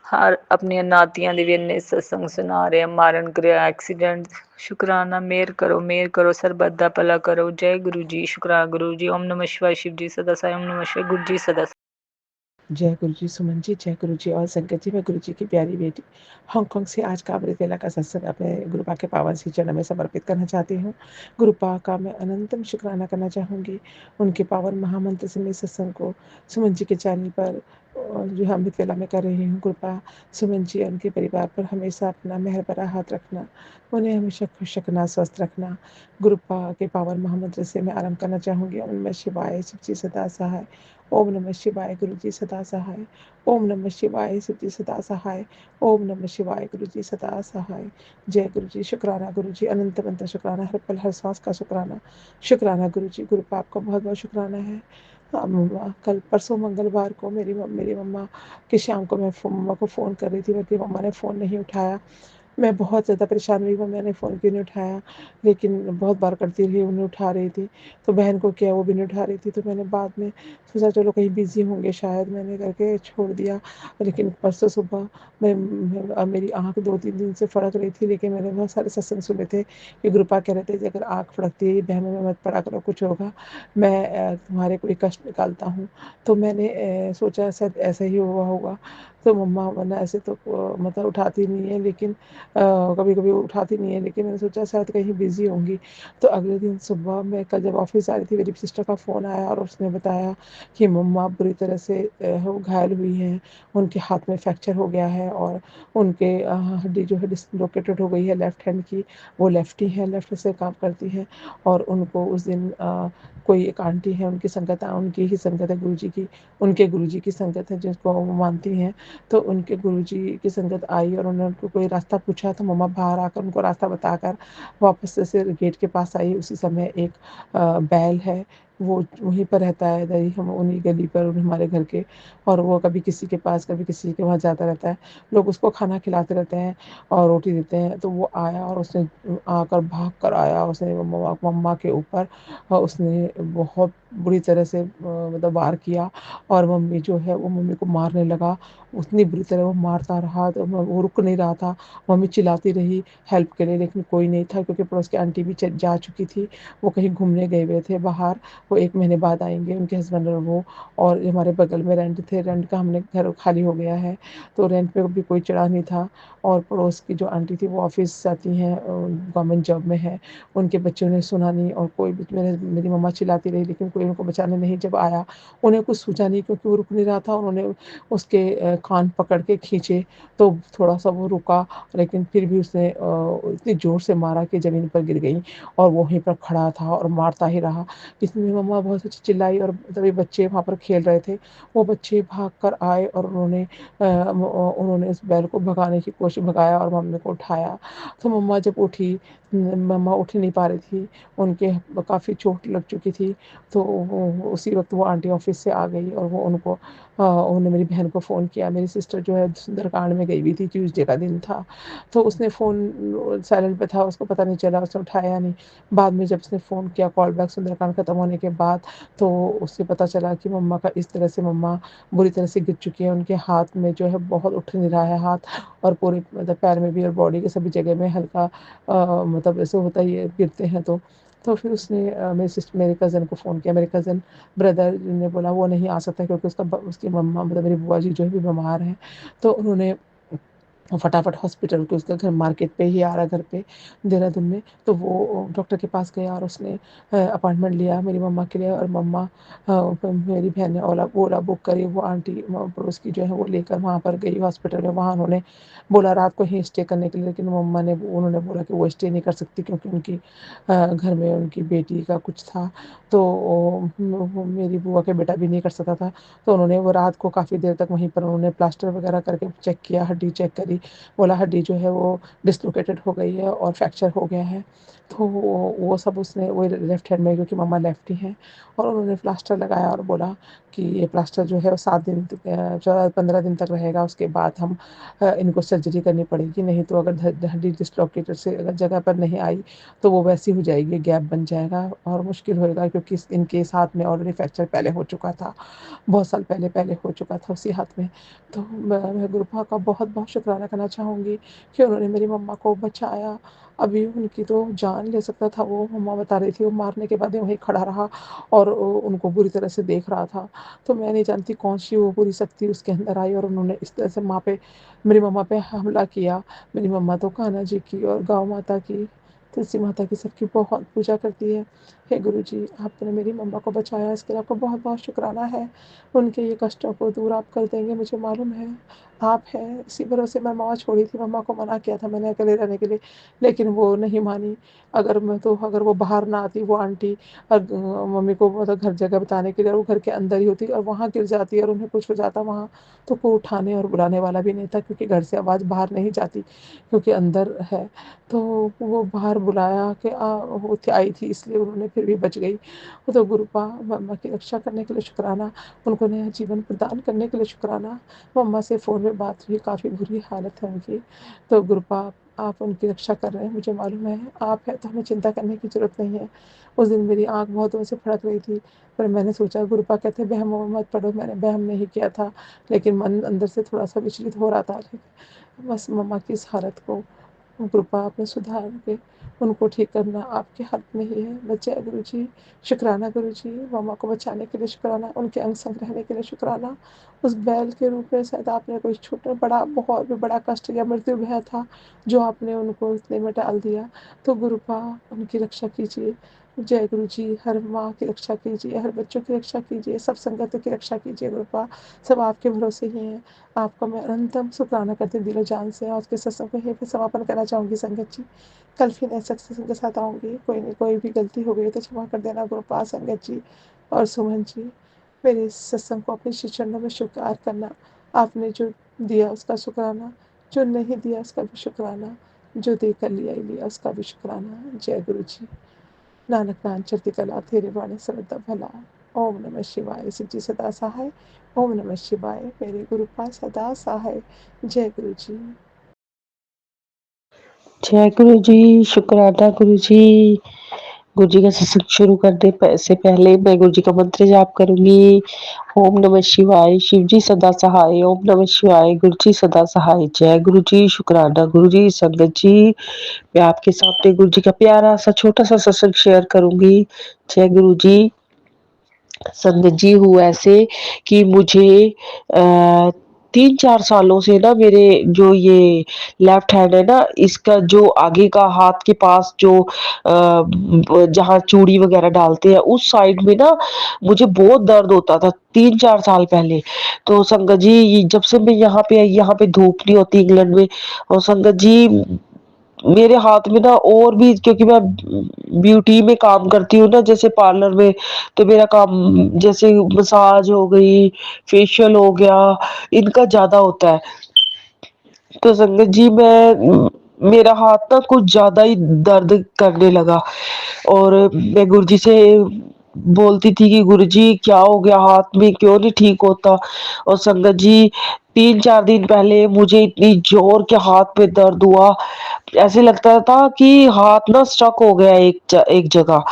ਹਰ ਆਪਣੀਆਂ ਨਾਤੀਆਂ ਦੇ ਵੀ ਇੰਨੇ ਸਤਸੰਗ ਸੁਣਾ ਰਹੇ, ਮਾਰਨ ਕਰਿਆ ਐਕਸੀਡੈਂਟ। ਸ਼ੁਕਰਾਨਾ, ਮਿਹਰ ਕਰੋ, ਸਰਬੱਤ ਦਾ ਭਲਾ ਕਰੋ। ਜੈ ਗੁਰੂ ਜੀ, ਸ਼ੁਕਰਾਨਾ ਗੁਰੂ ਜੀ। ਓਮ ਨਮः शिवाय, शिव जी सदा साई। ओम नमः शिवाय, गुरु जी सदा। जय गुरु जी सुमन जी, जय गुरु जी और संगत जी। मैं गुरु जी की प्यारी बेटी हांगकांग से आज का अमृत वेला का सत्संग अपने गुरुपा के पावन श्री चरणों में समर्पित करना चाहती हूँ। गुरुपा का मैं अनंतम शुक्राना करना चाहूँगी। उनके पावन महामंत्र से मैं सत्संग को सुमन जी के चैनल पर जो है अमृत वेला में कर रही हूँ। कृपा सुमन जी और उनके परिवार पर हमेशा अपना मेहर भरा हाथ रखना, उन्हें हमेशा खुश रखना, स्वस्थ रखना। गुरुपा के पावन महामंत्र से मैं आरंभ करना चाहूँगी। ओम नमः शिवाय, शिव जी सदा सहाय। ओम नमः शिवाय गुरुजी सदा सहाय। ओम नमः शिवाय शिवजी सदा सहाय। ओम नमः शिवाय गुरुजी सदा सहाय। जय गुरुजी। शुक्राना गुरुजी, अनंत अनंत शुक्राना, हर पल हर सांस का शुक्राना। शुक्राना गुरुजी, गुरु पाप का बहुत बहुत शुक्राना है। कल परसों मंगलवार को मेरी मम्मा की शाम को मैं मम्मा को फ़ोन कर रही थी, मेरी मम्मा ने फ़ोन नहीं उठाया। मैं बहुत ज़्यादा परेशान हुई, मैंने फ़ोन क्यों नहीं उठाया, लेकिन बहुत बार करती रही, वो नहीं उठा रही थी। तो बहन को किया, वो भी नहीं उठा रही थी। तो मैंने बाद में सोचा चलो कहीं बिज़ी होंगे शायद, मैंने करके छोड़ दिया। लेकिन परसों सुबह मेरी आँख 2-3 दिन से फड़क रही थी, लेकिन मैंने बहुत सारे सत्संग सुने थे कि गुरुपा कह रहे थे कि अगर आँख फड़कती है बहनों में मत पड़ा करो, कुछ होगा, मैं तुम्हारे कोई कष्ट निकालता हूँ। तो मैंने सोचा शायद ऐसा ही हुआ होगा। तो मम्मा वरना ऐसे तो मतलब उठाती नहीं है, लेकिन कभी-कभी उठाती नहीं है, लेकिन मैंने सोचा शायद कहीं बिज़ी होंगी। तो अगले दिन सुबह मैं कल जब ऑफ़िस आ रही थी, मेरी सिस्टर का फ़ोन आया और उसने बताया कि मम्मा बुरी तरह से वो घायल हुई हैं। उनके हाथ में फ्रैक्चर हो गया है और उनके हड्डी जो है डिस्लोकेटेड हो गई है लेफ्ट हैंड की। वो लेफ्टी हैं, लेफ्ट से काम करती हैं और उनको उस दिन कोई एक आंटी है, उनकी संगत उनकी ही संगत है गुरुजी की, उनके गुरुजी की संगत है जिसको वो मानती हैं। तो उनके गुरुजी की संगत आई और उन्होंने उनको कोई रास्ता पूछा, तो मम्मा बाहर आकर उनको रास्ता बताकर वापस से गेट के पास आई। उसी समय एक बैल है, वो वहीं पर रहता है, इधर ही हम उन्हीं गली पर हमारे घर के, और वो कभी किसी के पास कभी किसी के वहाँ जाता रहता है। लोग उसको खाना खिलाते रहते हैं और रोटी देते हैं। तो वो आया और उसने आकर भाग कर आया, उसने मम्मा के ऊपर उसने बहुत बुरी तरह से मतलब वार किया और मम्मी जो है वो मम्मी को मारने लगा। उतनी बुरी तरह वो मारता रहा, तो वो रुक नहीं रहा था। मम्मी चिल्लाती रही हेल्प के लिए, लेकिन कोई नहीं था, क्योंकि पड़ोस की आंटी भी जा चुकी थी। वो कहीं घूमने गए हुए थे बाहर, वो 1 महीने बाद आएँगे, उनके हस्बैंड और वो। और हमारे बगल में रेंट थे, रेंट का हमने घर खाली हो गया है, तो रेंट पे भी कोई चढ़ा नहीं था। और पड़ोस की जो आंटी थी वो ऑफ़िस जाती हैं, गवर्नमेंट जॉब में है। उनके बच्चों ने सुना नहीं और कोई भी मेरी मम्मा चिल्लाती रही, लेकिन कोई उनको बचाने नहीं जब आया। उन्हें कुछ सूझा नहीं, क्योंकि वो रुक नहीं रहा था। उन्होंने उसके कान पकड़ के खींचे, तो थोड़ा-सा वो रुका, लेकिन फिर भी उसने इतनी ज़ोर से मारा कि ज़मीन पर गिर गई और वो वहीं पर खड़ा था और मारता ही रहा। इसमें मेरी मम्मा बहुत चिल्लाई और सभी बच्चे वहाँ पर खेल रहे थे। वो बच्चे भाग कर आए और उन्होंने उस बैल को भगाया और मम्मी को उठाया। तो मम्मा जब उठी, मम्मा उठ नहीं पा रही थी, उनके काफ़ी चोट लग चुकी थी। तो वो उसी वक़्त वो आंटी ऑफ़िस से आ गई और वो उन्होंने मेरी बहन को फ़ोन किया। मेरी सिस्टर जो है सुंदरकांड में गई हुई थी, ट्यूसडे का दिन था। तो उसने फ़ोन साइलेंट पे था, उसको पता नहीं चला, उसने उठाया नहीं। बाद में जब उसने फ़ोन किया कॉल बैक सुंदरकांड खत्म होने के बाद, तो उसे पता चला कि मम्मा का इस तरह से मम्मा बुरी तरह से गिर चुकी हैं। उनके हाथ में जो है बहुत उठ नहीं रहा है हाथ, और पूरे मतलब पैर में भी और बॉडी के सभी जगह में हल्का मतलब ऐसे होता ही है गिरते हैं तो। तो फिर उसने मेरे कज़न को फ़ोन किया। मेरे कज़न ब्रदर ने बोला वो नहीं आ सकता, क्योंकि उसकी मम्मा मतलब मेरी बुआ जी जो है भी बीमार हैं। तो उन्होंने फटाफट हॉस्पिटल को, उसका घर मार्केट पे ही आ रहा घर पे देहरादून में, तो वो डॉक्टर के पास गया और उसने अपॉइंटमेंट लिया मेरी मम्मा के लिए। और मम्मा मेरी बहन ने ओला बुक करी, वो आंटी पड़ोस की जो है वो लेकर वहाँ पर गई हॉस्पिटल में। वहाँ उन्होंने बोला रात को ही स्टे करने के लिए, लेकिन उन्होंने बोला कि वो स्टे नहीं कर सकती, क्योंकि उनकी घर में उनकी बेटी का कुछ था। तो वो मेरी बुआ का बेटा भी नहीं कर सकता था। तो उन्होंने वो रात को काफ़ी देर तक वहीं पर उन्होंने प्लास्टर वगैरह करके चेक किया, हड्डी चेक करी। बोला हड्डी जो है वो डिस्लोकेटेड हो गई है और फ्रैक्चर हो गया है। तो वो सब उसने वो लेफ्ट हैंड में, क्योंकि मम्मा लेफ्टी हैं, और उन्होंने प्लास्टर लगाया और बोला कि ये प्लास्टर जो है वो 7 दिन 15 दिन तक रहेगा, उसके बाद हम इनको सर्जरी करनी पड़ेगी। नहीं तो अगर हड्डी डिस्लोकेटेड से अगर जगह पर नहीं आई तो वो वैसी हो जाएगी, गैप बन जाएगा और मुश्किल होएगा, क्योंकि इनके हाथ में ऑलरेडी फ्रैक्चर पहले हो चुका था, बहुत साल पहले हो चुका था उसी हाथ में। तो मैं गुरुपा का बहुत-बहुत शुक्राना करना चाहूँगी कि उन्होंने मेरी मम्मा को बचाया। अभी उनकी तो जान ले सकता था वो, मम्मा बता रही थी, वो मारने के बाद वहीं खड़ा रहा और उनको बुरी तरह से देख रहा था। तो मैं नहीं जानती कौन-सी वो बुरी शक्ति उसके अंदर आई और उन्होंने इस तरह से मेरी मम्मा पे हमला किया। मेरी मम्मा तो कान्हा जी की और गौ माता की, तुलसी माता की सबकी बहुत पूजा करती है। हे गुरुजी, आपने मेरी मम्मा को बचाया, इसके लिए आपका बहुत बहुत शुक्राना है। उनके ये कष्टों को दूर आप कर देंगे, मुझे मालूम है आप हैं। इसी भरोसे मैं माँ छोड़ी थी, मम्मा को मना किया था मैंने अकेले रहने के लिए, लेकिन वो नहीं मानी। अगर वो बाहर ना आती वो आंटी, मम्मी को मतलब घर जगह बताने के लिए, और वो घर के अंदर ही होती और वहाँ गिर जाती और उन्हें कुछ हो जाता वहाँ, तो कोई उठाने और बुलाने वाला भी नहीं था, क्योंकि घर से आवाज़ बाहर नहीं जाती, क्योंकि अंदर है। तो वो बाहर बुलाया कि वो आई थी, इसलिए उन्होंने फिर भी बच गई। तो गुरुपा, मम्मा की रक्षा करने के लिए शुक्राना, उनको नया जीवन प्रदान करने के लिए शुक्राना। मम्मा से फ़ोन में बात हुई, काफ़ी बुरी हालत है उनकी। तो गुरुपा, आप उनकी रक्षा कर रहे हैं, मुझे मालूम है आप हैं, तो हमें चिंता करने की ज़रूरत नहीं है। उस दिन मेरी आँख बहुत जोर से फड़क रही थी, पर मैंने सोचा गुरुपा कहते हैं वहम में मत पड़ो, मैंने वहम नहीं किया था, लेकिन मन अंदर से थोड़ा-सा विचलित हो रहा था। लेकिन बस मम्मा की इस हालत को कृपा आपने सुधार के उनको ठीक करना आपके हाथ में ही है। बस जय गुरु जी, शुक्राना गुरु जी, मम्मा को बचाने के लिए शुक्राना, उनके अंग संग रहने के लिए शुक्राना। उस बैल के रूप में शायद आपने कोई छोटा बड़ा बहुत भी बड़ा कष्ट या मृत्यु भय था, जो आपने उनको इतने में डाल दिया। तो गुरुपा उनकी रक्षा कीजिए। जय गुरु जी, हर माँ की रक्षा कीजिए, हर बच्चों की रक्षा कीजिए, सब संगतों की रक्षा कीजिए गुरुपा। सब आपके भरोसे ही हैं। आपका मैं अनंतम शुक्राना करती हूँ दिलो जान से। आज के सत्संग को यहीं पे समापन करना चाहूँगी संगत जी। कल फिर नए सत्संग के साथ आऊँगी। कोई नहीं, कोई भी गलती हो गई तो क्षमा कर देना गुरुपा, संगत जी और सुमन जी। मेरे इस सत्संग को अपने श्री चरणों में स्वीकार करना। आपने जो दिया उसका शुक्राना, जो नहीं दिया उसका भी शुक्राना, जो देकर लिया ही लिया उसका भी शुक्राना। जय गुरु जी। नानक नाम चढ़ती कला, तेरे बाणी सर्वदा भला। ओम नमः शिवाय। शिव जी सदा सहाय। ओम नमः शिवाय। मेरे गुरु पास सदा सहाय। जय गुरु जी। जय गुरु जी, शुक्राना गुरु जी। गुरु जी का सत्संग शुरू करने से पहले मैं गुरु जी का मंत्र जाप करूंगी। ओम नमः शिवाय, शिव जी सदा सहाय। ओम नमः शिवाय, गुरु जी सदा सहाय। जय गुरु जी, शुक्राना गुरु जी। संगत जी, मैं आपके सामने गुरु जी का प्यारा सा छोटा सा सत्संग शेयर करूंगी। जय गुरु जी। संगत जी, हुआ ऐसे कि मुझे 3-4 सालों से ना मेरे जो ये लेफ्ट हैंड है ना, इसका जो आगे का हाथ के पास जो जहाँ चूड़ी वगैरह डालते हैं उस साइड में ना मुझे बहुत दर्द होता था 3-4 साल पहले। तो संगत जी, जब से मैं यहाँ पे आई, यहाँ पे धूप नहीं होती इंग्लैंड में, और संगत जी मेरे हाथ में ना और भी, क्योंकि मैं ब्यूटी में काम करती हूँ ना, जैसे पार्लर में, तो मेरा काम जैसे मसाज हो गई, फेशियल हो गया, इनका ज्यादा होता है। तो संगत जी, मेरा हाथ ना कुछ ज्यादा ही दर्द करने लगा, और मैं गुरुजी से बोलती थी कि गुरुजी क्या हो गया, हाथ में क्यों नहीं ठीक होता। और संगत जी, 3-4 दिन पहले मुझे इतनी जोर के हाथ पे दर्द हुआ, ऐसे लगता था कि हाथ ना स्टक हो गया एक जगह।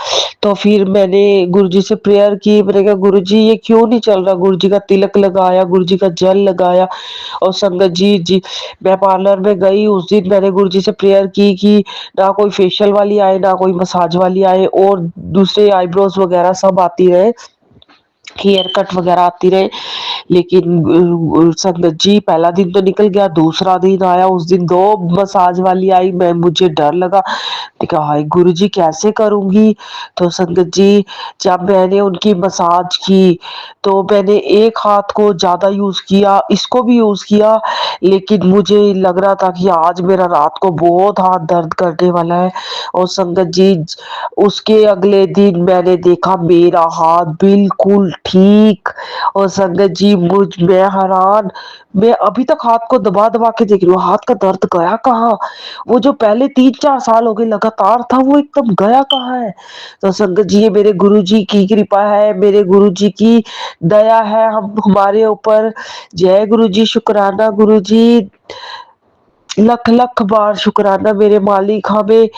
तो फिर मैंने गुरुजी से प्रेयर की, मैंने कहा गुरुजी ये क्यों नहीं चल रहा। गुरुजी का तिलक लगाया, गुरुजी का जल लगाया, और संगत जी मैं पार्लर में गई उस दिन, मैंने गुरुजी से प्रेयर की कि ना कोई फेशियल वाली आए, ना कोई मसाज वाली आए, और दूसरे आईब्रोज वगैरह सब आती रहे, हेयर कट वगैरह आती रहे। लेकिन संगत जी, पहला दिन तो निकल गया, दूसरा दिन आया, उस दिन 2 मसाज वाली आई, मैं मुझे डर लगा, देखा हाय गुरु जी कैसे करूंगी। तो संगत जी, जब मैंने उनकी मसाज की तो मैंने एक हाथ को ज्यादा यूज किया, इसको भी यूज किया, लेकिन मुझे लग रहा था कि आज मेरा रात को बहुत हाथ दर्द करने वाला है। और संगत जी, उसके अगले दिन मैंने देखा मेरा हाथ बिल्कुल ठीक। और संगत जी, मैं हैरान, मैं अभी तक हाथ को दबा दबा के देख रही हूँ, हाथ का दर्द गया कहाँ। वो जो पहले 3-4 साल हो गए लगातार था, वो एकदम गया कहाँ है। तो संगत जी, ये मेरे गुरु जी की कृपा है, मेरे गुरु जी की दया है हम हमारे ऊपर। जय गुरु जी, शुक्राना गुरु जी, लख लख बार शुक्राना मेरे मालिक। हमें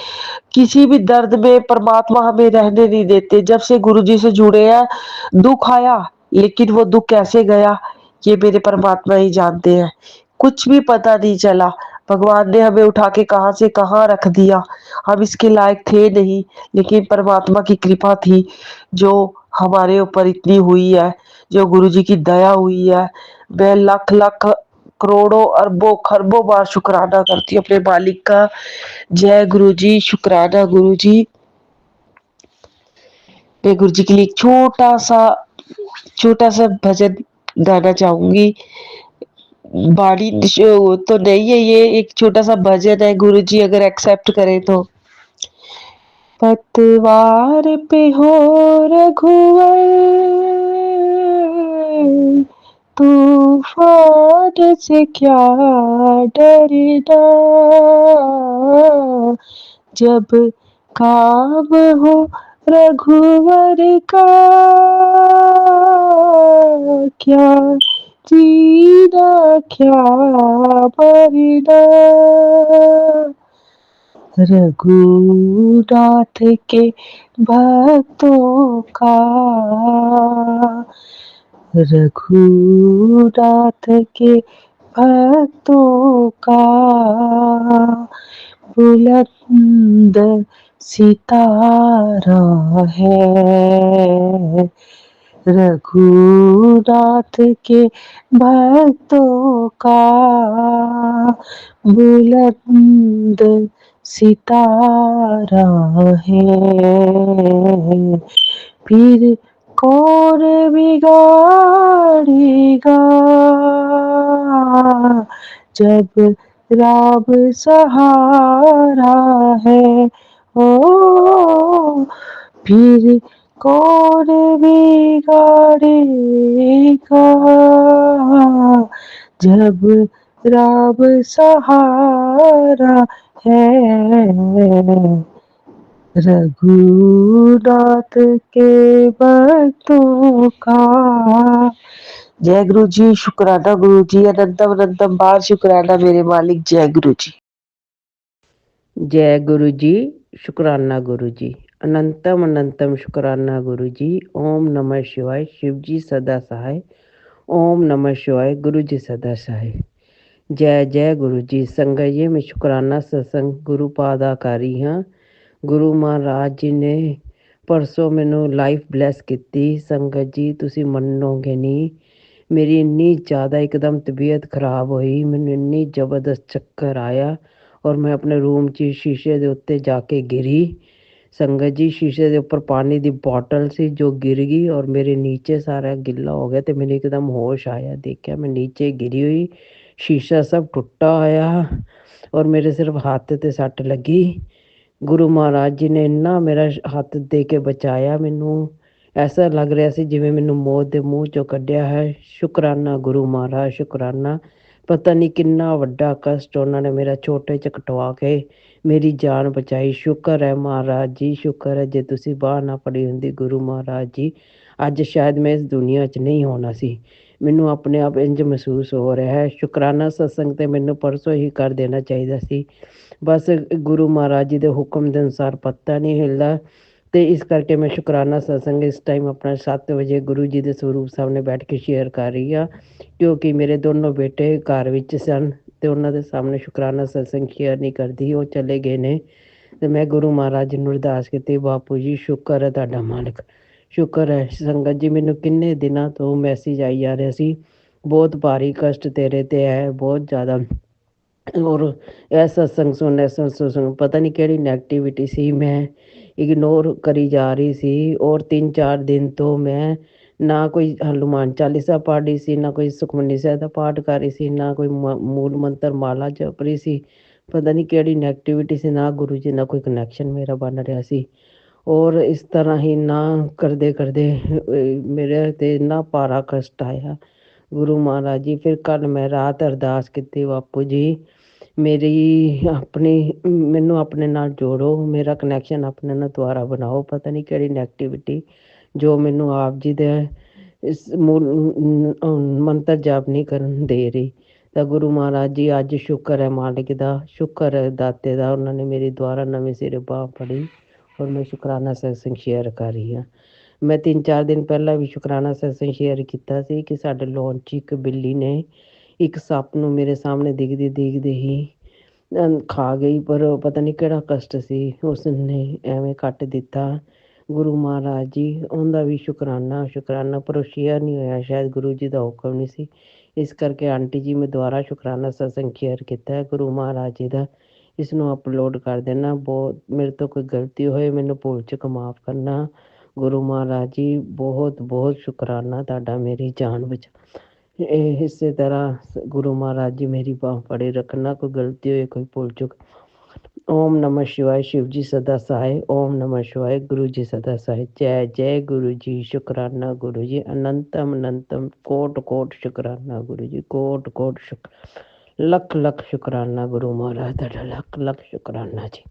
किसी भी दर्द में परमात्मा हमें रहने नहीं देते। जब से गुरु जी से जुड़े हैं, दुख आया, लेकिन वो दुख कैसे गया ये मेरे परमात्मा ही जानते हैं। कुछ भी पता नहीं चला, भगवान ने हमें उठा के कहाँ से कहाँ रख दिया। हम इसके लायक थे नहीं, लेकिन परमात्मा की कृपा थी जो हमारे ऊपर इतनी हुई है, जो गुरु जी की दया हुई है। मैं लाख लाख करोड़ों अरबों खरबों बार शुक्राना करती हूँ अपने मालिक का। जय गुरु जी, शुक्राना गुरु जी। मैं गुरु जी के लिए एक छोटा सा भजन गाना चाहूंगी। बाणी वो तो नहीं है, ये एक छोटा सा भजन है, गुरु जी अगर एक्सेप्ट करें तो। पतवार पे हो रघुवर, तूफान से क्या डरना, जब काम हो रघुवर का, क्या जीना क्या मरना, रघुनाथ के भक्तों का, रघुनाथ के भक्तों का, बुलंद सितारा है, रघुनाथ के भक्तों का, बुलंद सितारा है, फिर कौन बिगाड़ेगा, जब राम सहारा है। ओ फिर कौन बिगाड़ेगा, जब राम सहारा है, रघुनाथ के भक्तों का। जय गुरु जी, शुक्राना गुरु जी, अनंतम अनंतम बार शुक्राना मेरे मालिक। जय गुरु जी। जय गुरु जी, शुक्राना गुरु जी, अनंतम अनंतम शुक्राना गुरु जी। ओम नमः शिवाय, शिव जी सदा सहाय। ओम नमः शिवाय, गुरु जी सदा सहाय। जय जय गुरु जी। संगत जी, मैं शुक्राना सत्संग गुरु पादाकारी हाँ। गुरु महाराज जी ने परसों मैनू लाइफ ब्लैस की। संगत जी तुसी मनोगे नहीं, मेरी इन्नी ज़्यादा एकदम तबीयत खराब हुई, मैनू इन्नी ज़बरदस्त चक्कर आया और मैं अपने रूम 'ਚ शीशे ਦੇ ਉੱਤੇ ਜਾ ਕੇ गिरी। संगत जी शीशे के ऊपर पानी की बॉटल सी जो गिर गई और मेरे नीचे सारा गिला हो गया, तो मैंने एकदम होश आया, देखा मैं नीचे गिरी हुई, शीशा सब टुटा होया और मेरे सिर्फ हाथ ते सट लगी। गुरु महाराज जी ने इन्ना मेरा हत्थ दे के बचाया, मैनू ऐसा लग रहा सी जिवें मैनू मौत के मूँह चों कढ़िया है। शुकराना गुरु महाराज, शुकराना। पता नहीं किन्ना वड्डा कष्ट उन्होंने मेरा छोटे च कटवा के मेरी जान बचाई। शुक्र है महाराज जी, शुक्र है, जे तुसी बाह ना फड़ी हुंदी गुरु महाराज जी, अज शायद मैं इस दुनिया 'ਚ नहीं होना सी। मैनू अपने आप इंज महसूस हो रहा है। शुकराना सत्संग ते मैनू परसों ही कर देना चाहिदा सी, बस गुरु महाराज जी के हुक्म के अनुसार पत्ता नहीं हिलदा, तो इस करके मैं शुकराना सत्संग इस टाइम अपना 7 वजे गुरु जी के स्वरूप सामने बैठ के शेयर कर रही हाँ, क्योंकि मेरे दोनों बेटे घर विच सन तो उन्होंने सामने शुकराना सत्संग शेयर नहीं करती, वो चले गए ने। तो मैं गुरु महाराज जी नूं अरदास की, बापू जी शुक्र है तुहाडा मालिक, शुक्र है। संगत जी मैनू किन्ने दिनों तो मैसेज आई जा रहा सी, बहुत भारी कष्ट तेरे ते है, बहुत ज़्यादा, और ਇਹ सत्संग सुन सत्संग सुन पता नहीं ਕਿਹੜੀ ਨੈਗੇਟਿਵਿਟੀ ਸੀ, मैं इग्नोर करी जा रही सी। और 3-4 दिन तो मैं ना कोई हनुमान चालीसा पढ़ रही सी, ना कोई सुखमनी साहिब का पाठ कर रही सी, ना कोई मूल मंत्र माला जप रही सी। पता नहीं ਕਿਹੜੀ ਨੈਗੇਟਿਵਿਟੀ ਸੀ, ना गुरु जी ना कोई कनैक्शन मेरा बन रहा सी। और इस तरह ही ना करदे करदे मेरे ते इन्ना भारा कष्ट आया गुरु महाराज जी। फिर कल मैं रात अरदास की, बापू जी मेरी अपनी मैनू अपने नाल जोड़ो, मेरा कनैक्शन अपने नाल दुबारा बनाओ। पता नहीं किहड़ी नैगेटिविटी जो मैनू आप जी दे इस मूल मंत्र जाप नहीं करन दे रही। तो गुरु महाराज जी अज शुक्र है मालिक दा, शुक्र है दाते दा, उन्होंने मेरी दुबारा नवें सिरे बाह फड़ी और मैं शुकराना सत्संग शेयर कर रही हाँ। मैं 3-4 दिन पहला भी शुकराना सत्संग शेयर किया सी कि साडे लॉन 'ਚ एक बिल्ली ने एक सप नूं मेरे सामने दिखदे ही खा गई, पर पता नहीं किहड़ा कष्ट सी उसने एवें कट दिता। गुरु महाराज जी उनका भी शुकराना शुकराना, पर शेयर नहीं होया, शायद गुरु जी का हुक्म नहीं सी। इस करके आंटी जी मैं दोबारा शुकराना सत्संग शेयर किया है गुरु महाराज जी का, इसनों अपलोड कर देना। बहुत मेरे तो कोई गलती होए मैनू भुल चुक माफ़ करना। ਗੁਰੂ ਮਹਾਰਾਜ ਜੀ ਬਹੁਤ ਬਹੁਤ ਸ਼ੁਕਰਾਨਾ ਤੁਹਾਡਾ ਮੇਰੀ ਜਾਨ ਬਚਾ। ਇਹ ਇਸੇ ਤਰ੍ਹਾਂ ਗੁਰੂ ਮਹਾਰਾਜ ਜੀ ਮੇਰੀ ਬਾਂਹ ਫੜੇ ਰੱਖਣਾ, ਕੋਈ ਗਲਤੀ ਹੋਏ ਕੋਈ ਭੁੱਲ ਚੁੱਕ। ਓਮ ਨਮः शिवाय शिव जी सदा सहाय। ओम नमः शिवाय गुरु जी सदा सहाय। जय जय गुरु जी। शुक्राना गुरु जी। अनंतम अनंतम कोट कोट शुक्राना गुरु जी। कोट कोट शुक्र लख लख शुक्राना गुरु महाराज ਤੁਹਾਡਾ लख लख शुक्राना जी।